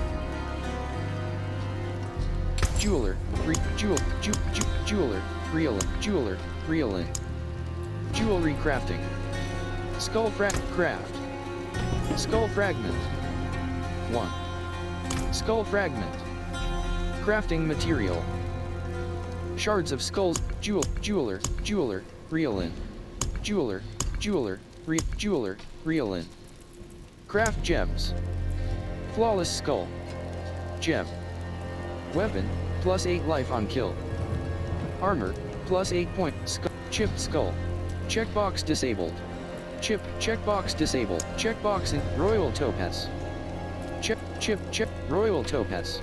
Jeweler, jeweler, reel in. Jewelry crafting. Skull craft. Skull fragment. 1. Skull fragment. Crafting material. Shards of skulls. Jeweler, reel in. Jeweler, reel in. Craft gems. Flawless skull. Gem. Weapon, plus 8 life on kill. Armor, plus 8 point. Chipped skull. Checkbox disabled. Checkbox disabled. Checkbox in royal topaz. Check royal topaz.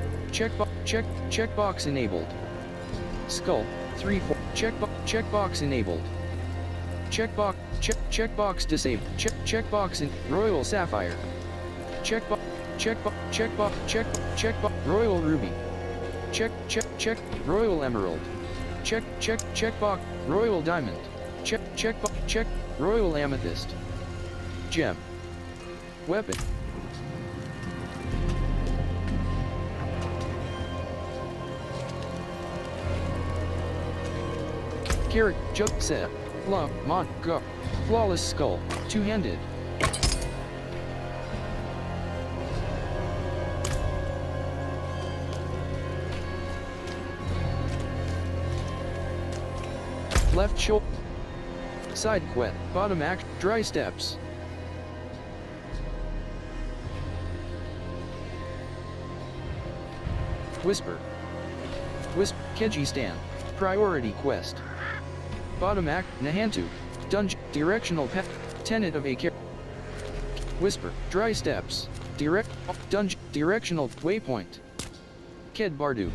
Checkbox enabled. Skull 3-4. Checkbox enabled. Checkbox disabled. Checkbox in royal sapphire. Checkbox royal ruby. Check royal emerald. Checkbox royal diamond. Check royal amethyst. Gem. Weapon. Carrot, jug, set, go. Flawless skull, two-handed. Left shoulder. Side quest, bottom act, dry steps. Whisper. Keji stand, priority quest. Bottom act, Nahantu, dungeon, directional path, tenet of a character. Whisper, dry steps, dungeon, directional waypoint. Ked Bardu.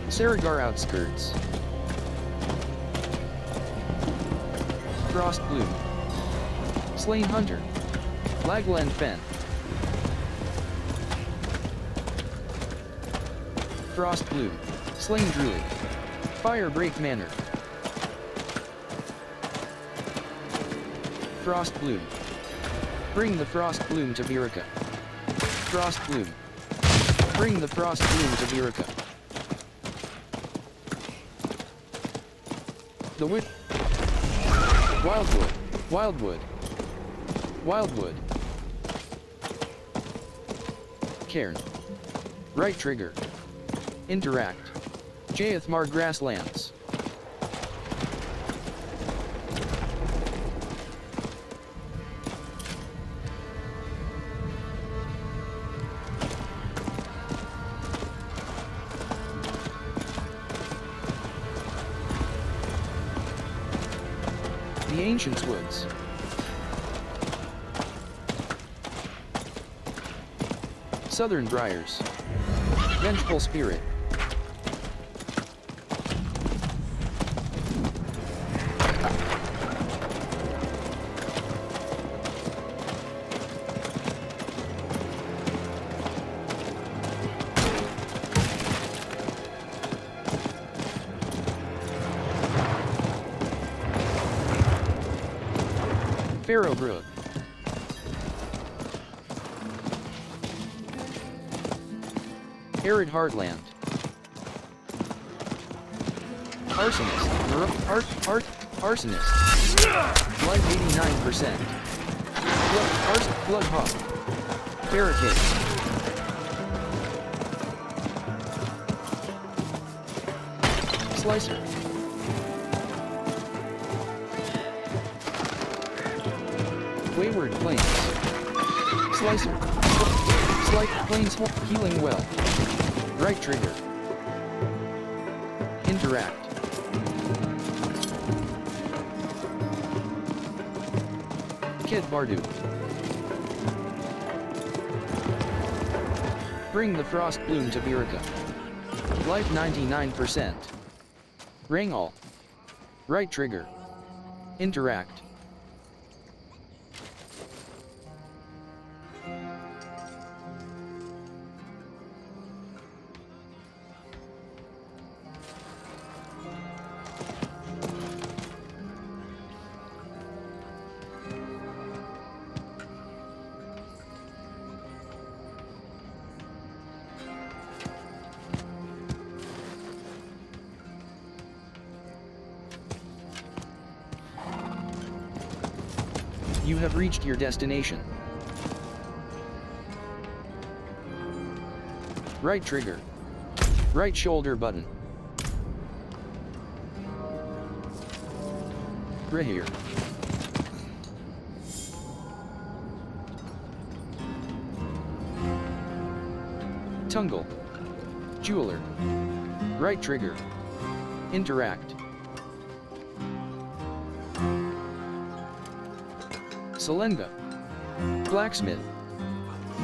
Saragar outskirts. Frost Bloom. Slain Hunter. Lagland Fen. Frost Bloom. Slain Druid. Firebreak Manor. Frost Bloom. Bring the Frost Bloom to Virica. Frost Bloom. Bring the Frost Bloom to Virica. The Wood. Wildwood. Cairn. Right trigger. Interact. Jaethmar Grasslands. The Ancients Woods. Southern Briars. Vengeful Spirit. Farrowbrook. Arid Heartland. Arsonist. Arsonist. Blood 89%. Bloodhawk. Barricade. Slicer. Wayward Plains. Slicer. Plains Healing Well. Right trigger. Interact. Kid Bardu. Bring the Frost Bloom to Virica. Life 99%. Ring all. Right trigger. Interact. You have reached your destination. Right trigger. Right shoulder button. Here. Tungle. Jeweler. Right trigger. Interact. Selenga. Blacksmith.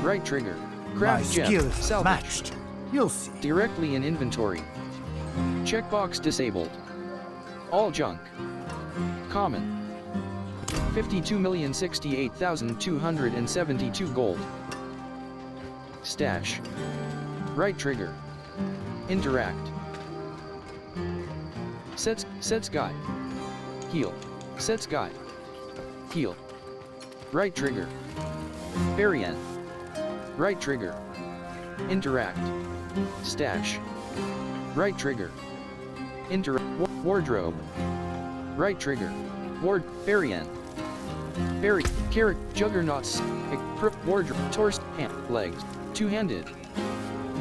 Right trigger. Craft gem. Salvage. Matched. You'll see. Directly in inventory. Checkbox disabled. All junk. Common. 52,068,272 gold. Stash. Right trigger. Interact. Sets guy. Heal. Sets guy. Heal. Right trigger. Variant. Right trigger. Interact. Stash. Right trigger. Wardrobe. Right trigger. Variant. Carrot. Juggernauts. Wardrobe. Torso. Hand. Legs. Two-handed.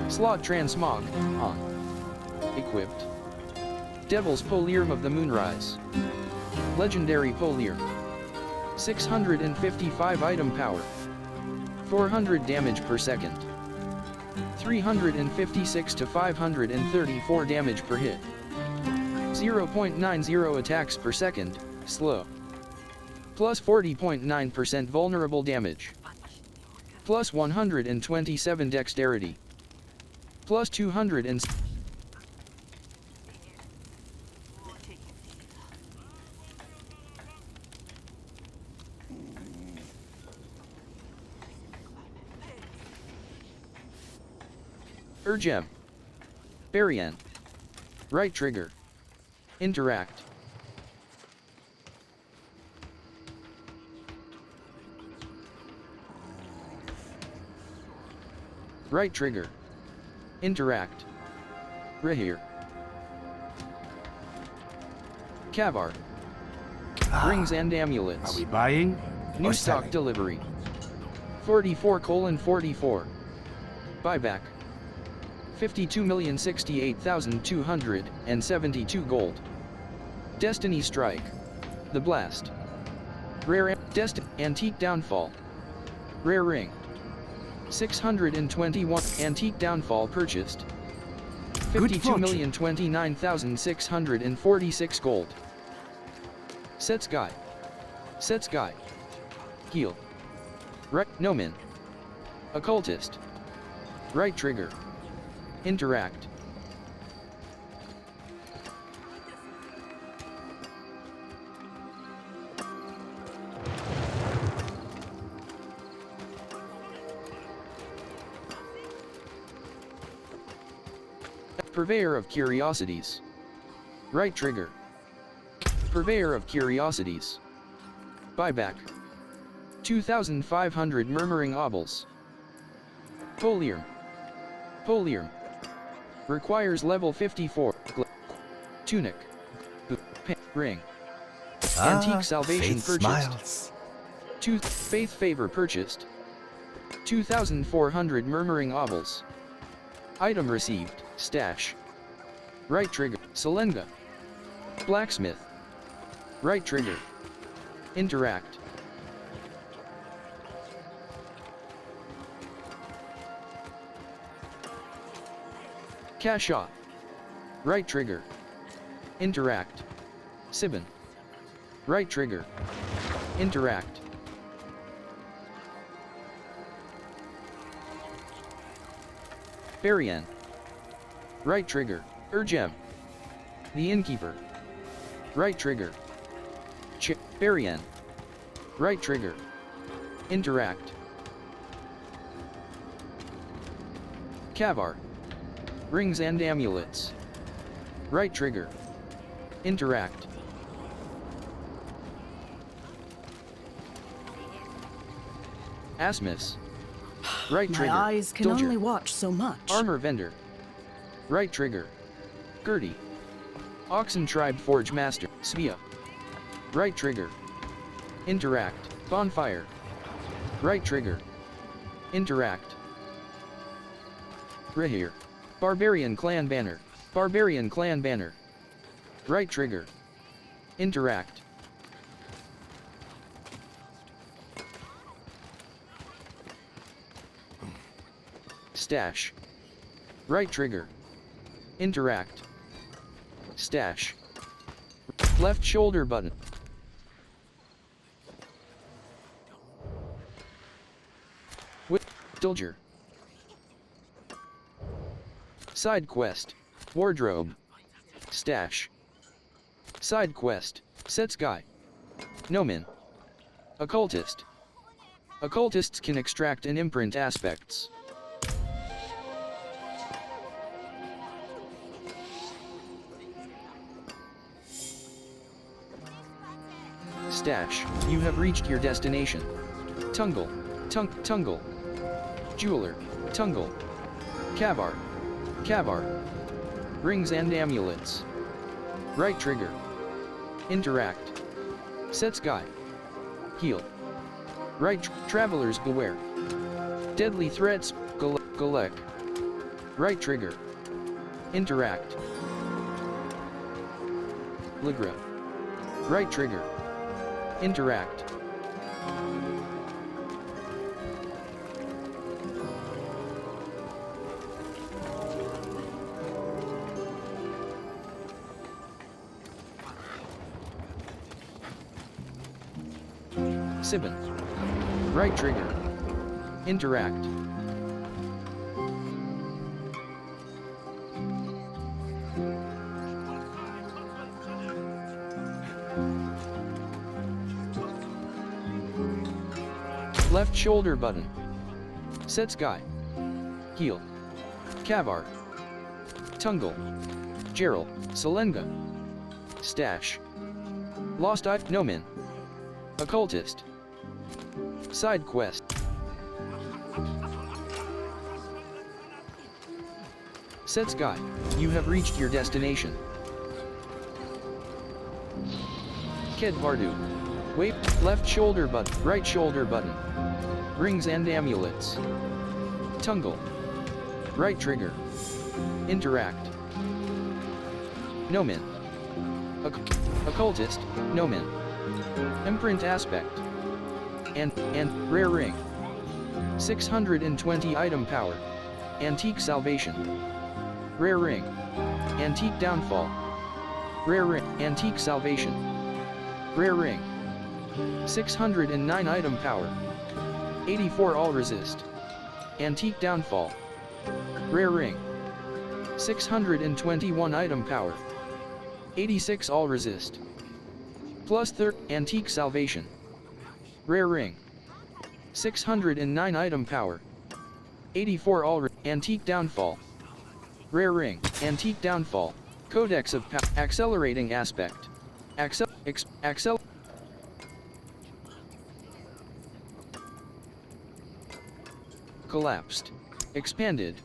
Slot transmog. On. Equipped. Devil's Polyarm of the Moonrise. Legendary Polyarm. 655 item power. 400 damage per second. 356 to 534 damage per hit. 0.90 attacks per second, slow. Plus 40.9% vulnerable damage. Plus 127 dexterity. Plus 200 and... Gem. Variant. Right trigger. Interact. Right trigger. Interact. Here. Cavar. Rings and amulets. Are we buying? New or stock selling? delivery. 44:44. Buyback. 52,068,272 gold. Destiny Strike. The Blast. Rare Antique Downfall. Rare Ring. 621 Antique Downfall purchased. 52,029,646 gold. Sets Guy. Sets Guy. Heal. Right Nomin. Occultist. Right trigger. Interact. Purveyor of Curiosities. Right trigger. Purveyor of Curiosities. Buyback. 2,500 Murmuring Obels. Polyarm. Polyarm. Requires level 54. Tunic. Ring. Antique Salvation Faith purchased. smiles. Faith Favor purchased. 2,400 Murmuring Obels. Item received. Stash. Right trigger. Selenga. Blacksmith. Right trigger. Interact. Casha. Right trigger. Interact. Sibin. Right trigger. Interact. Barian. Right trigger, Urgem. The Innkeeper. Right trigger. Barian. Right trigger. Interact. Kavar. Rings and amulets. Right trigger. Interact. Asmus. Right trigger. My eyes can Dilger. only watch so much. Armor vendor. Right trigger. Gertie. Oxen Tribe Forge Master. Svea. Right trigger. Interact. Bonfire. Right trigger. Interact. Rehir. Barbarian Clan Banner. Barbarian Clan Banner. Right trigger. Interact. Stash. Right trigger. Interact. Stash. Left shoulder button. Dilger. Side quest. Wardrobe. Stash. Side quest. Set Sky. Nomin. Occultist. Occultists can extract and imprint aspects. Stash. You have reached your destination. Tungle. Tungle. Jeweler. Tungle. Kavar. Kavar. Rings and amulets. Right trigger. Interact. Set Sky. Heal. Right Travelers Beware. Deadly Threats. Golek. Right trigger. Interact. Ligra. Right trigger. Interact. Sibin. Right trigger. Interact. Left shoulder button. Set Sky. Heal. Kavar. Tungle. Gerald. Selenga. Stash. Lost Eye. Nomin. Occultist. Side quest. Set Sky. You have reached your destination. Ked Vardu. Wait, left shoulder button, right shoulder button. Rings and amulets. Tungle. Right trigger. Interact. Nomin. Occultist. Nomin. Imprint aspect. And rare ring. 620 item power. Antique salvation. Rare ring. Antique downfall. Rare ring. Antique salvation. Rare ring. 609 item power. 84 all resist. Antique downfall. Rare ring. 621 item power. 86 all resist. Plus antique salvation. Rare ring. 609 item power. 84 all antique downfall. Rare ring. Antique downfall. Codex of accelerating aspect. Accel. Collapsed. Expanded.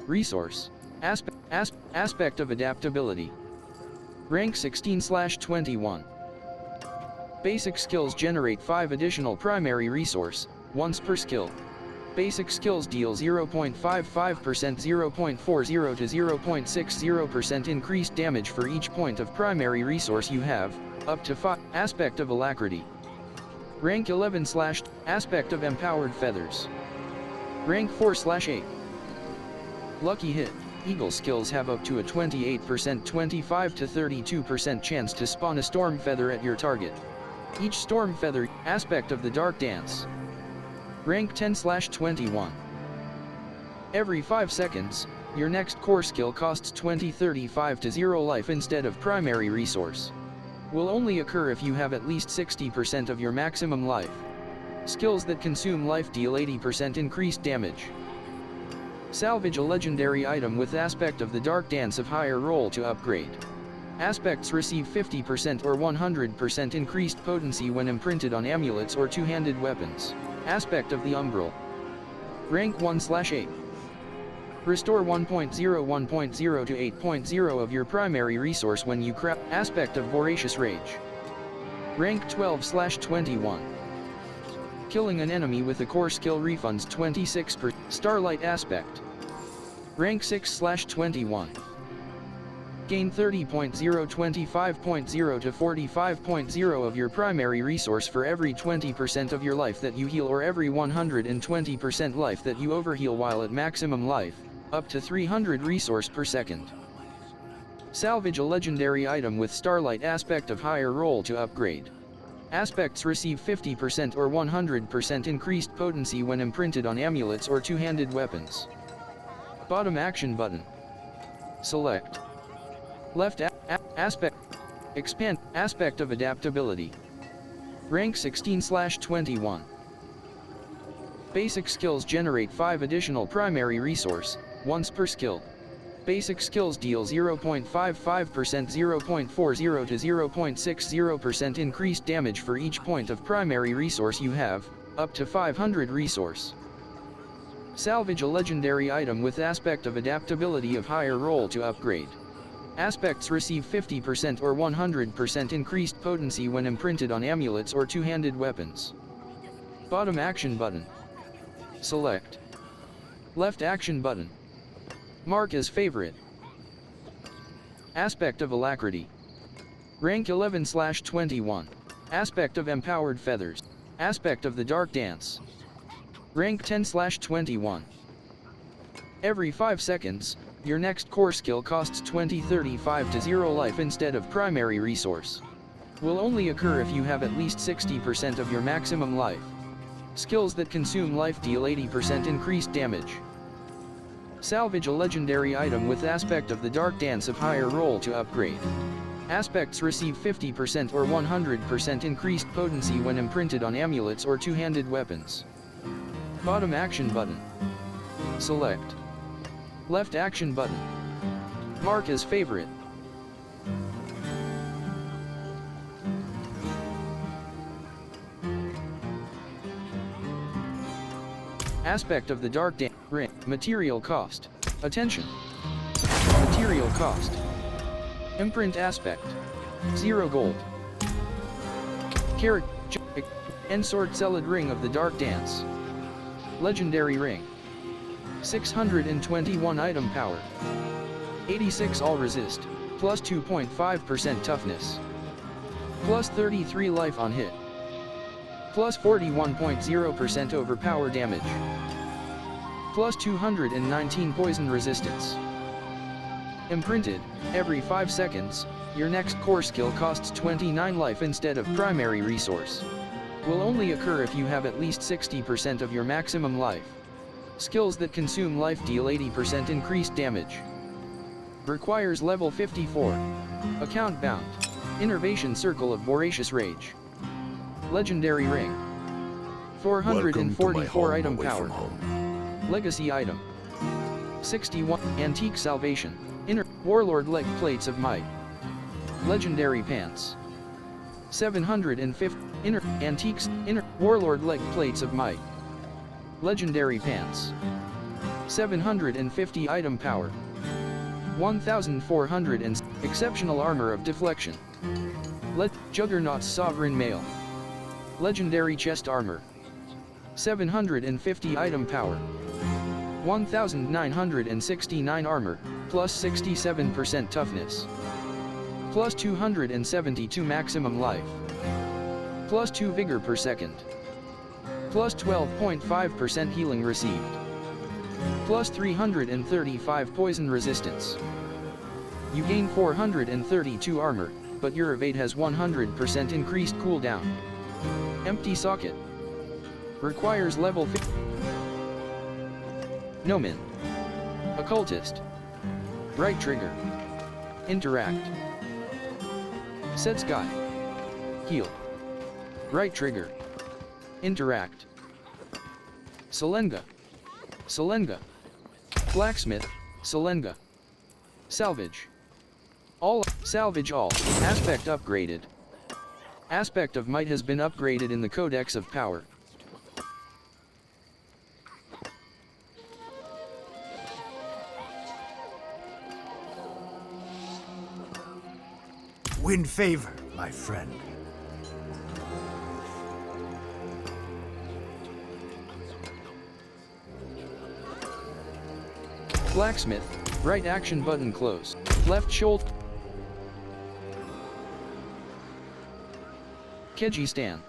Resource. Aspect of adaptability. Rank 16/21. Basic skills generate 5 additional primary resource, once per skill. Basic skills deal 0.55%, 0.40 to 0.60% increased damage for each point of primary resource you have, up to 5. Aspect of alacrity. Rank 11/ Aspect of empowered feathers. Rank 4/8. Lucky hit. Eagle skills have up to a 28%, 25 to 32% chance to spawn a storm feather at your target. Each storm feather, aspect of the dark dance. Rank 10/21. Every 5 seconds, your next core skill costs 20-35 to 0 life instead of primary resource. Will only occur if you have at least 60% of your maximum life. Skills that consume life deal 80% increased damage. Salvage a legendary item with aspect of the Dark Dance of higher roll to upgrade. Aspects receive 50% or 100% increased potency when imprinted on amulets or two-handed weapons. Aspect of the Umbral. Rank 1/8. Restore 1.0 to 8.0 of your primary resource when you craft. Aspect of Voracious Rage. Rank 12/21. Killing an enemy with a core skill refunds 26%. Starlight Aspect. Rank 6/21. Gain 30.0 25.0 to 45.0 of your primary resource for every 20% of your life that you heal or every 120% life that you overheal while at maximum life, up to 300 resource per second. Salvage a legendary item with Starlight Aspect of higher roll to upgrade. Aspects receive 50% or 100% increased potency when imprinted on amulets or two-handed weapons. Bottom action button. Select. Left aspect. Expand. Aspect of adaptability. Rank 16/21. Basic skills generate 5 additional primary resource, once per skill. Basic skills deal 0.55%, 0.40 to 0.60% increased damage for each point of primary resource you have, up to 500 resource. Salvage a legendary item with aspect of adaptability of higher roll to upgrade. Aspects receive 50% or 100% increased potency when imprinted on amulets or two-handed weapons. Bottom action button. Select. Left action button. Mark as favorite. Aspect of Alacrity. Rank 11/21. Aspect of Empowered Feathers. Aspect of the Dark Dance. Rank 10/21. Every 5 seconds, your next core skill costs 20-35 to 0 life instead of primary resource. Will only occur if you have at least 60% of your maximum life. Skills that consume life deal 80% increased damage. Salvage a legendary item with aspect of the Dark Dance of higher roll to upgrade. Aspects receive 50% or 100% increased potency when imprinted on amulets or two-handed weapons. Bottom action button. Select. Left action button. Mark as favorite. Aspect of the Dark Dance. Material cost. Attention. Material cost. Imprint aspect. 0 gold. Carrot. Ensword Celid Ring of the Dark Dance. Legendary Ring. 621 item power. 86 all resist, plus 2.5% toughness. Plus 33 life on hit. Plus 41.0% overpower damage. Plus 219 poison resistance. Imprinted, every 5 seconds, your next core skill costs 29 life instead of primary resource. Will only occur if you have at least 60% of your maximum life. Skills that consume life deal 80% increased damage. Requires level 54. Account bound. Innervation Circle of Voracious Rage. Legendary Ring. 444 item power. Legacy item. 61 Antique Salvation. Inner Warlord Leg Plates of Might. Legendary Pants. 750 Inner Antiques Inner Warlord Leg Plates of Might. Legendary Pants. 750 item power. 1400 and Exceptional Armor of Deflection. Juggernaut's Sovereign Mail. Legendary Chest Armor. 750 item power. 1969 armor, plus 67% toughness. Plus 272 maximum life. Plus 2 vigor per second. Plus 12.5% healing received. Plus 335 poison resistance. You gain 432 armor, but your evade has 100% increased cooldown. Empty socket. Requires level 50. Nomin. Occultist. Right trigger. Interact. Set sky. Heal. Right trigger. Interact. Selenga. Selenga. Blacksmith. Selenga. Salvage. All. Salvage all. Aspect upgraded. Aspect of Might has been upgraded in the Codex of Power. Win favor, my friend. Blacksmith. Right action button close. Left shoulder. Keji Stan.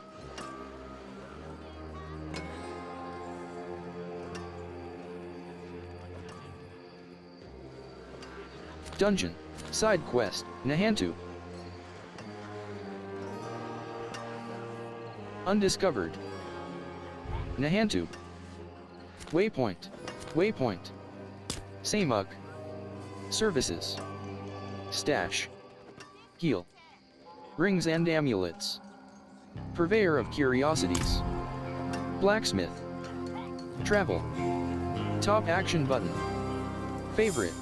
Dungeon. Side quest. Nahantu. Undiscovered. Nahantu. Waypoint. Waypoint. Samuk. Services. Stash. Heal. Rings and amulets. Purveyor of curiosities. Blacksmith. Travel. Top action button. Favorite.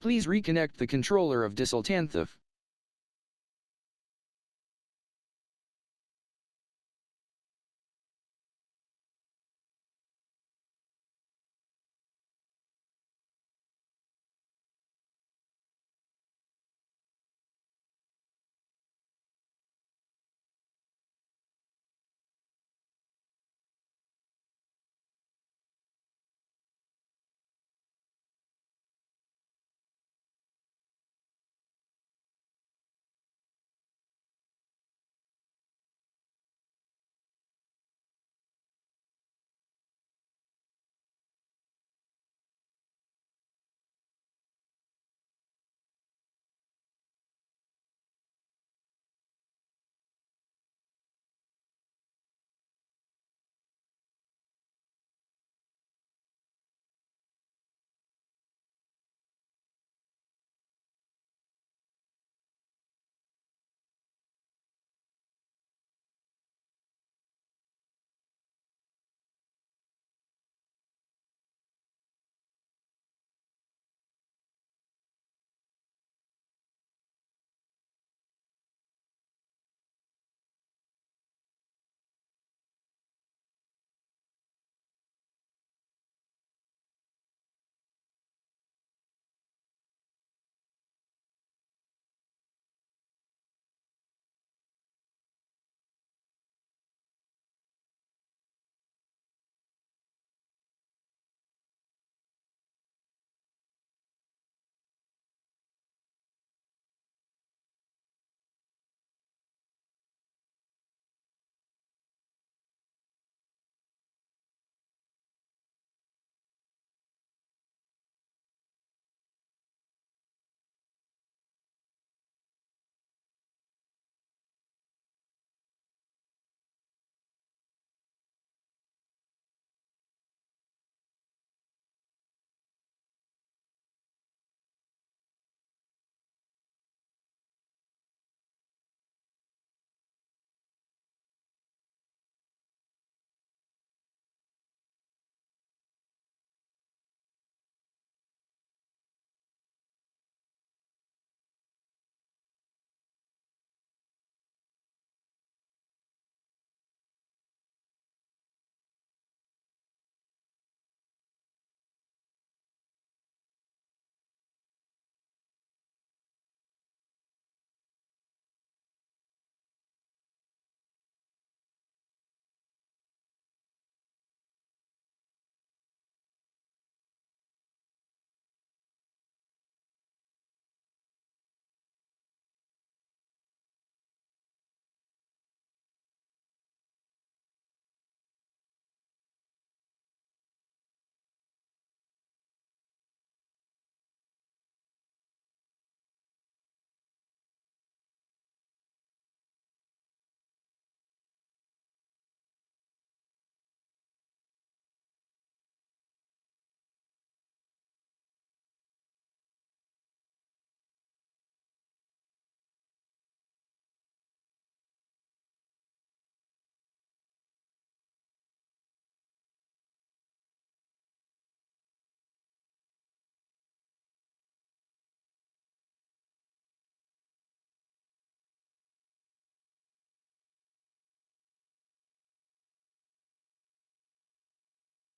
Please reconnect the controller of Dysultanthif.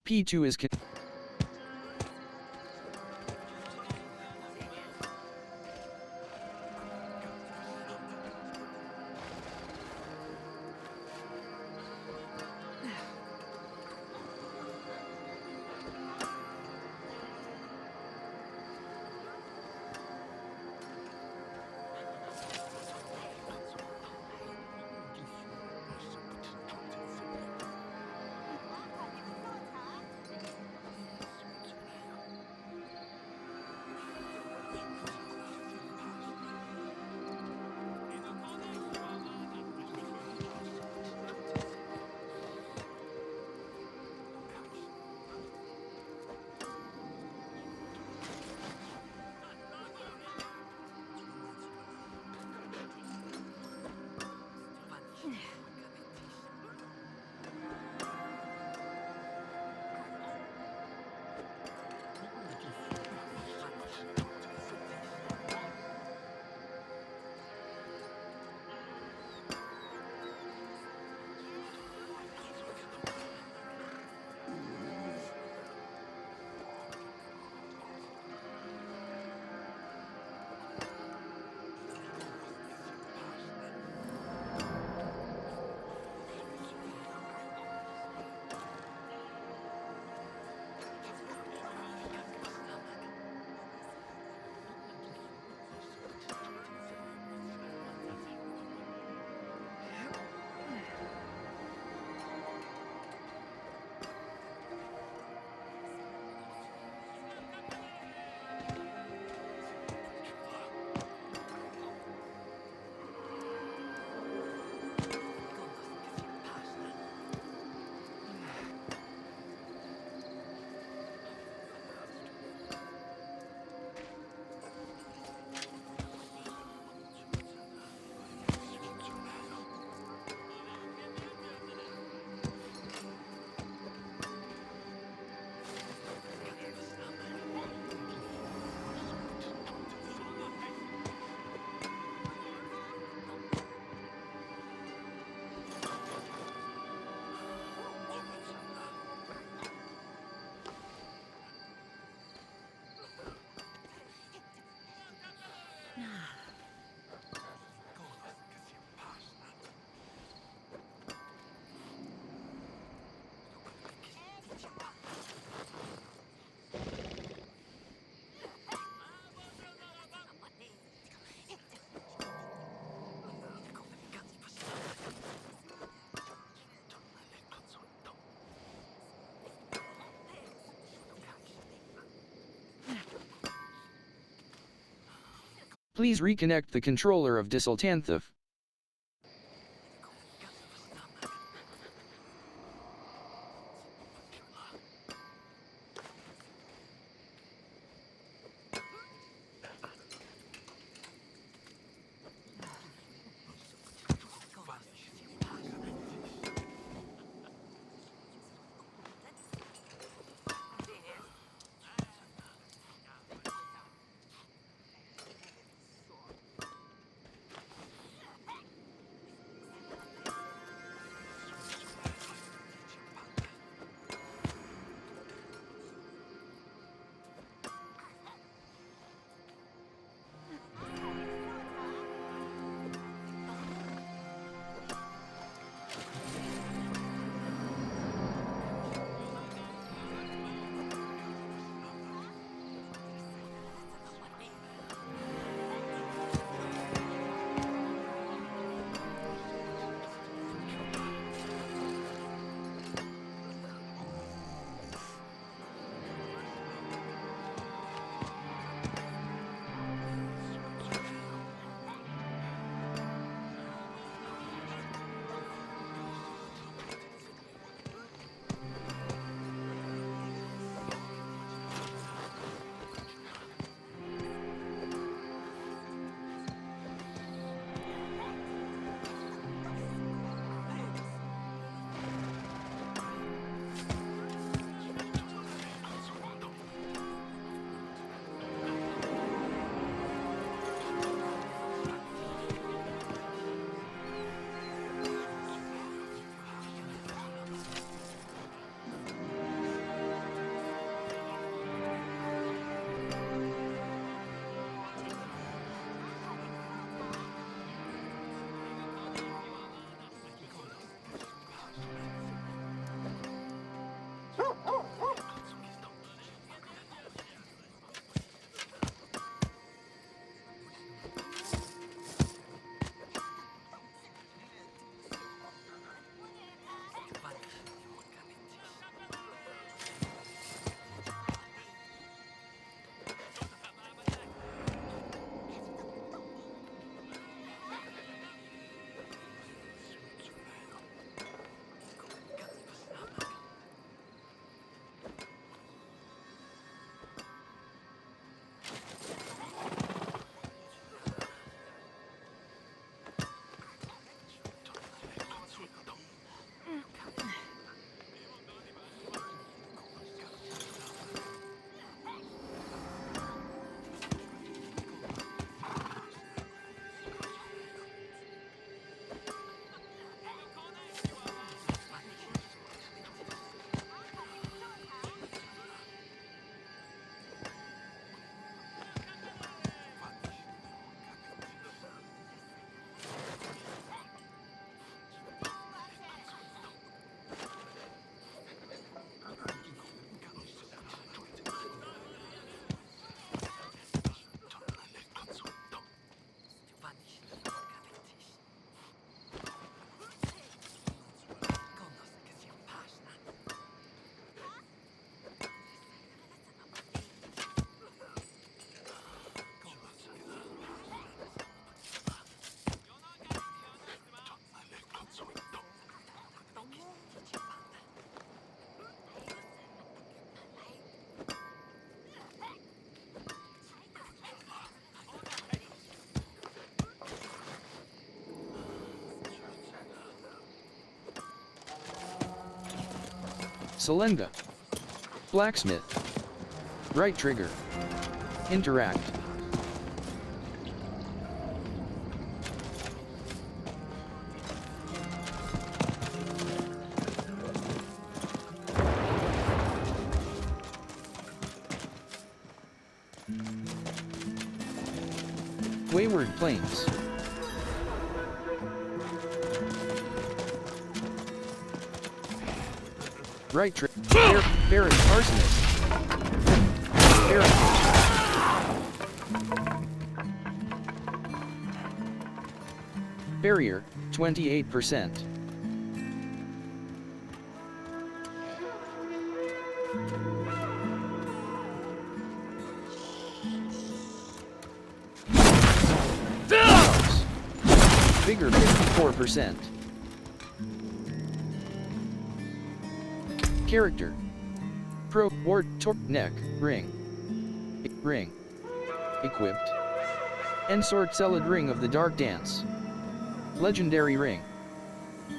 P2 is Please reconnect the controller of Dysultanthif. Selenga. Blacksmith. Right trigger. Interact. Wayward Plains. Right trigger. Barren Arsonist. Barrier, 28%. Vigor 54%. Character. Pro, Ward, Torque, Neck, Ring. Ring. Equipped. Ensort Celid Ring of the Dark Dance. Legendary Ring.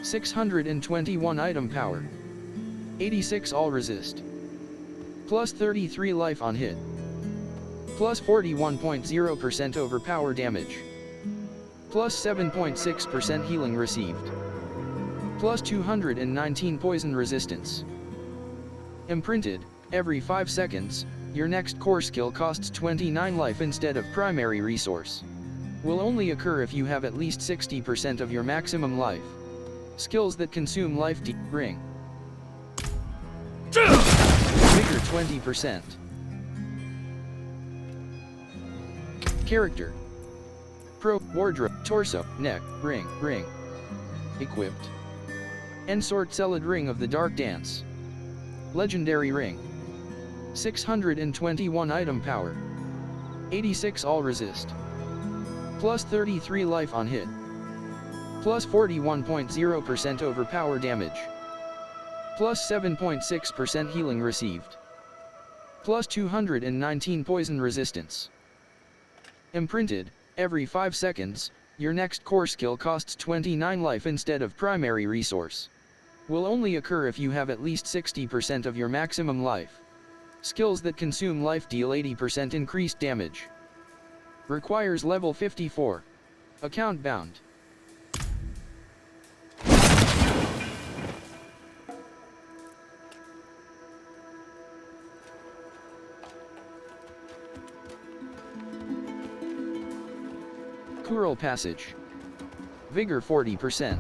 621 item power. 86 all resist. Plus 33 life on hit. Plus 41.0% overpower damage. Plus 7.6% healing received. Plus 219 poison resistance. Imprinted, every 5 seconds, your next core skill costs 29 life instead of primary resource. Will only occur if you have at least 60% of your maximum life. Skills that consume life Ring. Vigor 20%. Character. Pro, Wardrobe, Torso, Neck, Ring, Ring. Equipped. Ensort Celid Ring of the Dark Dance. Legendary Ring. 621 item power. 86 all resist. Plus 33 life on hit. Plus 41.0% overpower damage. Plus 7.6% healing received. Plus 219 poison resistance. Imprinted, every 5 seconds, your next core skill costs 29 life instead of primary resource. Will only occur if you have at least 60% of your maximum life. Skills that consume life deal 80% increased damage. Requires level 54. Account bound. Kural Passage. Vigor 40%.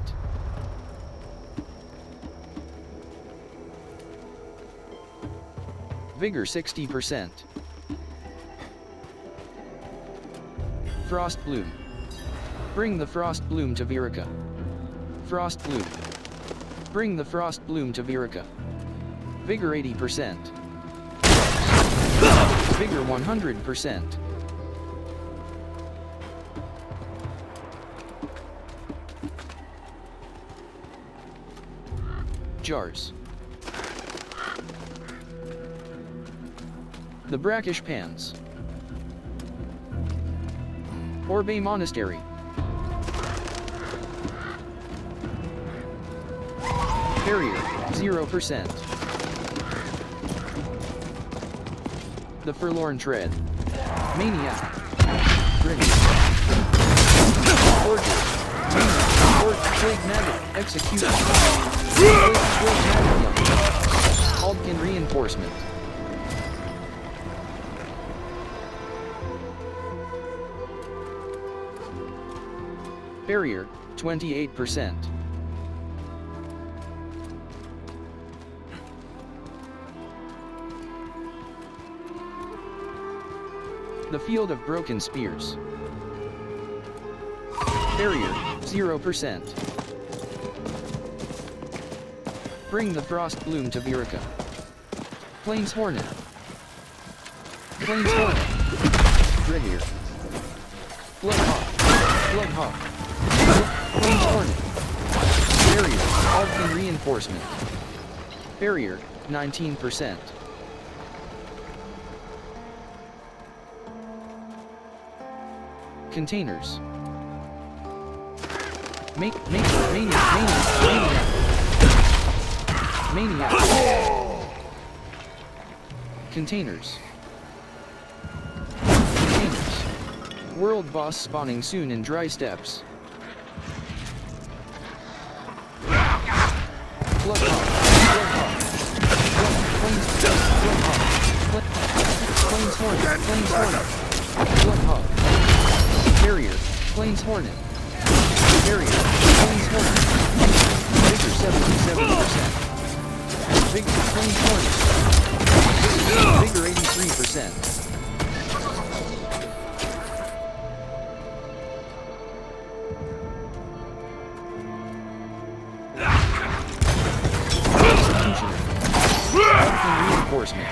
Vigor 60%. Frost Bloom. Bring the Frost Bloom to Virica. Frost Bloom. Bring the Frost Bloom to Virica. Vigor 80%. Vigor 100%. Jars. The Brackish Pans. Orbe Monastery. Barrier, 0%. The Forlorn Tread. Maniac. Grinny. Order. Plague Maggot. Execution. Plague Maggot. Aldkin Reinforcement. Barrier, 28%. The Field of Broken Spears. Barrier, 0%. Bring the Frost Bloom to Virica. Plains Hornet. Plains Hornet. Grenier. Bloodhawk. Bloodhawk. Plains Hornet. Barrier, Aldkin Reinforcement. Barrier, 19%. Containers. Maniac. Containers. World boss spawning soon in dry steppes. Bloodhawk. Plains Hornet. Plains Hornet. Bloodhawk. Barrier. Plains Hornet. Barrier. Plains Hornet. Vigor 77%. Vigor. Plains Hornet. Vigor 83%. Reinforcement.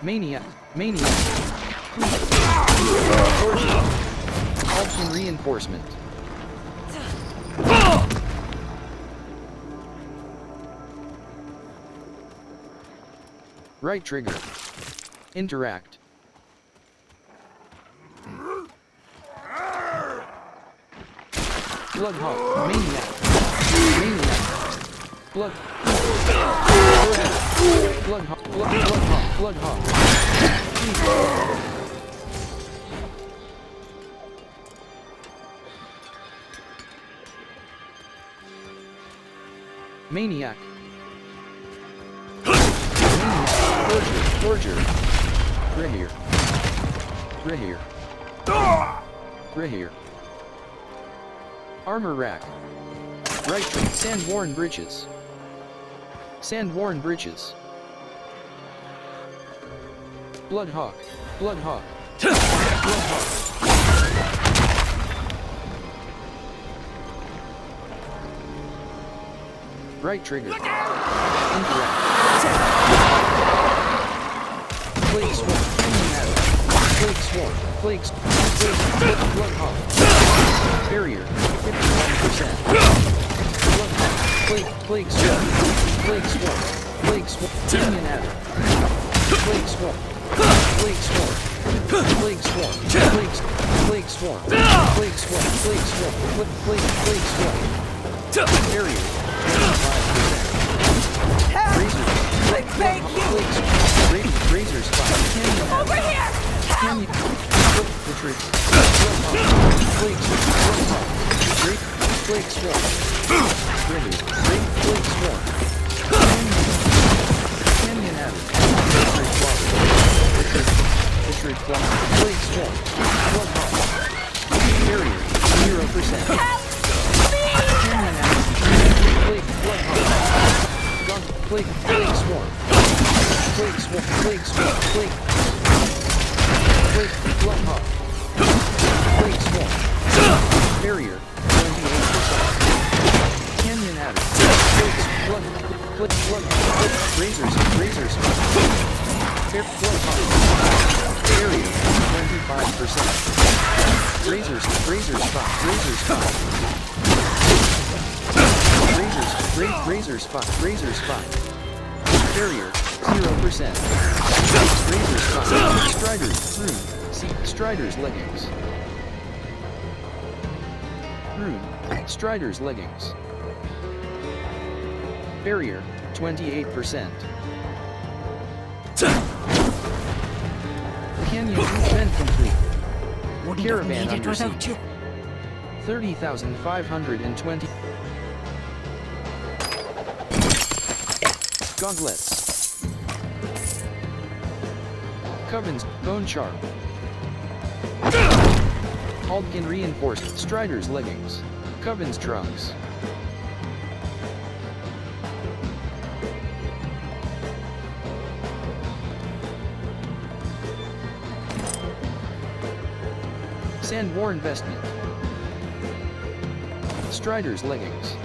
Maniac. Ultimate reinforcement. Right trigger. Interact. Blood Hawk. Maniac. Blood. Blood Hawk. Maniac. Forger. Grahir. Armor rack. Right trigger. Sandworn breeches. Blood Hawk. Right trigger. Interact. Plague Swarm. Blood Hawk. Barrier. 51%. Blood Hawk. Plague Swarm. Canyon Adder. Plague Swarm. Barrier. 25%. Razor spot. Over here! Canyon. Retreat. Flake Swarm. Flake Swarm. Canyon Adder. Retreat. Flake Swarm. Blood Hawk. Barrier. 0%. Canyon Adder. Blood Hawk. Flake Swarm. Blood Hawk. Flake Swarm. Barrier. 28%. Canyon Adder. Blood Razors. Blood Hawk. Barrier. 25%. Razor spot. Razor spot. Barrier. 0%. Razor spot. Striders. Rune. See. Striders leggings. Rune. Striders leggings. Barrier. 28%. Canyon event complete. Caravan under siege. 30,520. Gauntlets. Coven's Bone Sharp. Aldkin reinforced Strider's leggings. Coven's trunks. Sandworn vestment. Strider's leggings.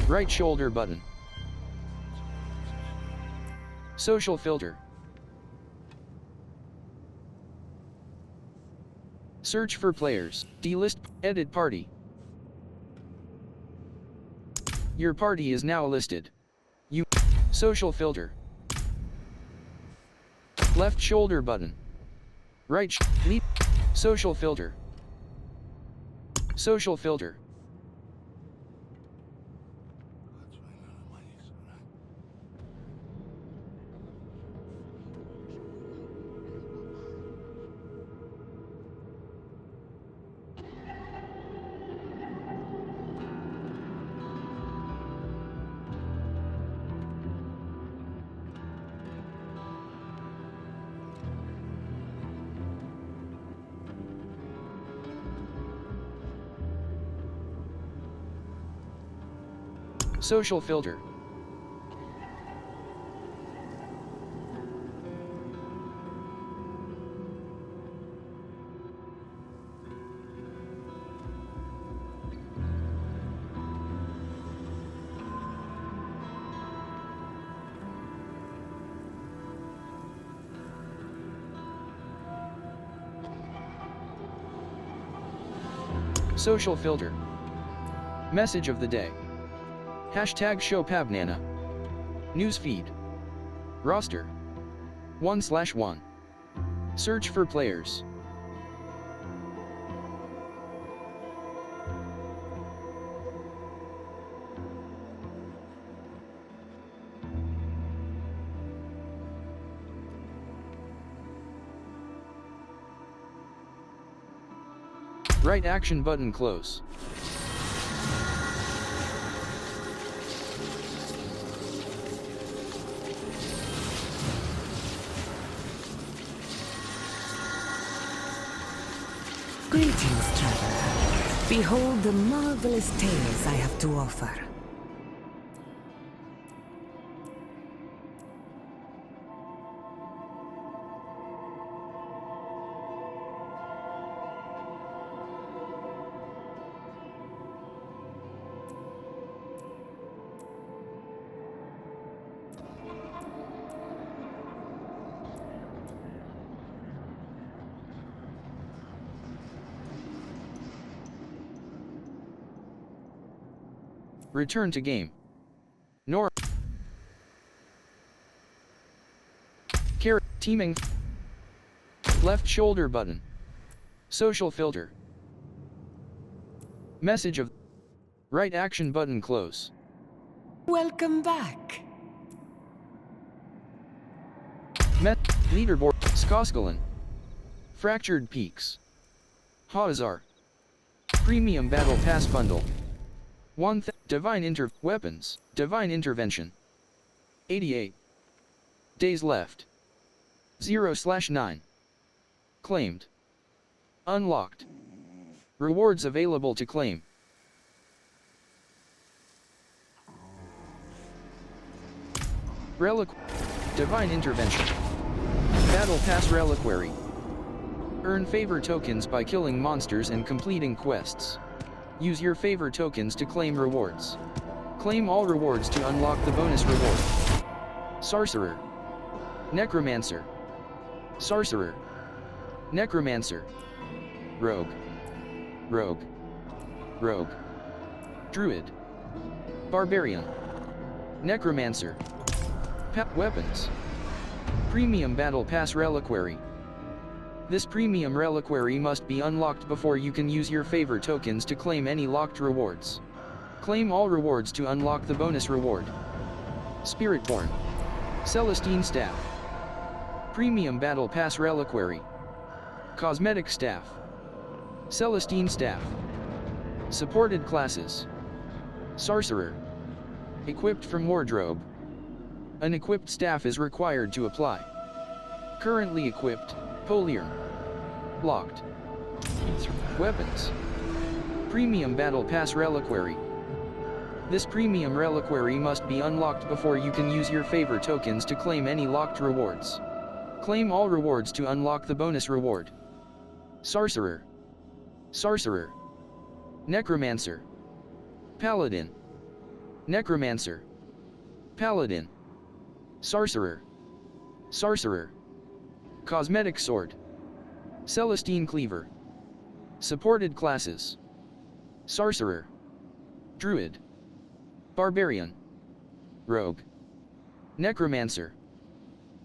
Right shoulder button. Social filter. Search for players. Delist. Edit party. Your party is now listed. Social filter. Left shoulder button. Right leap. Social filter. Social filter. Social filter. Social filter. Message of the day. Hashtag #ShowPabnana. Newsfeed. Roster. 1/1. Search for players. Right action button close. Greetings, traveler. Behold the marvelous tales I have to offer. Return to game. Nor. Teaming. Left shoulder button. Social filter. Message of. Right action button close. Welcome back. Leaderboard. Skoskalan. Fractured Peaks. Hazar. Premium Battle Pass Bundle. Weapons. Divine Intervention. 88. Days left. 0/9. Claimed. Unlocked. Rewards available to claim. Divine Intervention. Battle Pass Reliquary. Earn favor tokens by killing monsters and completing quests. Use your favor tokens to claim rewards. Claim all rewards to unlock the bonus reward. Sorcerer. Necromancer. Sorcerer. Necromancer. Rogue. Rogue. Rogue. Druid. Barbarian. Necromancer. Weapons. Premium Battle Pass Reliquary. This premium reliquary must be unlocked before you can use your favor tokens to claim any locked rewards. Claim all rewards to unlock the bonus reward. Spiritborn. Celestine Staff. Premium Battle Pass Reliquary. Cosmetic Staff. Celestine Staff. Supported classes. Sorcerer. Equipped from Wardrobe. An equipped staff is required to apply. Currently equipped, Polier. Locked. Weapons. Premium Battle Pass Reliquary. This premium reliquary must be unlocked before you can use your favor tokens to claim any locked rewards. Claim all rewards to unlock the bonus reward. Sorcerer. Sorcerer. Necromancer. Paladin. Necromancer. Paladin. Sorcerer. Sorcerer. Cosmetic Sword. Celestine Cleaver. Supported classes. Sorcerer. Druid. Barbarian. Rogue. Necromancer.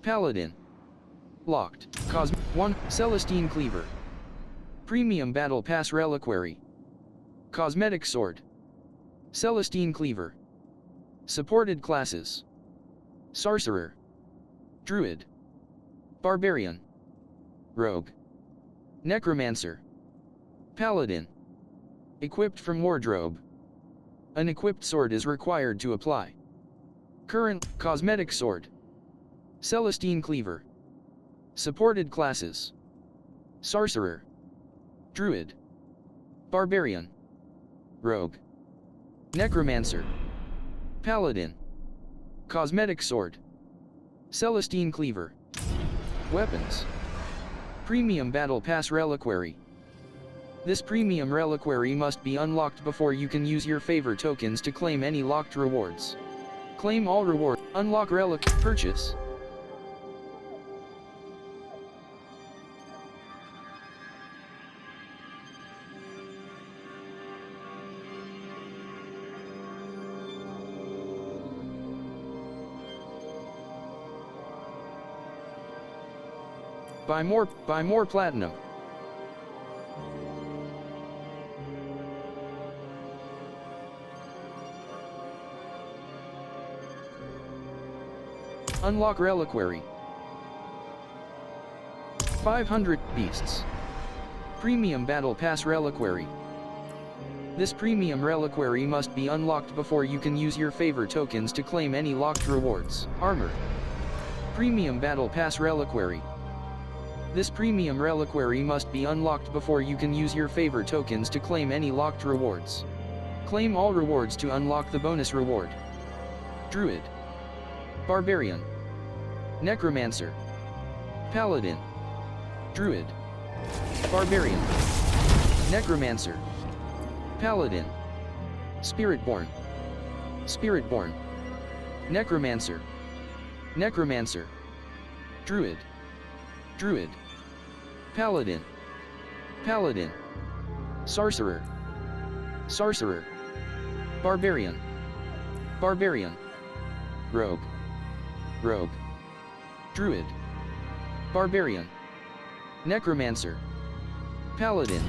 Paladin. Locked. 1. Celestine Cleaver. Premium Battle Pass Reliquary. Cosmetic Sword. Celestine Cleaver. Supported classes. Sorcerer. Druid. Barbarian. Rogue. Necromancer. Paladin. Equipped from Wardrobe. An equipped sword is required to apply. Current Cosmetic Sword. Celestine Cleaver. Supported classes. Sorcerer. Druid. Barbarian. Rogue. Necromancer. Paladin. Cosmetic Sword. Celestine Cleaver. Weapons. Premium Battle Pass Reliquary. This premium reliquary must be unlocked before you can use your favor tokens to claim any locked rewards. Claim all reward. Unlock relic. Purchase. Buy more platinum. Unlock reliquary. 500 beasts. Premium Battle Pass reliquary. This premium reliquary must be unlocked before you can use your favor tokens to claim any locked rewards. Armor. Premium Battle Pass reliquary. This premium reliquary must be unlocked before you can use your favor tokens to claim any locked rewards. Claim all rewards to unlock the bonus reward. Druid. Barbarian. Necromancer. Paladin. Druid. Barbarian. Necromancer. Paladin. Spiritborn. Spiritborn. Necromancer. Necromancer. Druid. Druid. Paladin. Paladin. Sorcerer. Sorcerer. Barbarian. Barbarian. Rogue. Rogue. Druid. Barbarian. Necromancer. Paladin.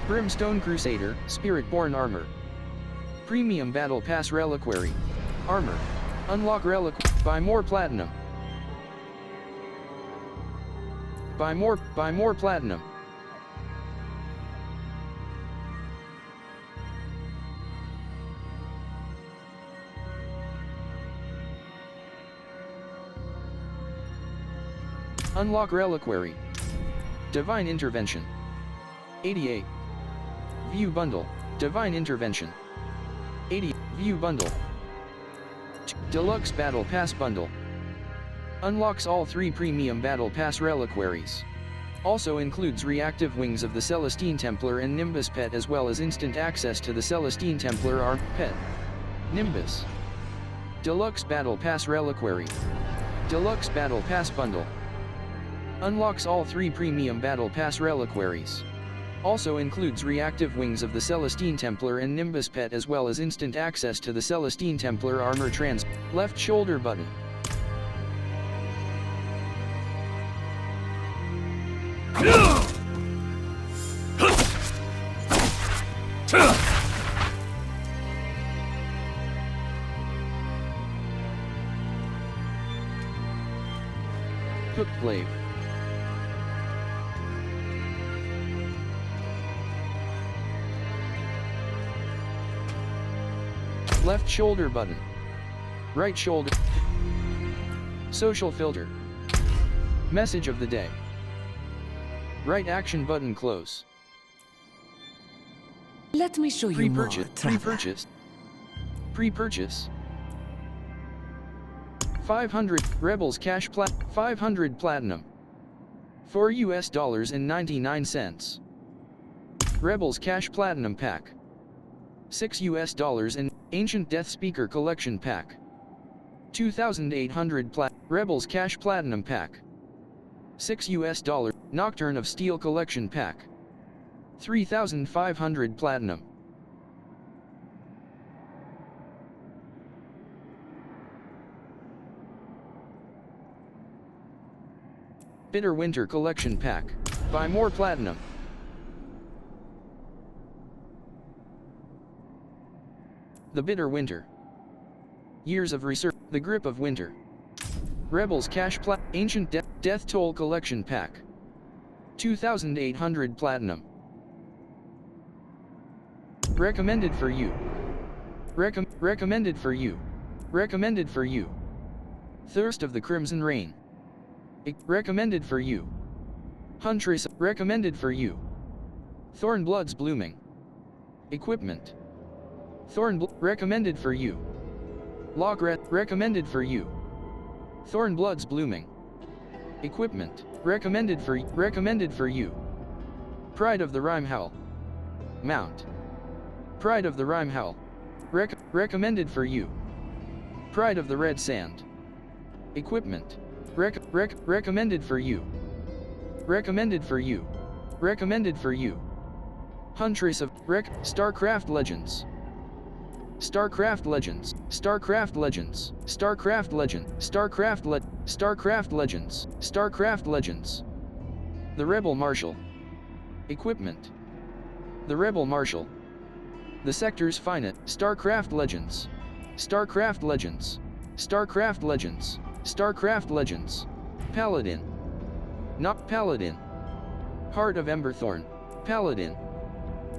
Brimstone Crusader, Spiritborn armor. Premium Battle Pass reliquary. Armor. Unlock reliquary. Buy more platinum. Buy more platinum. Unlock reliquary. Divine Intervention. 88. View bundle. Divine Intervention. 80. View bundle. Deluxe Battle Pass bundle. Unlocks all 3 premium Battle Pass reliquaries. Also includes reactive wings of the Celestine Templar and Nimbus pet, as well as instant access to the Celestine Templar arm pet. Nimbus. Deluxe Battle Pass reliquary. Deluxe Battle Pass bundle. Unlocks all 3 premium Battle Pass reliquaries. Also includes reactive wings of the Celestine Templar and Nimbus pet, as well as instant access to the Celestine Templar armor trans. Left shoulder button. Hooked glaive. Left shoulder button. Right shoulder. Social filter. Message of the day. Right action button close. Let me show you more. Pre-purchase. Pre-purchase. 500 Rebels cash 500 platinum. $4.99. Rebels cash platinum pack. $6 in Ancient Death Speaker collection pack. 2,800 Rebels cash platinum pack. $6 Nocturne of Steel collection pack. 3,500 platinum. Bitter Winter collection pack. Buy more platinum. The Bitter Winter. Years of Research. The Grip of Winter. Rebels cash Ancient Death Toll collection pack. 2,800 platinum. Recommended for you. Recommended for you. Recommended for you. Thirst of the Crimson Rain. Recommended for you. Huntress. Recommended for you. Thornbloods blooming. Equipment. Recommended for you. Logret. Recommended for you. Thornbloods blooming. Equipment. Recommended for you. Pride of the Rime Howl. Mount. Pride of the Rime Howl. Recommended for you. Pride of the Red Sand. Equipment. Recommended for you. Recommended for you. Recommended for you. Huntress of StarCraft Legends. StarCraft Legends. StarCraft Legends. StarCraft Legend. StarCraft Legends. StarCraft Legends. The Rebel Marshal. Equipment. The Rebel Marshal. The sector's finest. StarCraft Legends. StarCraft Legends. StarCraft Legends. StarCraft Legends. Paladin. Not Paladin. Heart of Emberthorn. Paladin.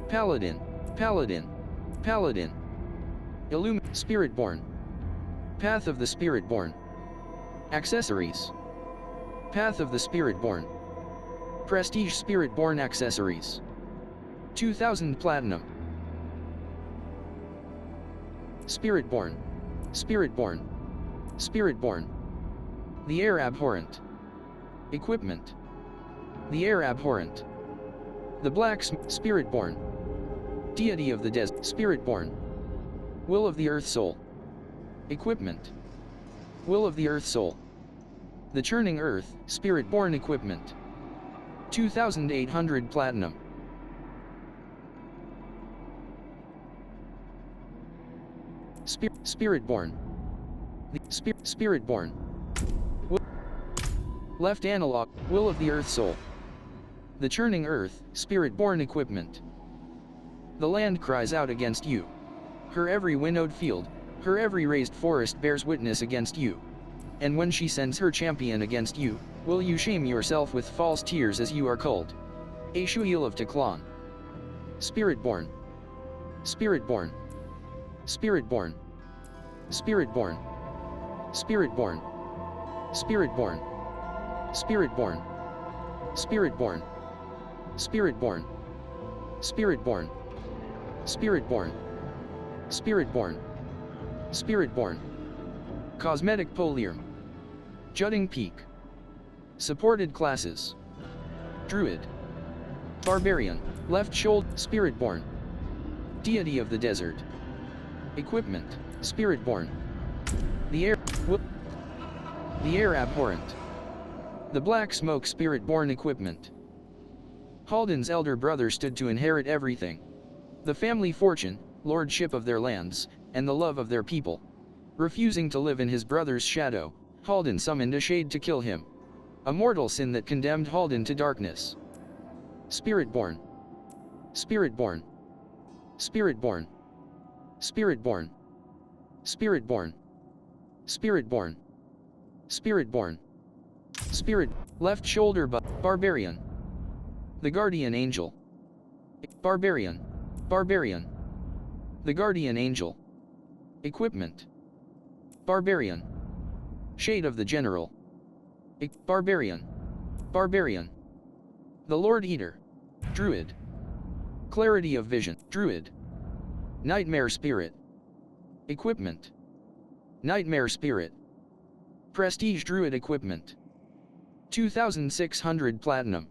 Paladin. Paladin. Paladin. Spiritborn. Path of the Spiritborn. Accessories. Path of the Spiritborn. Prestige Spiritborn accessories. 2000 Platinum. Spiritborn. Spiritborn. Spiritborn. The Air Abhorrent. Equipment. The Air Abhorrent. The Black Spiritborn. Deity of the Desert. Spiritborn. Will of the Earth Soul. Equipment. Will of the Earth Soul. The Churning Earth, Spiritborn equipment. 2800 Platinum. Spiritborn. The Spiritborn. Left analog, Will of the Earth Soul. The Churning Earth, Spiritborn equipment. The land cries out against you. Her every winnowed field, her every raised forest bears witness against you. And when she sends her champion against you, will you shame yourself with false tears as you are culled? Ashuil of Teklan. Spiritborn. Spiritborn. Spiritborn. Spiritborn. Spiritborn. Spiritborn. Spiritborn. Spiritborn. Spiritborn. Spiritborn. Spiritborn. Spiritborn. Spiritborn. Cosmetic Polium. Jutting Peak. Supported classes. Druid. Barbarian. Left shoulder. Spiritborn. Deity of the Desert. Equipment. Spiritborn. The Air Abhorrent. The Black Smoke Spiritborn equipment. Haldan's elder brother stood to inherit everything. The family fortune, lordship of their lands, and the love of their people. Refusing to live in his brother's shadow, Haldan summoned a shade to kill him. A mortal sin that condemned Haldan to darkness. Spiritborn. Spiritborn. Spiritborn. Spiritborn. Spiritborn. Spiritborn. Spiritborn. Spirit. Left shoulder Barbarian. The Guardian Angel. Barbarian. Barbarian. The Guardian Angel. Equipment. Barbarian. Shade of the General. Barbarian. Barbarian. The Lord Eater. Druid. Clarity of Vision. Druid. Nightmare Spirit. Equipment. Nightmare Spirit. Prestige Druid equipment. 2600 Platinum.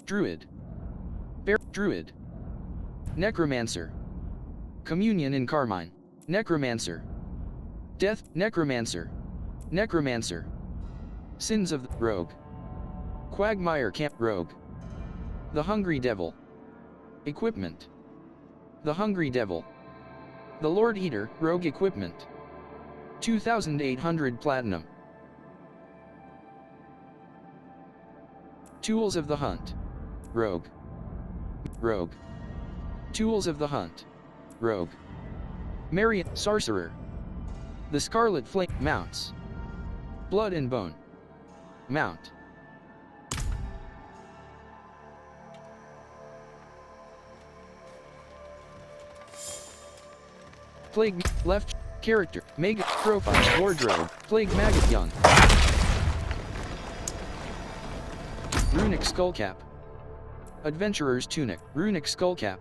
Druid. Druid. Necromancer. Communion in Carmine. Necromancer. Death. Necromancer. Necromancer. Sins of the Rogue. Quagmire Camp Rogue. The Hungry Devil. Equipment. The Hungry Devil. The Lord Eater, Rogue equipment. 2800 Platinum. Tools of the Hunt. Rogue. Rogue. Tools of the Hunt. Rogue. Marion. Sorcerer. The Scarlet Flame. Mounts. Blood and Bone. Mount. Plague. Left. Character. Mega. Profile. Wardrobe. Plague Maggot Young. Runic Skullcap. Adventurer's Tunic. Runic Skullcap.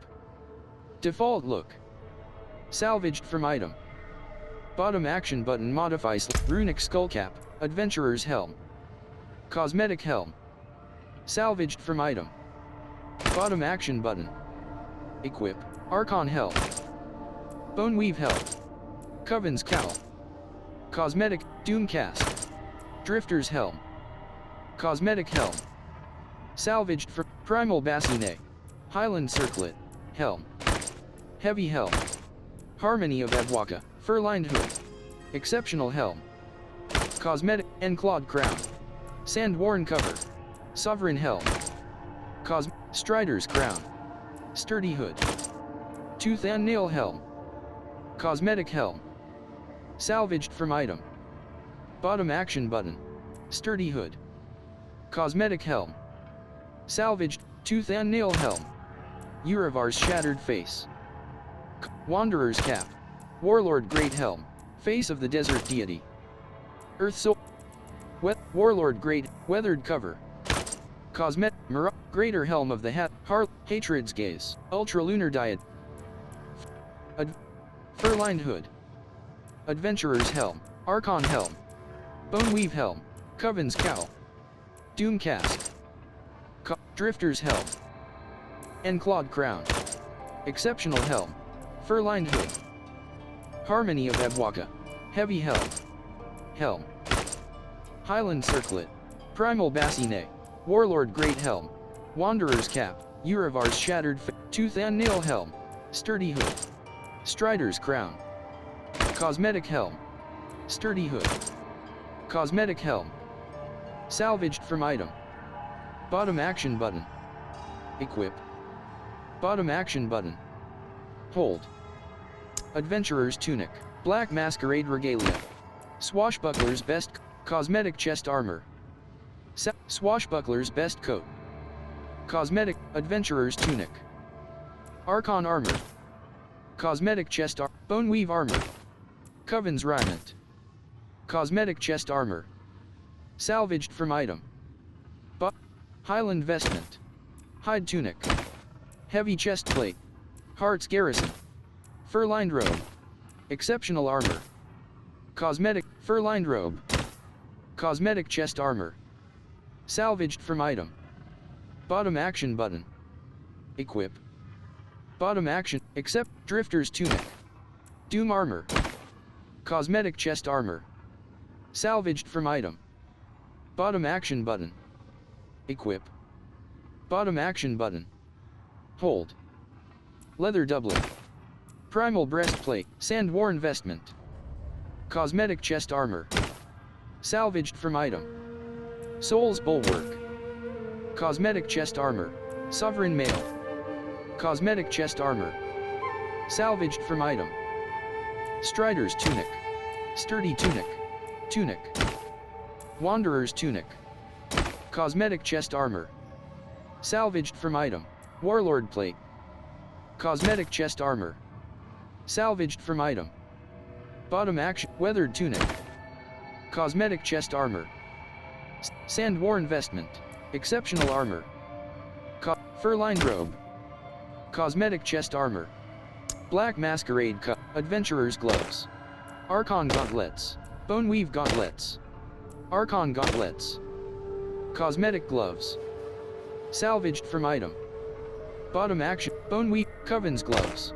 Default look. Salvaged from item. Bottom action button modifies. Runic Skullcap. Adventurer's Helm. Cosmetic Helm. Salvaged from item. Bottom action button. Equip. Archon Helm. Boneweave Helm. Coven's Cowl. Cosmetic. Doomcast. Drifter's Helm. Cosmetic Helm. Salvaged from Primal Bassinet. Highland Circlet. Helm. Heavy Helm. Harmony of Evwaka. Fur-lined hood. Exceptional Helm. Cosmetic. Enclawed Crown. Sand-worn cover. Sovereign helm. Strider's crown. Sturdy hood. Tooth and nail helm. Cosmetic helm. Salvaged from item. Bottom action button. Sturdy hood. Cosmetic helm. Salvaged, tooth and nail helm. Uravar's shattered face. Wanderer's cap. Warlord great helm. Face of the desert deity. Earth soul. Warlord great, weathered cover. Cosmetic, greater helm of the Hatred's gaze. Ultralunar diet. Fur-lined hood. Adventurer's helm. Archon helm. Boneweave helm. Coven's cowl. Doom casque. Drifter's helm. Enclawed crown. Exceptional helm. Fur-lined hood. Harmony of Ebwaka. Heavy helm. Helm. Highland circlet. Primal bassinet. Warlord great helm. Wanderer's cap. Uravar's shattered tooth and nail helm. Sturdy hood. Strider's crown. Cosmetic helm. Sturdy hood. Cosmetic helm. Salvaged from item. Bottom action button. Equip. Bottom action button. Hold. Adventurer's tunic. Black masquerade regalia. Swashbuckler's best cosmetic chest armor. Swashbuckler's best coat. Cosmetic adventurer's tunic. Archon armor. Cosmetic chest boneweave armor. Coven's raiment. Cosmetic chest armor. Salvaged from item. Highland vestment. Hide tunic. Heavy chest plate. Heart's garrison. Fur-lined robe. Exceptional armor. Cosmetic fur-lined robe. Cosmetic chest armor. Salvaged from item. Bottom action button. Equip. Bottom action. Except drifter's tunic. Doom armor. Cosmetic chest armor. Salvaged from item. Bottom action button. Equip. Bottom action button. Hold. Leather doublet. Primal breastplate. Sand-worn vestment. Cosmetic chest armor. Salvaged from item. Soul's bulwark. Cosmetic chest armor. Sovereign mail. Cosmetic chest armor. Salvaged from item. Strider's tunic. Sturdy tunic. Tunic. Wanderer's tunic. Cosmetic chest armor. Salvaged from item. Warlord plate. Cosmetic chest armor. Salvaged from item. Bottom action. Weathered tunic. Cosmetic chest armor. Sand-worn vestment. Exceptional armor. Fur-lined robe. Cosmetic chest armor. Black masquerade adventurer's gloves. Archon gauntlets. Boneweave gauntlets. Archon gauntlets. Cosmetic gloves. Salvaged from item. Bottom action. Boneweave. Coven's gloves.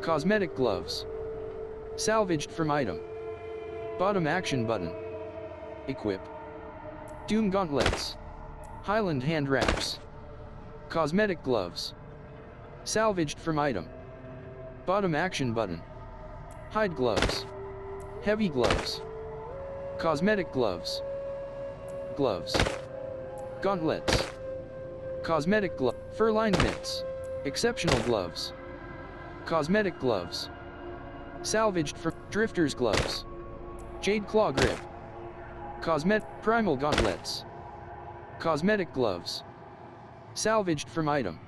Cosmetic gloves. Salvaged from item. Bottom action button. Equip. Doom gauntlets. Highland hand wraps. Cosmetic gloves. Salvaged from item. Bottom action button. Hide gloves. Heavy gloves. Cosmetic gloves. Gloves. Gauntlets. Cosmetic glove. Fur-lined mitts. Exceptional gloves. Cosmetic gloves. Salvaged from drifter's gloves. Jade claw grip. Cosmetic primal gauntlets. Cosmetic gloves. Salvaged from item.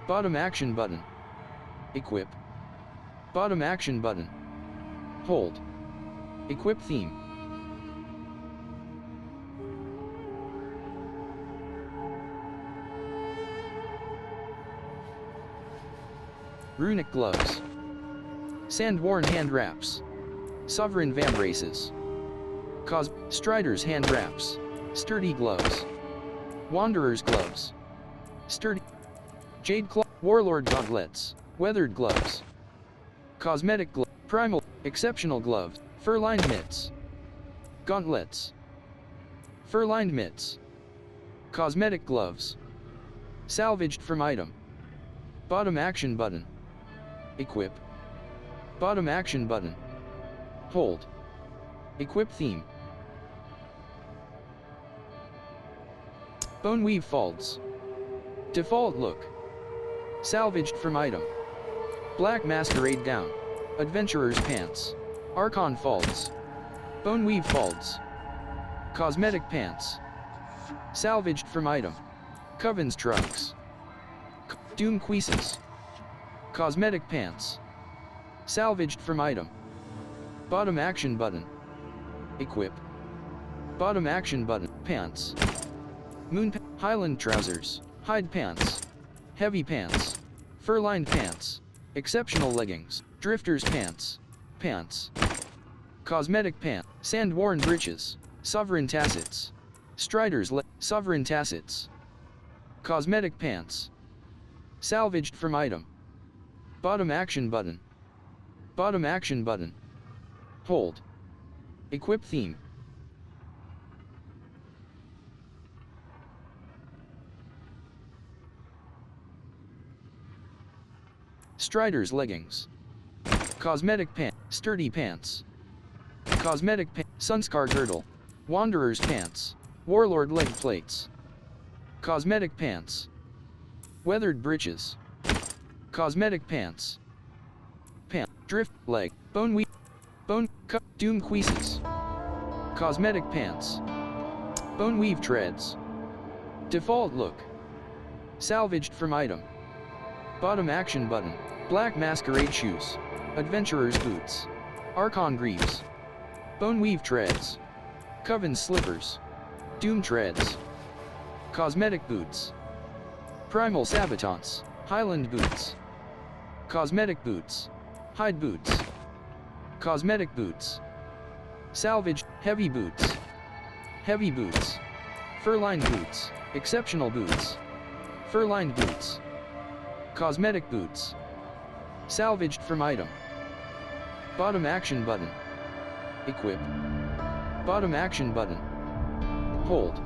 Bottom action button. Equip. Bottom action button. Hold. Equip theme. Runic gloves. Sand-worn hand wraps. Sovereign vambraces. Strider's hand wraps. Sturdy gloves. Wanderer's gloves. Sturdy. Jade claw. Warlord gauntlets. Weathered gloves. Cosmetic gloves. Primal. Exceptional gloves. Fur-lined mitts. Gauntlets. Fur-lined mitts. Cosmetic gloves. Salvaged from item. Bottom action button. Equip. Bottom action button. Hold. Equip theme. Bone weave folds. Default look. Salvaged from item. Black masquerade gown. Adventurer's pants. Archon folds. Bone weave folds. Cosmetic pants. Salvaged from item. Coven's trunks. Doom cuisses. Cosmetic pants. Salvaged from item. Bottom action button. Equip. Bottom action button. Pants. Highland trousers. Hide pants. Heavy pants. Fur-lined pants. Exceptional leggings. Drifter's pants. Pants. Cosmetic pants. Sand-worn breeches. Sovereign tassets. Strider's Sovereign tassets. Cosmetic pants. Salvaged from item. Bottom action button. Bottom action button. Hold. Equip theme. Strider's leggings. Cosmetic pants. Sturdy pants. Cosmetic pants. Sunscar girdle. Wanderer's pants. Warlord leg plates. Cosmetic pants. Weathered breeches. Cosmetic pants. Drift leg. Bone weave. Bone cut. Doom cuisses. Cosmetic pants. Bone weave treads. Default look. Salvaged from item. Bottom action button. Black masquerade shoes. Adventurer's boots. Archon greaves. Bone weave treads. Coven slippers. Doom treads. Cosmetic boots. Primal sabotants. Highland boots. Cosmetic boots. Hide boots. Cosmetic boots. Salvaged. Heavy boots. Heavy boots. Fur-lined boots. Exceptional boots. Fur-lined boots. Cosmetic boots. Salvaged from item. Bottom action button. Equip. Bottom action button. Hold.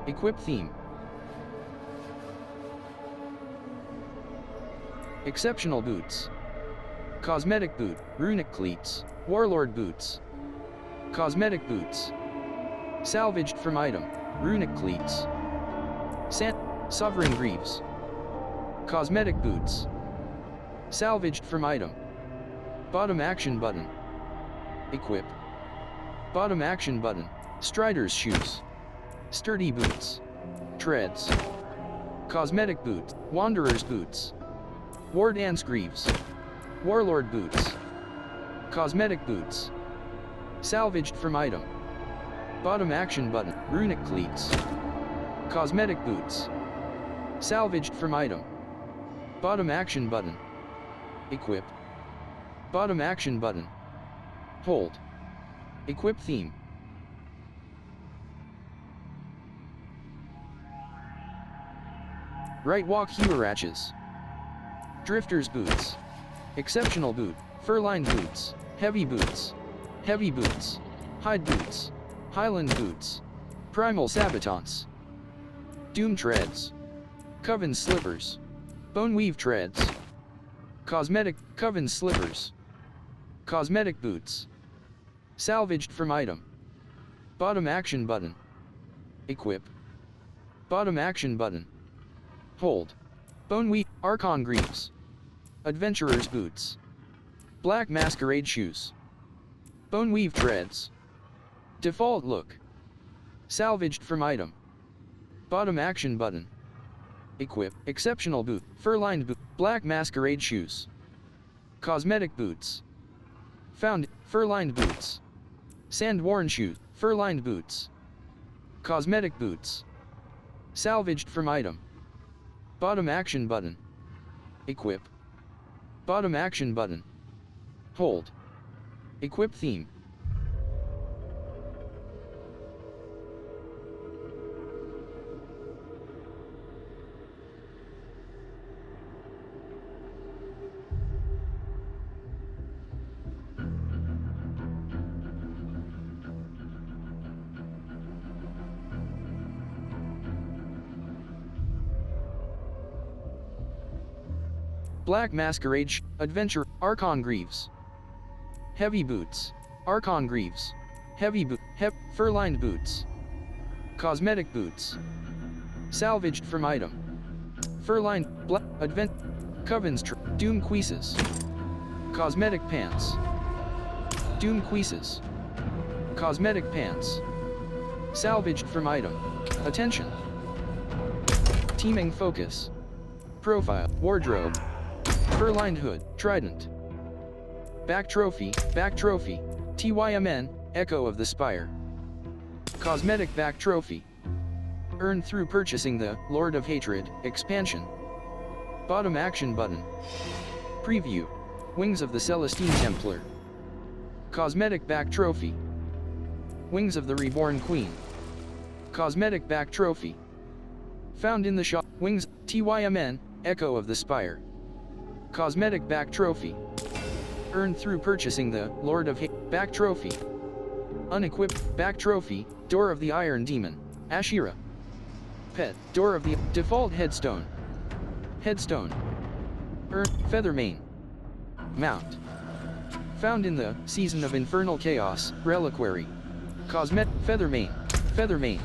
Equip theme. Exceptional boots. Cosmetic boot. Runic cleats. Warlord boots. Cosmetic boots. Salvaged from item. Runic cleats. Sovereign greaves. Cosmetic boots. Salvaged from item. Bottom action button. Equip. Bottom action button. Strider's shoes. Sturdy boots. Treads. Cosmetic boots. Wanderer's boots. War dance greaves. Warlord boots. Cosmetic boots. Salvaged from item. Bottom action button. Runic cleats. Cosmetic boots. Salvaged from item. Bottom action button. Equip. Bottom action button. Hold. Equip theme. Right walk huaraches. Drifter's boots. Exceptional boot. Fur-lined boots. Heavy boots. Heavy boots. Hide boots. Highland boots. Primal sabotants. Doom treads. Coven slippers. Bone weave treads. Cosmetic. Coven slippers. Cosmetic boots. Salvaged from item. Bottom action button. Equip. Bottom action button. Hold. Bone weave. Archon greaves. Adventurer's boots. Black masquerade shoes. Bone weave treads. Default look. Salvaged from item. Bottom action button. Equip. Exceptional boot. Fur-lined boot. Black masquerade shoes. Cosmetic boots. Found. Fur-lined boots. Sand-worn shoes. Fur-lined boots. Cosmetic boots. Salvaged from item. Bottom action button. Equip. Bottom action button. Hold. Equip theme. Black masquerade adventure. Archon greaves. Heavy boots. Archon greaves. Heavy boot. Fur-lined boots. Cosmetic boots. Salvaged from item. Furline, Black, Advent, Coven's Doom Queases. Cosmetic Pants. Doom Queases. Cosmetic Pants. Salvaged from item. Attention. Teaming Focus. Profile, Wardrobe. Fur-lined Hood, Trident. Back Trophy, TYMN, Echo of the Spire. Cosmetic Back Trophy. Earned through purchasing the Lord of Hatred expansion. Bottom action button. Preview. Wings of the Celestine Templar. Cosmetic Back Trophy. Wings of the Reborn Queen. Cosmetic Back Trophy. Found in the shop. Wings, TYMN, Echo of the Spire. Cosmetic Back Trophy. Earned through purchasing the Lord of Back Trophy. Unequipped Back Trophy, Door of the Iron Demon, Ashira. Pet, Door of the Default Headstone. Headstone. Feather Mane. Mount. Found in the Season of Infernal Chaos, Reliquary. Cosmetic Feather Mane.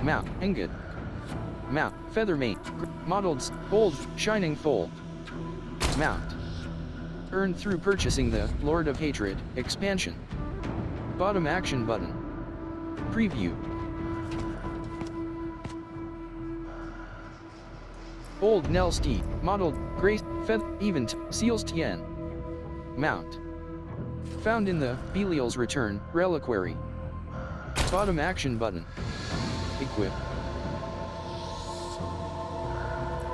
Mount, Ingot. Mount, Feather Mane. Modeled, Bold, Shining Foal. Mount. Earned through purchasing the Lord of Hatred expansion. Bottom action button. Preview. Old Nell Steed, Modeled, Grace, Feather, Event, Seals Tien. Mount. Found in the Belial's Return Reliquary. Bottom action button. Equip.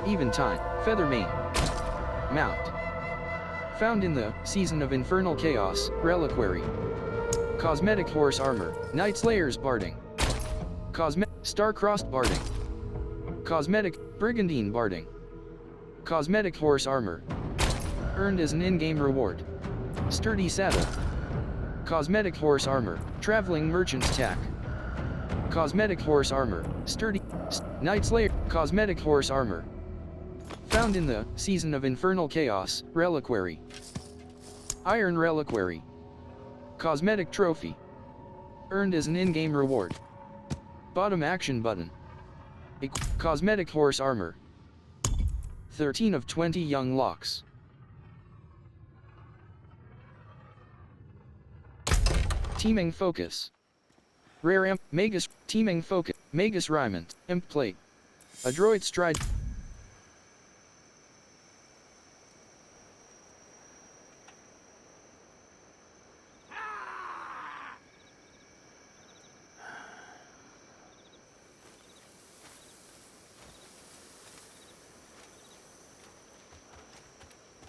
Eventide, Feather Mane. Mount. Found in the Season of Infernal Chaos Reliquary. Cosmetic Horse Armor, Night Slayer's Barding. Cosmetic Star-Crossed Barding. Cosmetic Brigandine Barding. Cosmetic Horse Armor. Earned as an in-game reward. Sturdy Saddle. Cosmetic Horse Armor, Traveling Merchant's Tack. Cosmetic Horse Armor, Sturdy, Night Slayer, Cosmetic Horse Armor. Found in the Season of Infernal Chaos Reliquary. Iron Reliquary. Cosmetic Trophy. Earned as an in-game reward. Bottom action button. Cosmetic Horse Armor. 13 of 20 Young Locks. Teaming Focus. Rare Imp, Magus, Teaming Focus, Magus Rymant, Imp Plate. Adroit Stride.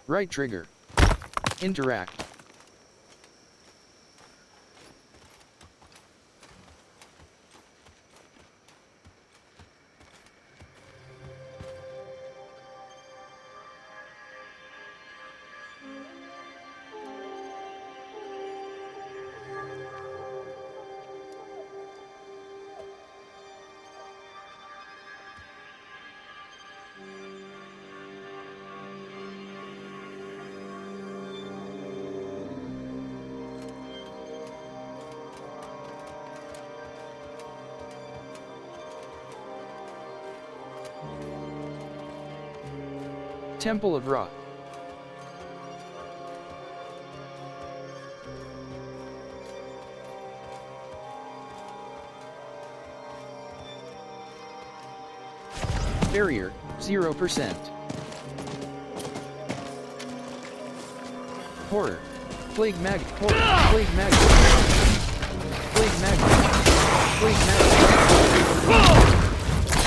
Right trigger. Interact. Temple of Ra. Barrier, 0%. Horror. Plague Mag. Horror. Plague Mag. Plague Mag. Plague Mag.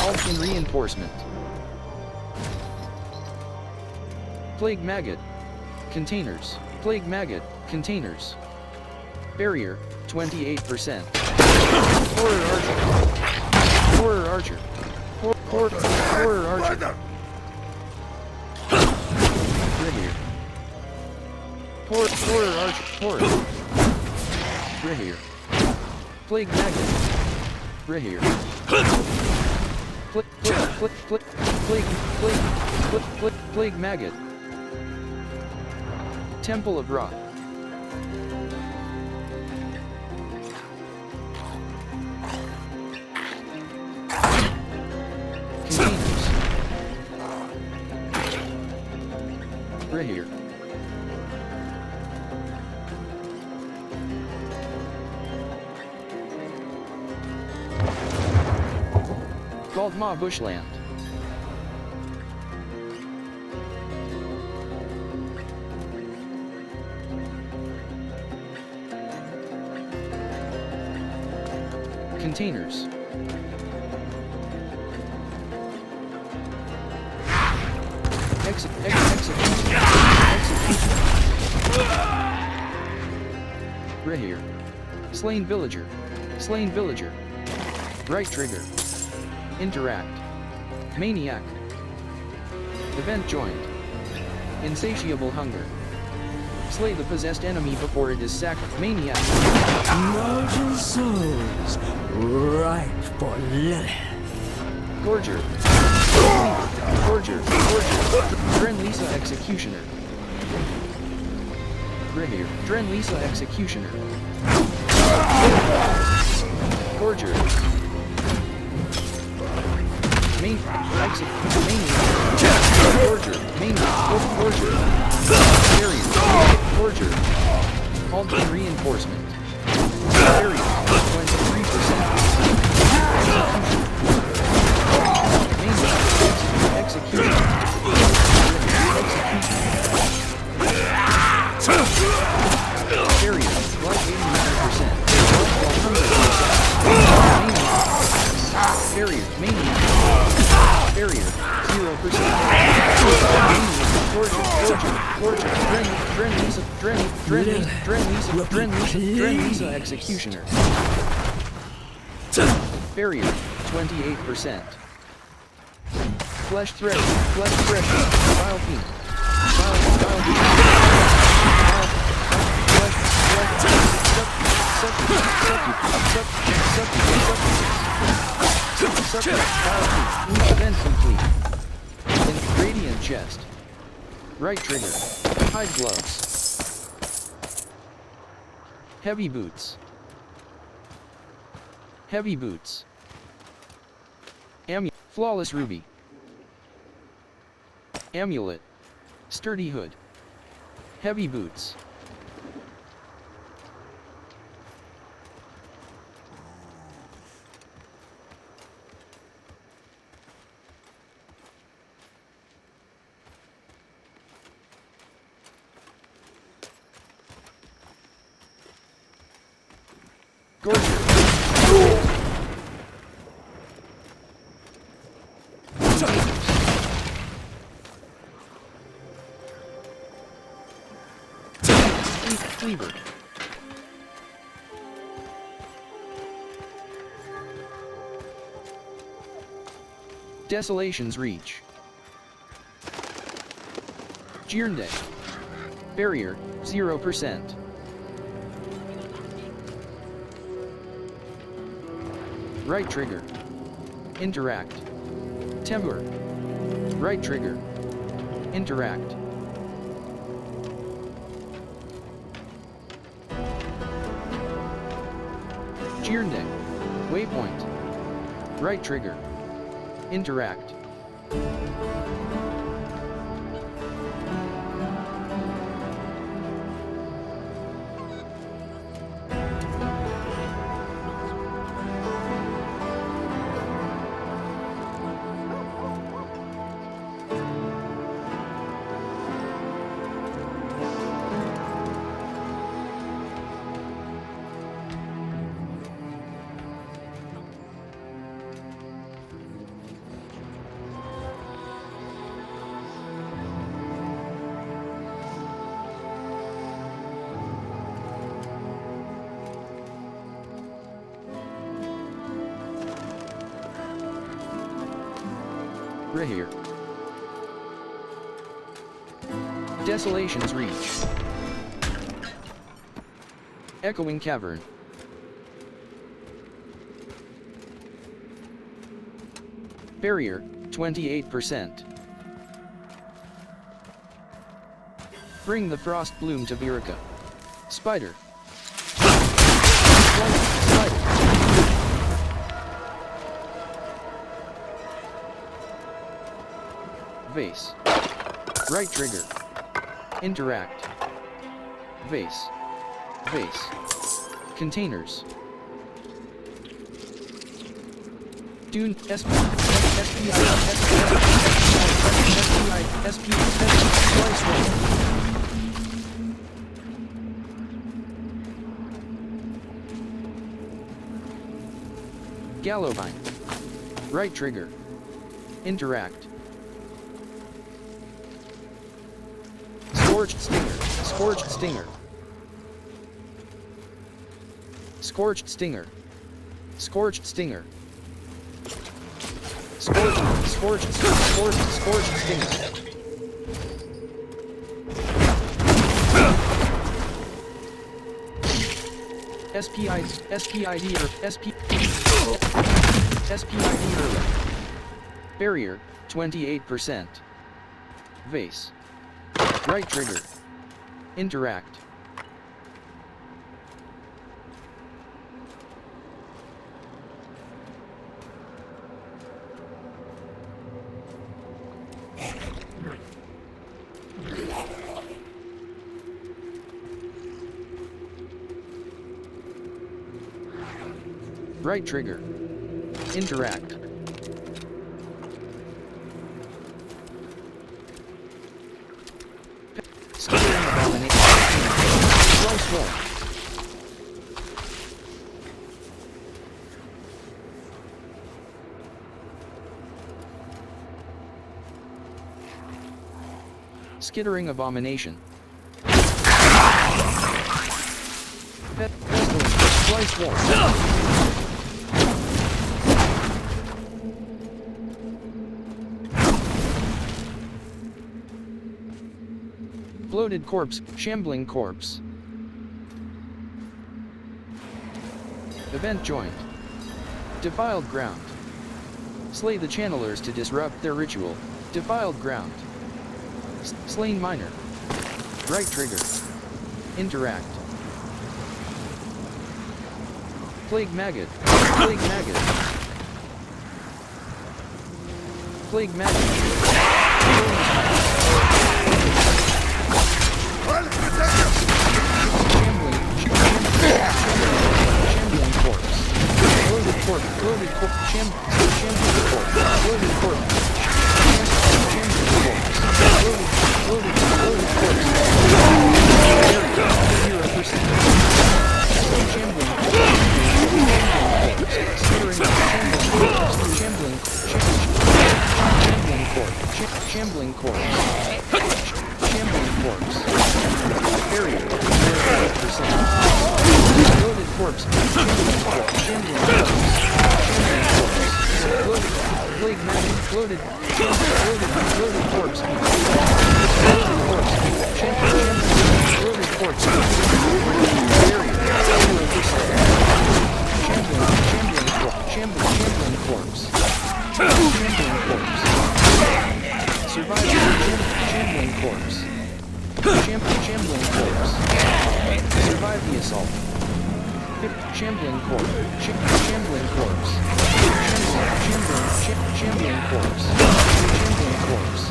Alpine Reinforcement. Plague Maggot. Containers. Plague Maggot. Containers. Barrier, 28%. Horror Archer. Horror Archer. Horror Archer. Rainier. Horror Archer. Horror. Rainier. Plague Maggot. Rainier. Plague Maggot. Temple of Ra. Grihir. Called Ma Bushland. Containers. Grihir. Slain villager. Slain villager. Right trigger. Interact. Maniac. Event joined. Insatiable hunger. Slay the possessed enemy before it is sacked. Maniac. Mortal souls, ripe for Lilith. Gorger. Gorger. Dren Lisa Executioner. Grihir. Dren Lisa Executioner. Gorger. Maniac. Gorger. Barrier. Gorger. Halting reinforcement. Barrier. 23%. Execution. Barrier. Life 89%. Barrier. Maniac. Barrier. 0%. Dren Lisa Executioner. Barrier. 28%. Flesh threat. Vile fiend. Event complete. Radiant chest. Right trigger. Hide gloves. Heavy boots. Heavy boots. Flawless ruby. Amulet. Sturdy hood. Heavy boots. Gorgeous. Cleaver. Desolation's Reach. Jeernday. Barrier, 0%. Right trigger. Interact. Temur. Right trigger. Interact. Jeernday. Waypoint. Right trigger. Interact. Right here. Desolation's Reach. Echoing Cavern. Barrier, 28%. Bring the Frost Bloom to Virica. Spider. Spider. Vase. Right trigger. Interact. Vase. Vase. Containers. Dune. SPI. Slice roll. Gallowvine. Right trigger. Interact. Scorched stinger. Scorched stinger. Scorched stinger. Scorched stinger. Scorched stinger. SPID early. Barrier, 28%. Vase. Right trigger. Interact. Right trigger. Interact. Skittering abomination. Slice roll. Skittering abomination. Slice roll. Bloated corpse, shambling corpse. Event joined. Defiled ground. Slay the channelers to disrupt their ritual. Defiled ground. Slain miner. Right trigger. Interact. Plague maggot. Plague maggot. Plague maggot. Shambling corpse. Loaded corpse. Loaded corpse. Shambling corpse. Loaded corpse. Shambling corpse. Loaded corpse. 0%. Shambling corpse. Shambling corpse. Shambling corpse. Barrier. 0%. Loaded corpse. Shambling corpse. Shambling corpse. Loaded. Plague magic. Loaded. Loaded corpse. Loaded corpse. Loaded corpse. Barrier. 0%. Shambling corpse. Shambling corpse. Survivor. Shambling corpse. Shambling corpse. Survive the assault. Shambling corpse. Shambling corpse. Shambling corpse. Shambling corpse.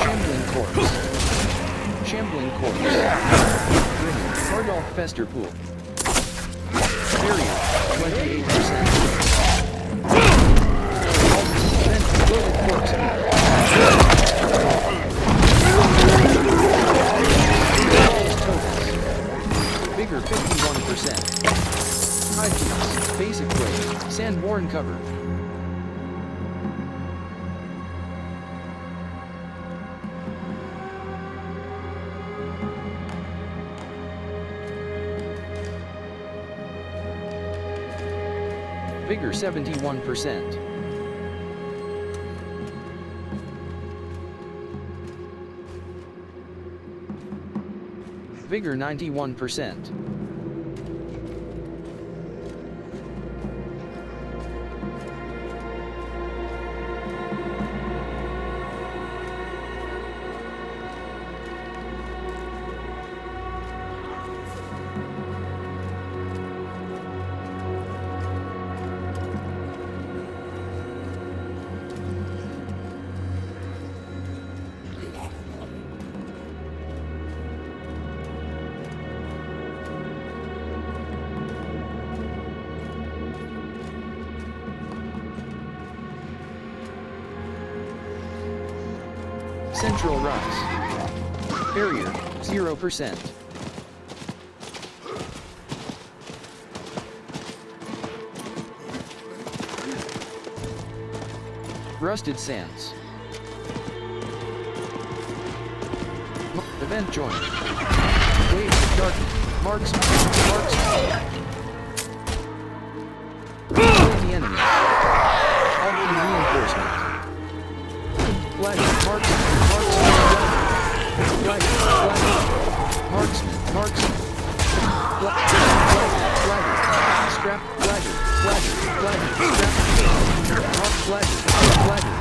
Shambling corpse. Shambling corpse. Hardolph Festerpool. Barrier, 28%. Loaded corpse. Bigger, 51%. High peaks, basic blade, sand-worn cover. Vigor 71%. Vigor 91%. Central rise. Barrier, 0%. Rusted sands. Event joined. Waves of darkness. Marksman. Kill the enemy. Halting reinforcement. Flag. Marksman. Marksman. Flagger. Strap. Flagger. Strap. Flagger.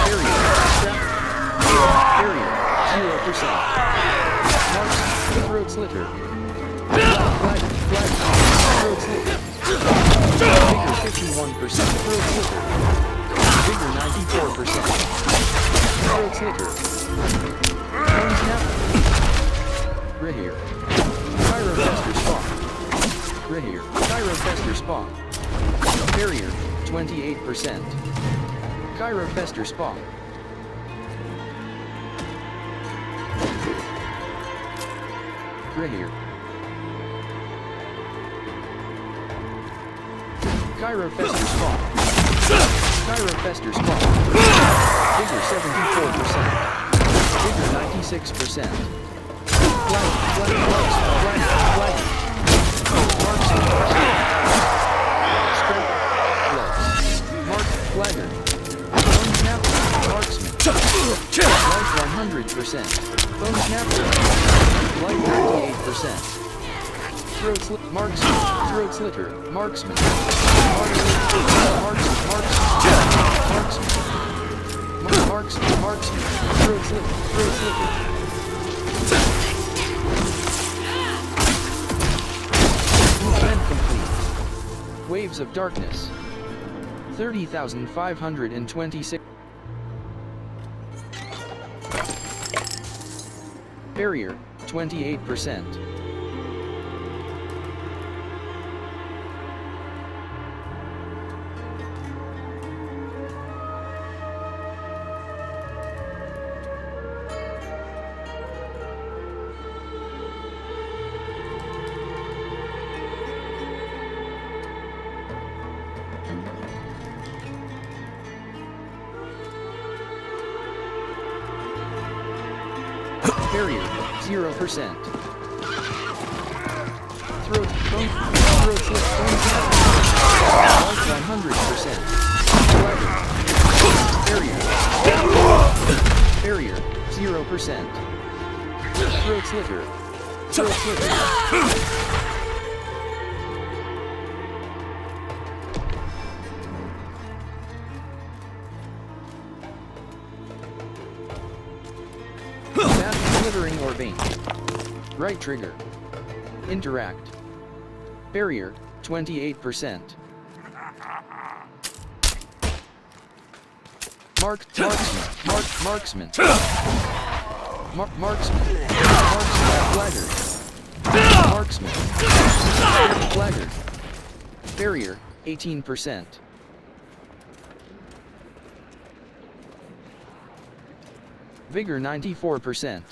Barrier. Strap. Barrier. 0%. Marksman. Throat slitter. Flagger. Throat slitter. Vigor 51%. Throat slitter. Vigor 94%. Throat slitter. Bone snap. Rehear. Chirofester spawn. Rehear. Chirofester spawn. Barrier 28%. Chirofester spawn. Rehear. Chirofester spawn. Chirofester spawn. Vigor 74%. Vigor 96%. Flag. Strap. Gloves. Mark. Flagger. Bone snapper. Marksman. Life 100%. Bone snapper. Life 98%. Throat slit. Marksman. Throat slitter. Marksman. Marksman. Throat slitter. Event complete. Waves of darkness. 30,526. Barrier, 28%. Barrier, 0%. Throat slit, bone snap. Life 100%. Barrier, 0%. Throat slitter. Slithering or vein. Right trigger. Interact. Barrier, 28%. Marksman. Flagger. Marksman. Flagger. Barrier, 18%. Vigor 94%.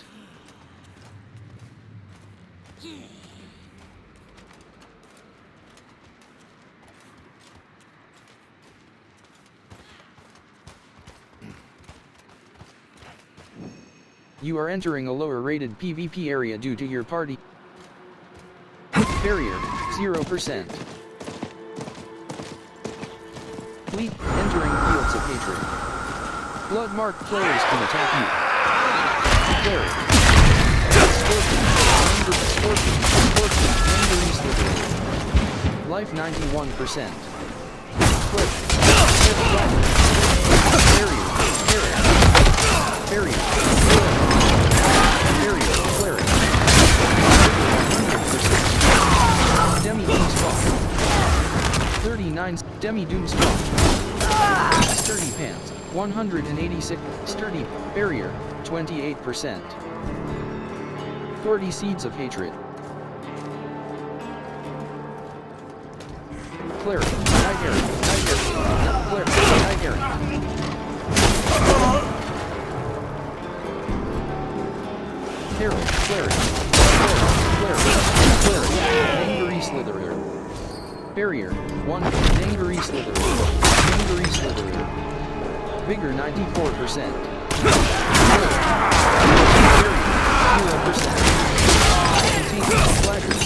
You are entering a lower rated PvP area due to your party. Barrier, 0%. Fleet, entering Fields of Hatred. Blood-marked players can attack you. Flare. Scorpion. Life 91%. Clip. Barrier. Flare. Demi-Doom Spawn. 39. Demi-Doom Spawn. Sturdy Pants. 186. Sturdy. Barrier. 28%. 40 Seeds of Hatred. Flare. Herald, Cleric, Angry Slitherer. Barrier, 1, Angry Slitherer, Angry Slitherer. Vigor 94%. Barrier, 0%. Container, Flaggers.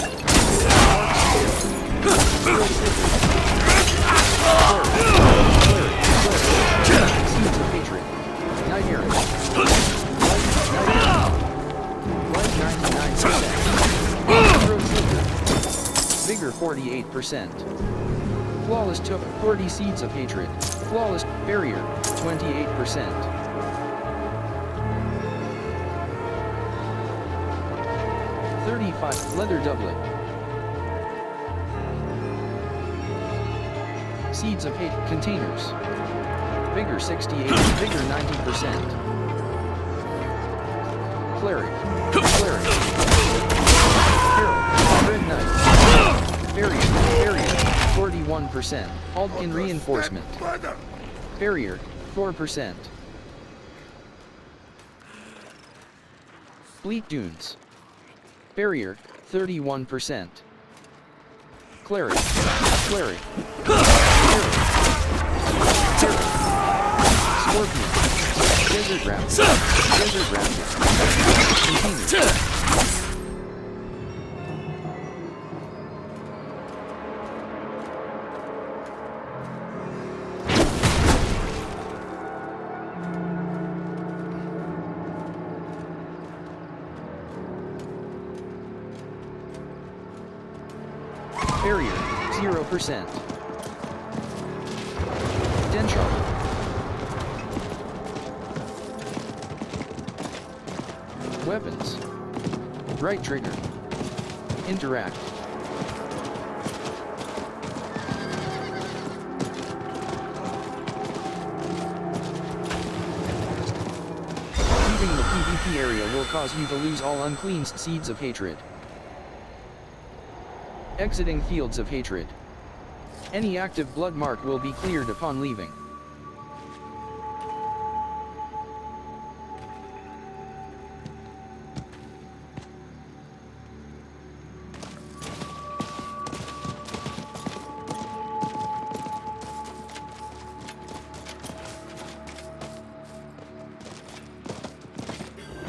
Seeds of Hatred. Night Errant. Light 99%. Vigor 48%. Flawless took 40 Seeds of Hatred. Flawless Barrier 28%. Leather Doublet. Seeds of Hate Containers. Vigor 68, Vigor 90%. Cleric. Herald, Red Knight. Barrier 41%. Aldkin Reinforcement. Barrier 4%. Bleak Dunes. Barrier 31%. Cleric. Scorpion. Desert Raptor. Container. Barrier 0%. Denshot. Weapons. Right trigger. Interact. Leaving the PvP area will cause you to lose all uncleansed Seeds of Hatred. Exiting Fields of Hatred. Any active blood mark will be cleared upon leaving.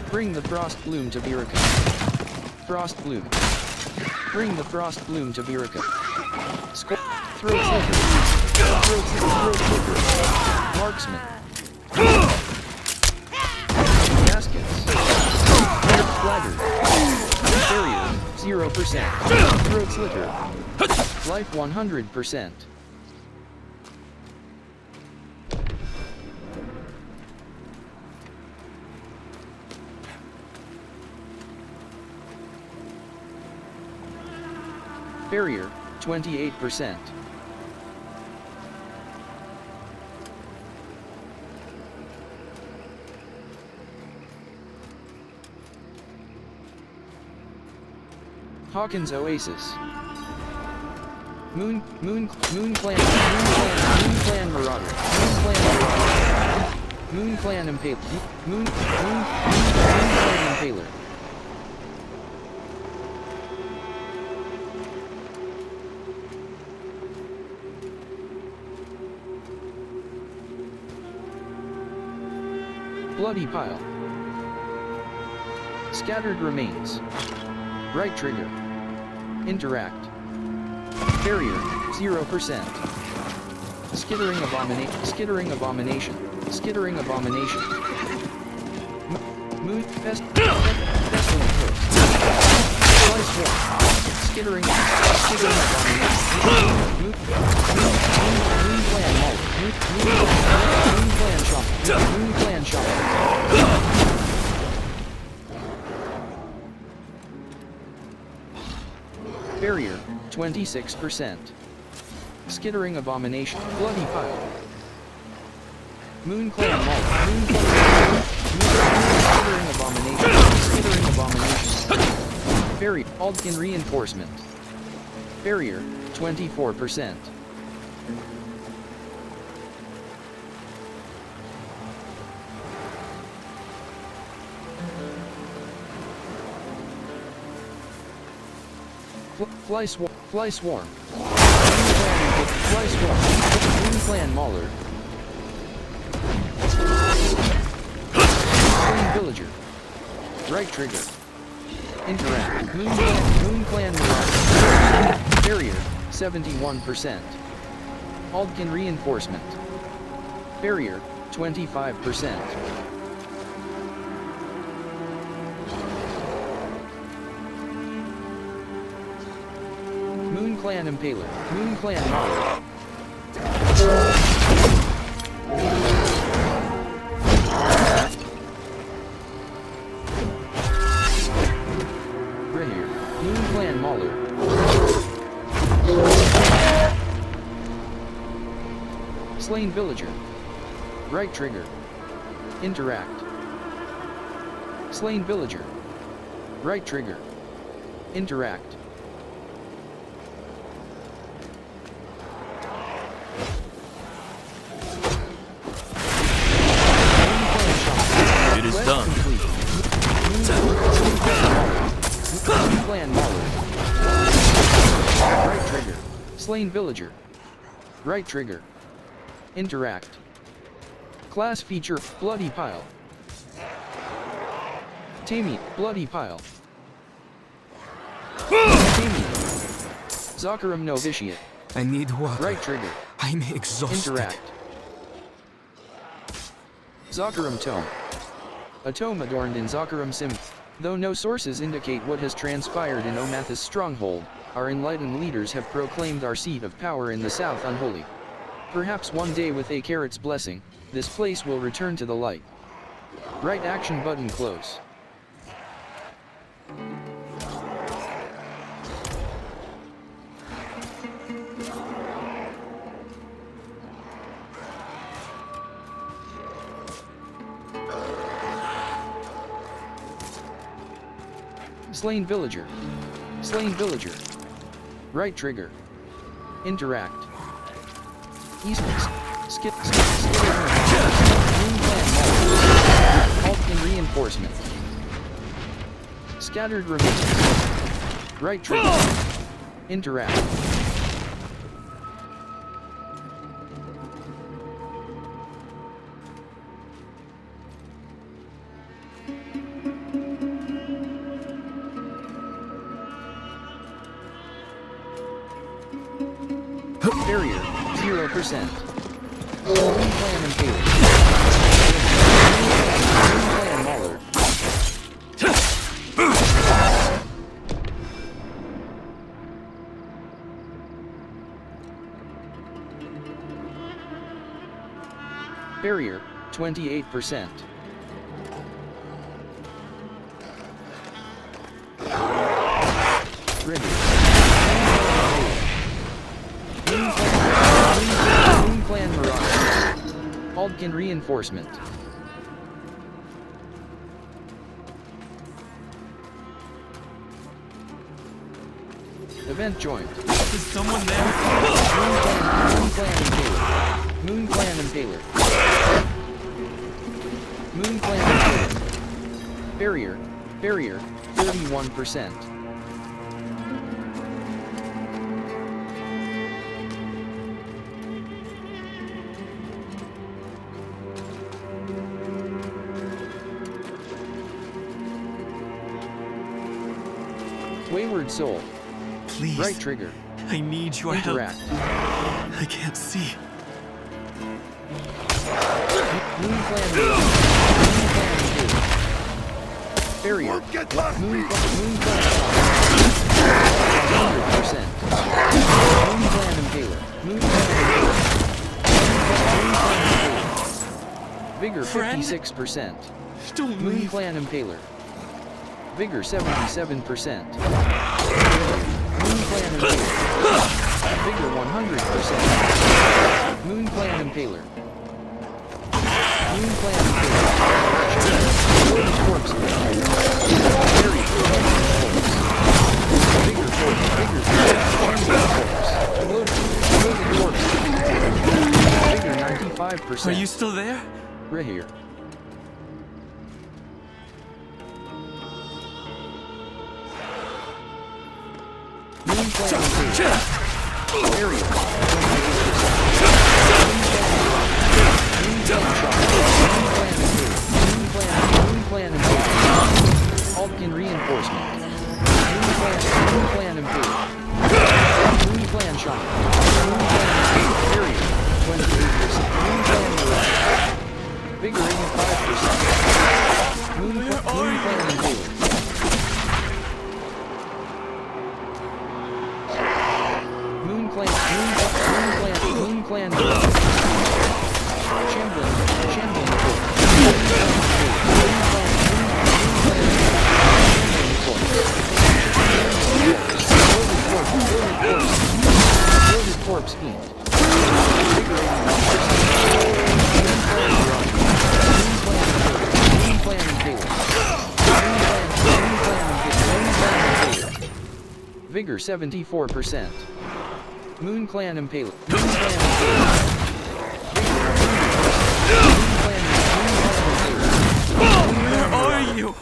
Bring the Frost Bloom to Virica. Frost Bloom. Bring the Frost Bloom to Virica. Throat Slicker. Marksman. Gaskets. Flagger. Barrier 0%. Throat Slicker. Life 100%. Barrier 28%. Hawkins Oasis. Moon Clan Marauder. Moon Clan Impaler. Moon Clan Impaler. Bloody Pile. Scattered Remains. Right trigger. Interact. Barrier 0%. Skittering Abomination. Moon Pestilent Curse. Slice War. Skittering Abomination. Moon Clan Malt. Moon Clan Shop. Moon Clan Shop. Barrier 26%. Skittering Abomination. Bloody Pile. Moon Clan Malt. Skittering Abomination. Barrier Aldkin Reinforcement. Barrier 24%. Fly Swarm. Fly Swarm. Fly Swarm. Moon Clan Mauler. Slain Villager. Right trigger. Interact. Moon Clan Mirage. Barrier, 71%. Aldkin Reinforcement. Barrier, 25%. Moon Clan Impaler. Moon Clan Mauler. Moon Clan Mauler. Slain Villager. Right trigger. Interact. Slain Villager. Right trigger. Interact. It is done. Moon Clan Mauler. Right trigger. Slain Villager. Right trigger. Interact. Class feature, Bloody Pile. Tammy, Bloody Pile. Tammy. Zakarum Novitiate. I need water. Right trigger. I'm exhausted. Interact. Zakarum Tome. A tome adorned in Zakarum Sim. Though no sources indicate what has transpired in Omathus' stronghold, our enlightened leaders have proclaimed our seat of power in the south unholy. Perhaps one day with Akarat's blessing, this place will return to the light. Right action button close. Slain Villager. Slain Villager. Right trigger. Interact. East. Skip. Moon Clan Mauler. Aldkin Reinforcement. Scattered Remains. Right trigger. Interact. Barrier, 0%. Moon Clan Impaler. Moon Clan Mauler. Barrier, 28%. Ready. Moon Clan Mirage. Aldkin Reinforcement. Event joined. Is someone there? Moon Clan Impaler. Moon Clan Impaler. Moon Clan Impaler. Barrier. Barrier. 31%. Wayward Soul. Please. Right trigger. I need your Interact. help. I can't see. Moon Clan Mirage. Moon Clan Impaler. Barrier. Moon Clan 100%. Moon Clan Impaler. Moon Clan Impaler. Moon Clan Impaler. Vigor 56%. Don't Moon leave. Clan Impaler. Vigor 77%. Moon Clan Impaler. Vigor 100%. Moon Clan Impaler. Moon Clan Impaler. Loaded Corpse. Very good. Vigor Corpse. Vigor Corpse. Loaded Corpse. Vigor 95%. Are you still there? Right here. Moon Clan Impaler. Barrier. Moon Clan Shock. Moon Clan Impaler. Altkin Reinforcement. Moon Clan Impaler. Moon Clan Shock. Moon Clan Impaler. Barrier. 28%. Moon Clan Mirage. Vigor 85%. Moon Clan Impaler. Moon Clan Champion Corpse Fiend. Vigor 74%. Moon Clan Impaler. Where are you?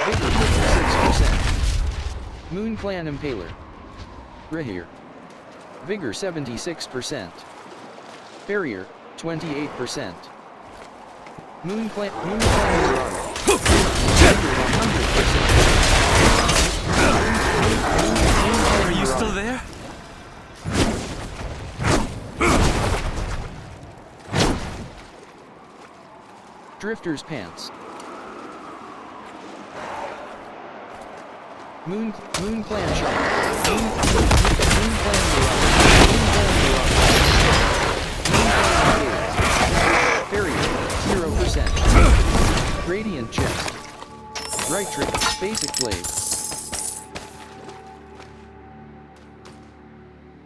Vigor 56%. Moon Clan Impaler. Rahir. Vigor 76%. Barrier 28%. Moon Clan Marauder. Vigor 100%. Are you still there? Drifter's Pants. Moon Clan Shock. Moon Clan Mirage. Barrier 0%. Radiant Chest. Right Trick. Basic Blade.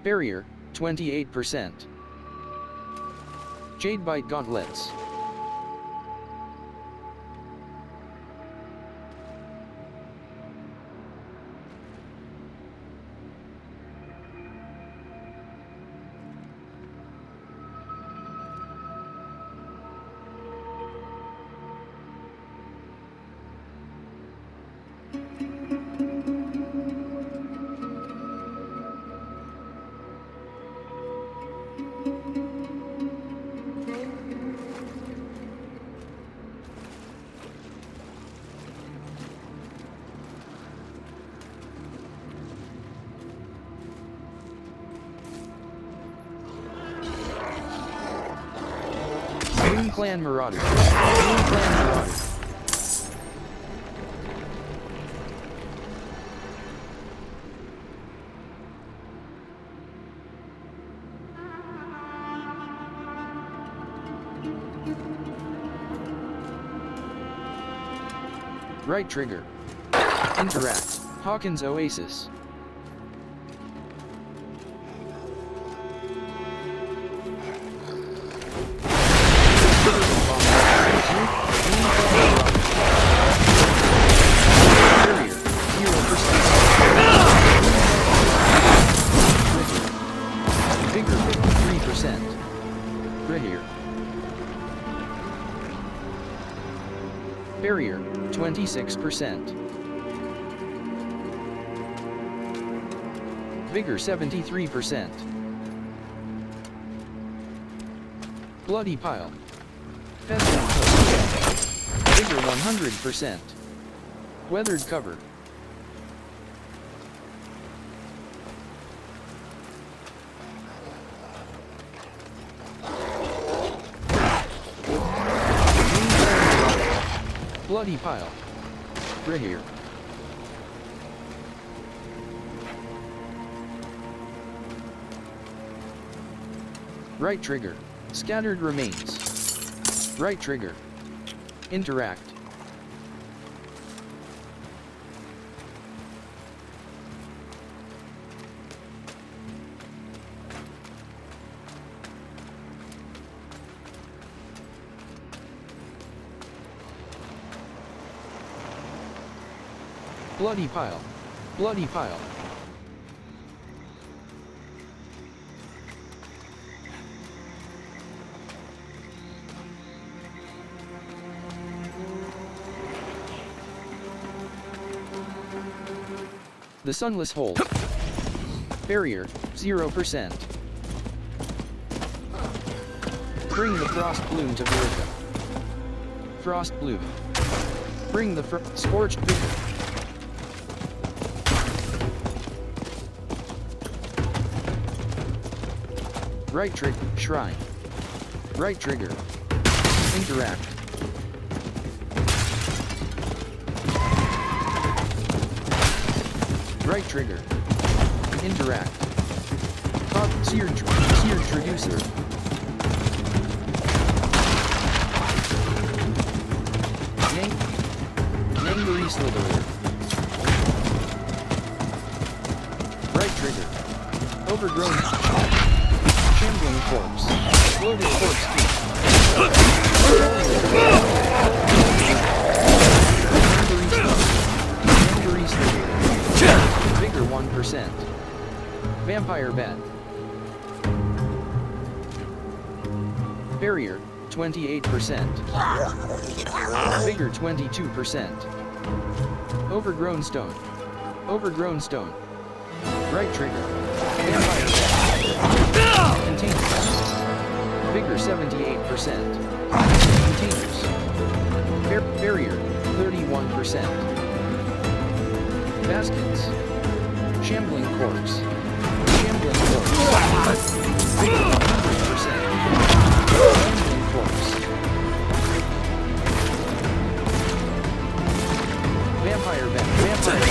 Barrier 28%. Jadebite Gauntlets. Moon Clan Marauder. Moon Clan Marauder. Right trigger. Interact. Hawkins Oasis. Vigor 53%. Rahir. Barrier 26%. Vigor 73%. Bloody Pile. Pheasant Hook. Vigor 100%. Weathered Cover. Bloody Pile. Rahir. Right trigger. Scattered Remains. Right trigger. Interact. Bloody Pile. Bloody Pile. The Sunless Hole. Barrier, 0%. Bring the frost bloom to Verica. Frost bloom. Bring the scorched vigor. Right trigger, shrine. Right trigger. Interact. Right trigger. Interact. Seared traducer. Angry slitherer. Right trigger. Overgrown. Shambling corpse. Loaded corpse teeth. Angry slitherer. Vigor 1%. Vampire bat. Barrier, 28%. Vigor 22%. Overgrown stone. Overgrown stone. Right trigger. Vampire bat. Containers. Vigor 78%. Containers. Barrier, 31%. Baskets. Shambling corpse. Shambling corpse. Vigor 100%. Shambling corpse. Vampire bat. Vampire bat.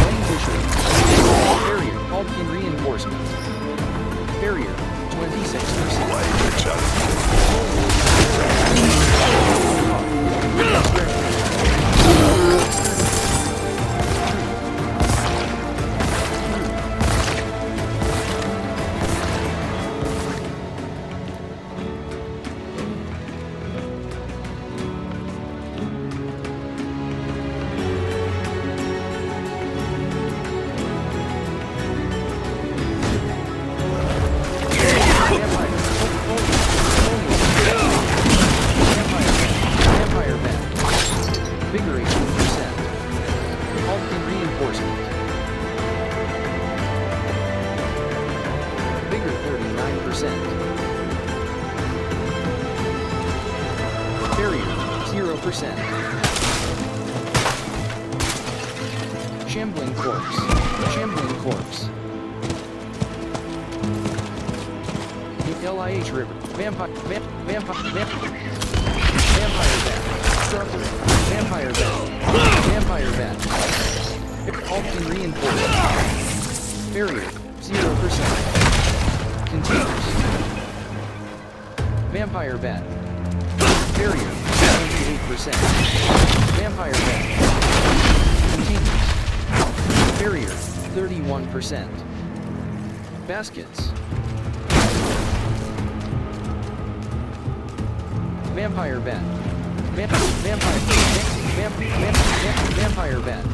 Languisher. Barrier. Altkin reinforcement. Barrier. 26%. Vigor 18%. Altkin reinforcement. Vigor 39%. Barrier 0%. Shambling corpse. Shambling corpse. LIH river. Vampire bat. Vampire bat. Vampire bat. Altkin reinforcement. Barrier, 0%. Containers. Vampire bat. Barrier, 28%. Vampire bat. Containers. Barrier, 31%. Baskets. Vampire bat. Vampire bat.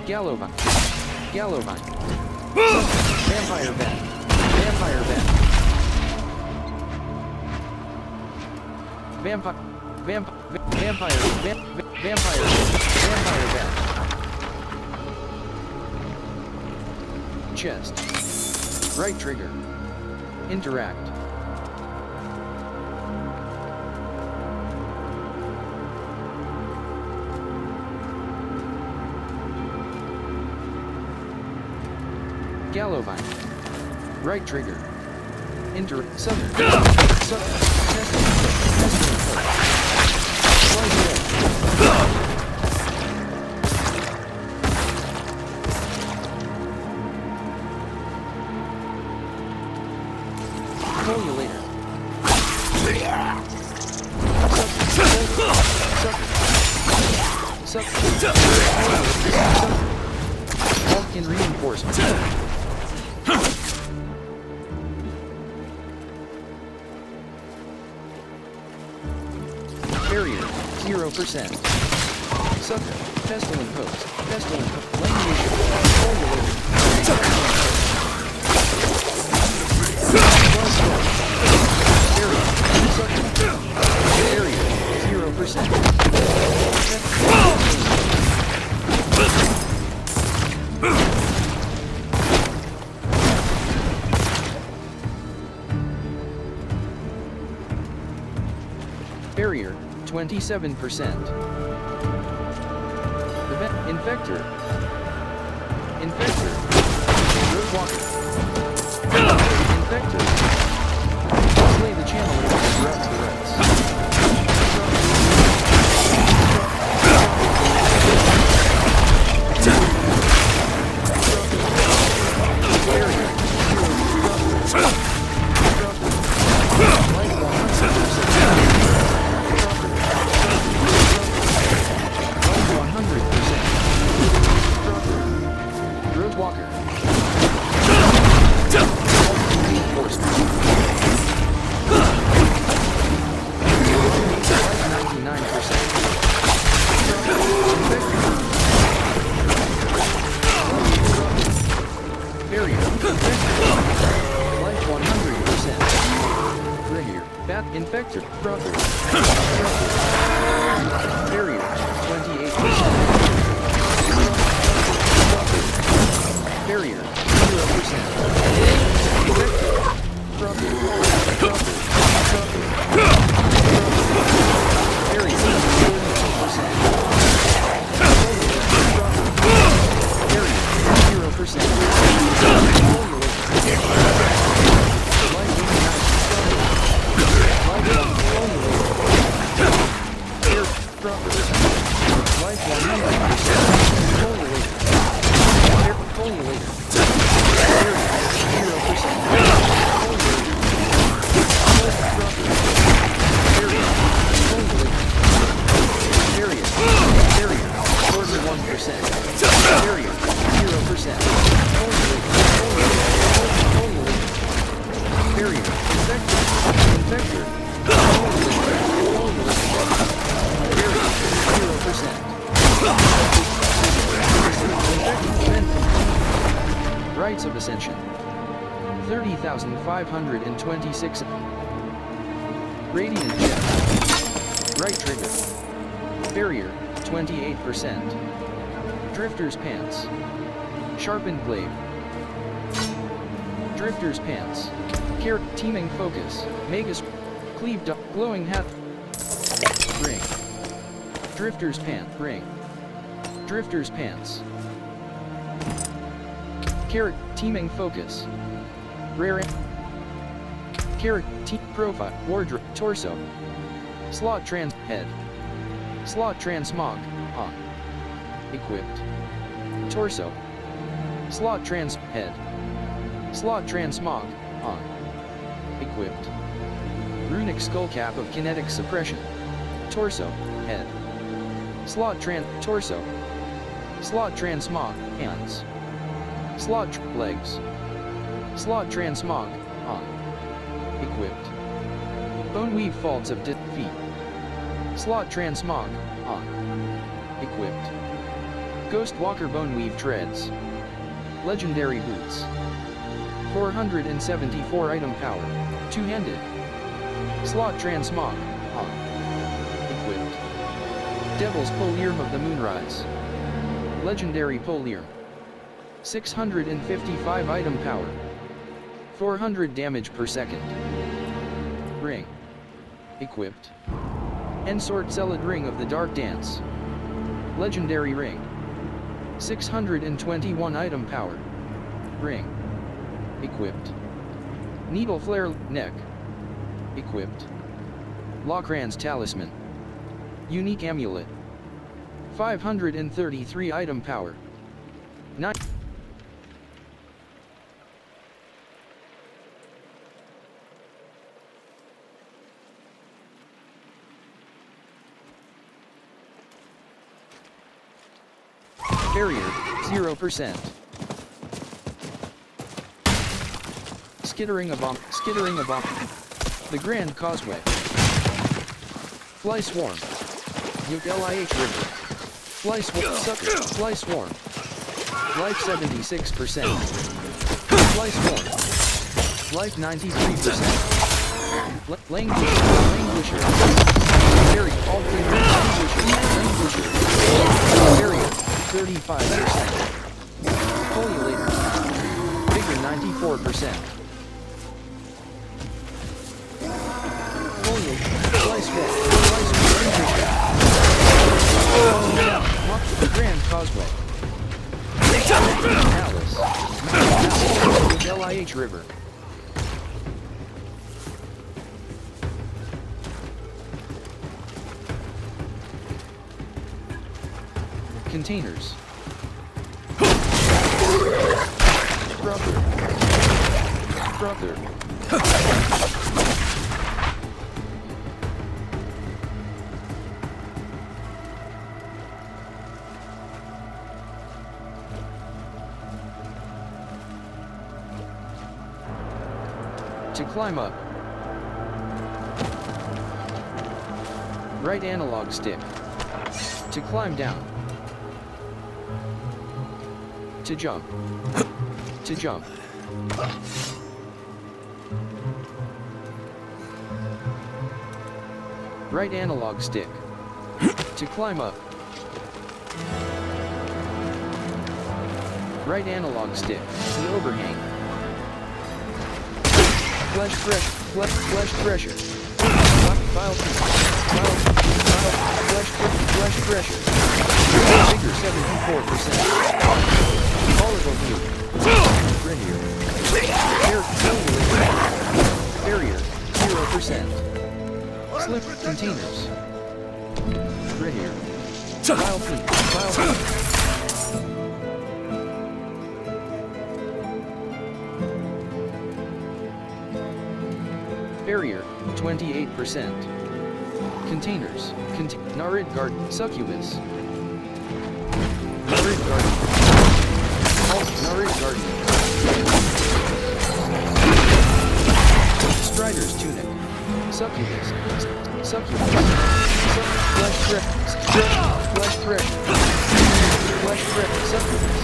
Gallovine. Vampire bat. Vampire bat. Vampire bat. Chest. Right trigger. Interact. Gallovine. Right trigger. Southern. Foliolator. Altkin reinforcement. Barrier, 0%. Sucker, pestilent host, language, foliolator. Barrier, 27%. Infector. Infector. Roadwalker. Infector. Slay the channel and disrupt the rights. Barrier. Walker. Barrier. Life 100%. Barrier. Bat Infector. Brother. Barrier. 28%. Barrier, 0%. Barrier, 0%. Life 100%. Rites of Ascension. 30,526. Radiant Jet. Right trigger. Barrier, 28%. Drifter's Pants. Sharpened Blade. Drifter's Pants. Teaming Focus. Magus. Cleaved up. Glowing Hat. Ring. Drifter's Pant. Ring. Drifter's Pants. Teaming Focus. Rare. Profile. Wardrobe. Torso. Slot Trans. Head. Slot Transmog. On. Equipped. Torso. Slot Trans. Head. Slot Transmog. On. Equipped. Runic Skullcap of Kinetic Suppression. Torso. Head. Slot Torso. Slot Transmog. Hands. Slot Legs. Slot Transmog. On. Equipped. Boneweave Faults of Feet. Slot Transmog. On. Equipped. Ghostwalker Boneweave Treads. Legendary Boots. 474 item power. Two-handed. Slot Transmog. On. Equipped. Devil's Poliarm of the Moonrise. Legendary Poliarm. 655 item power. 400 damage per second. Ring. Equipped. Ensort Celid Ring of the Dark Dance. Legendary Ring. 621 item power. Ring. Equipped. Needle Flare Neck. Equipped. Locran's Talisman. Unique Amulet. 533 item power. 9. Barrier, 0%. Skittering a bomb. The Grand Causeway. Fly Swarm. Uke-Lih River. Fly Swarm. Life 76%. Fly Swarm. Life 93%. Languisher. Barrier, all clear. Languisher. Barrier, 35%. Foliolator. Vigor 94%. Foliolator. Fly Swarm. YH River. Containers. Brother. To climb up. Right analog stick. To climb down. To jump. To jump. Right analog stick. To climb up. Right analog stick. The overhang. Flesh pressure. File flesh pressure. Figure 74%. Volatile view. Linear. Barrier 0%. Slip containers. Linear. File feet. Barrier, 28%. Containers, Narid Garden, Succubus. Narid Garden. Narid Garden. Strider's Tunic. Succubus. Flesh threat. Succubus.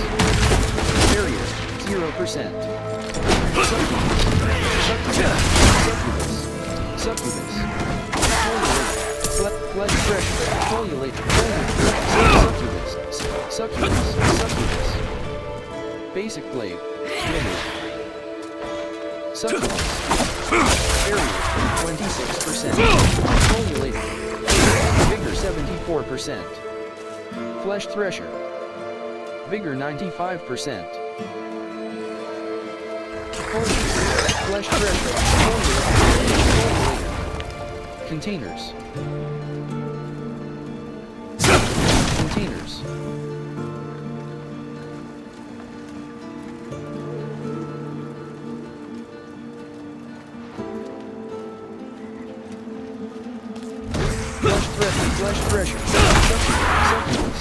Barrier, 0%. Succubus. Flesh pressure. Succubus. Basic blade. Succubus. Barrier 26%. Foliolated. Vigor 74%. Flesh thresher. Vigor 95%. Flesh thresher. Containers. Flesh pressure. Succubus.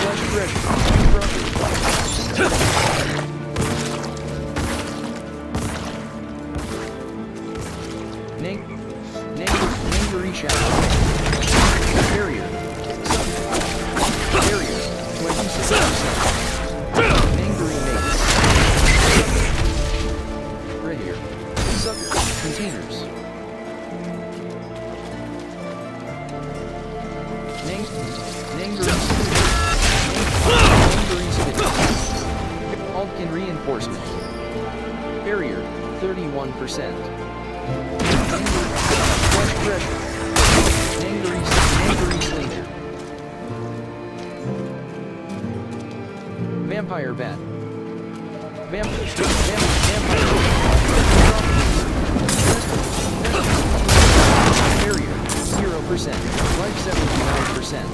Flesh pressure. Nangary shadow. Barrier. Barrier. 26%. Nangary mates. Right here. Sucker. Containers. Altkin reinforcement. Barrier, 31%. Flesh pressure. Nangary slinger. Vampire bat. Vampire. Barrier, 0%. Life 79%.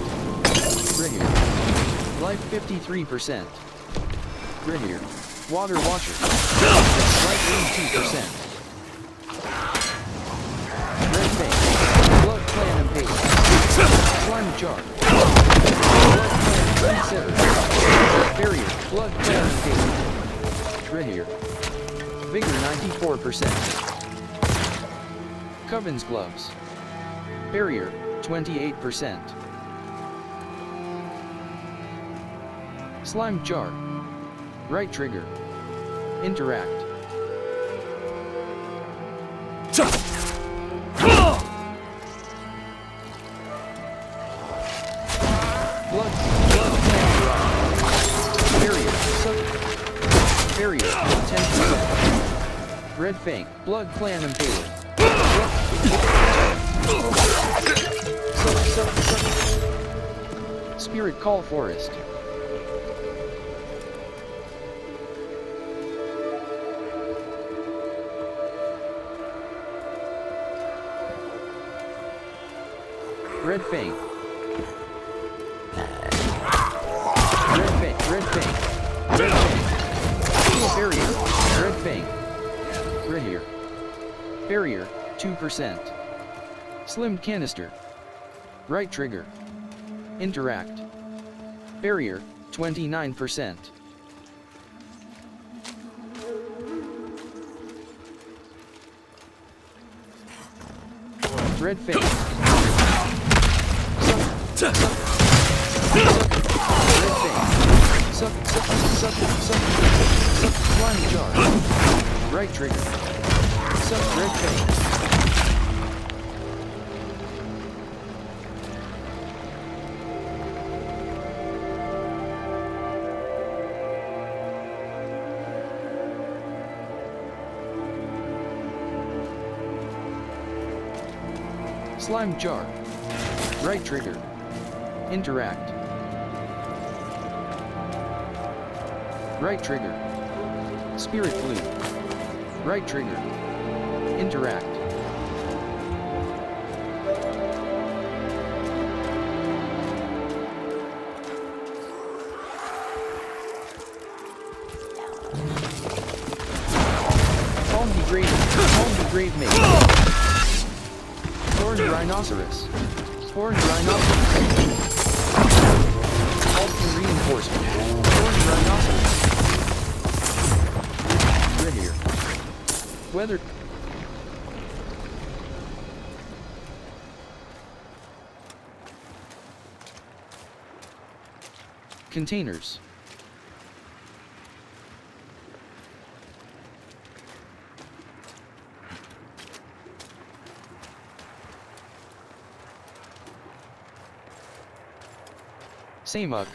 Ringer. Life 53%. Ringer. Water watcher. Life 82%. Red face. Blood clan impaled. Slime jar. Blood clan unsevered. Barrier. Blood clan impaled. Ringer. Vigor 94%. Coven's gloves. Barrier 28%. Slime jar. Right trigger. Interact. Blood clan garage. Barrier 10%. Red fang. Blood clan impaler. Spirit call forest. Red Fang. Red Fang. Red Fang. Red Fang. Steel Barrier. Red Fang. Barrier. Barrier, 2%. Slimmed Canister. Right Trigger. Interact. Barrier, 29%. Red Fang. Suck. Red Fang. Suck. Slime Jar. Right Trigger. Suck. Red Fang. Slime Jar. Right Trigger. Interact. Right Trigger. Spirit Flute. Right Trigger. Interact. Calm the Grave Mate. Horned Rhinoceros. Horned Rhinoceros. Ultimate Reinforcement. Horned Rhinoceros. Rainier. Weather. Containers. Samuk.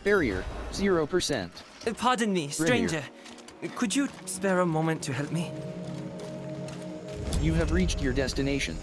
Barrier, 0%. Pardon me, stranger. Could you spare a moment to help me? You have reached your destination.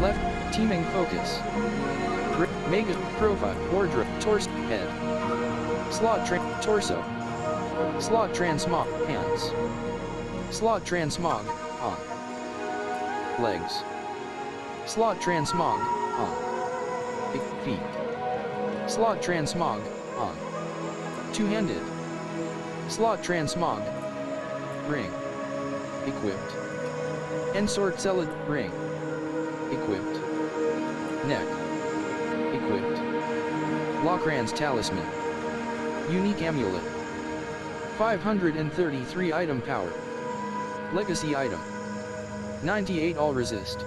Left, teaming focus. Mega, profile, wardrobe, torso, head. Slot torso. Slot transmog, hands. Slot transmog, on. Legs. Slot transmog, on. Feet. Slot transmog, on. Two-handed. Slot transmog. Ring. Equipped. Ensort Celid, ring. Equipped. Neck. Equipped. Locran's talisman. Unique amulet. 533 item power. Legacy item. 98 all resist.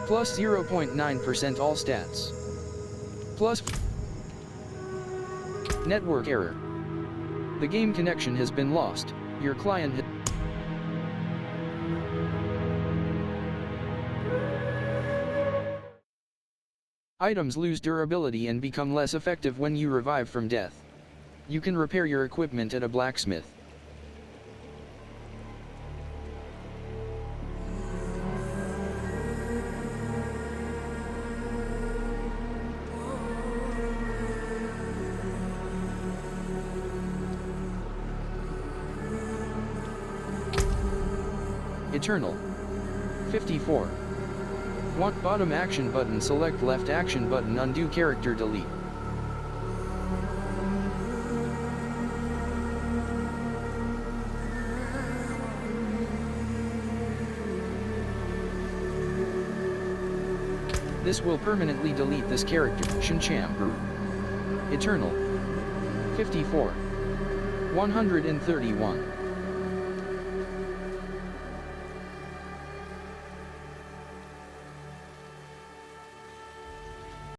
Plus 0.9% all stats. Plus network error. The game connection has been lost. Your client has items lose durability and become less effective when you revive from death. You can repair your equipment at a blacksmith. Eternal. 54. Want bottom action button, select left action button, undo character, delete. This will permanently delete this character. Shincham. Eternal. 54. 131.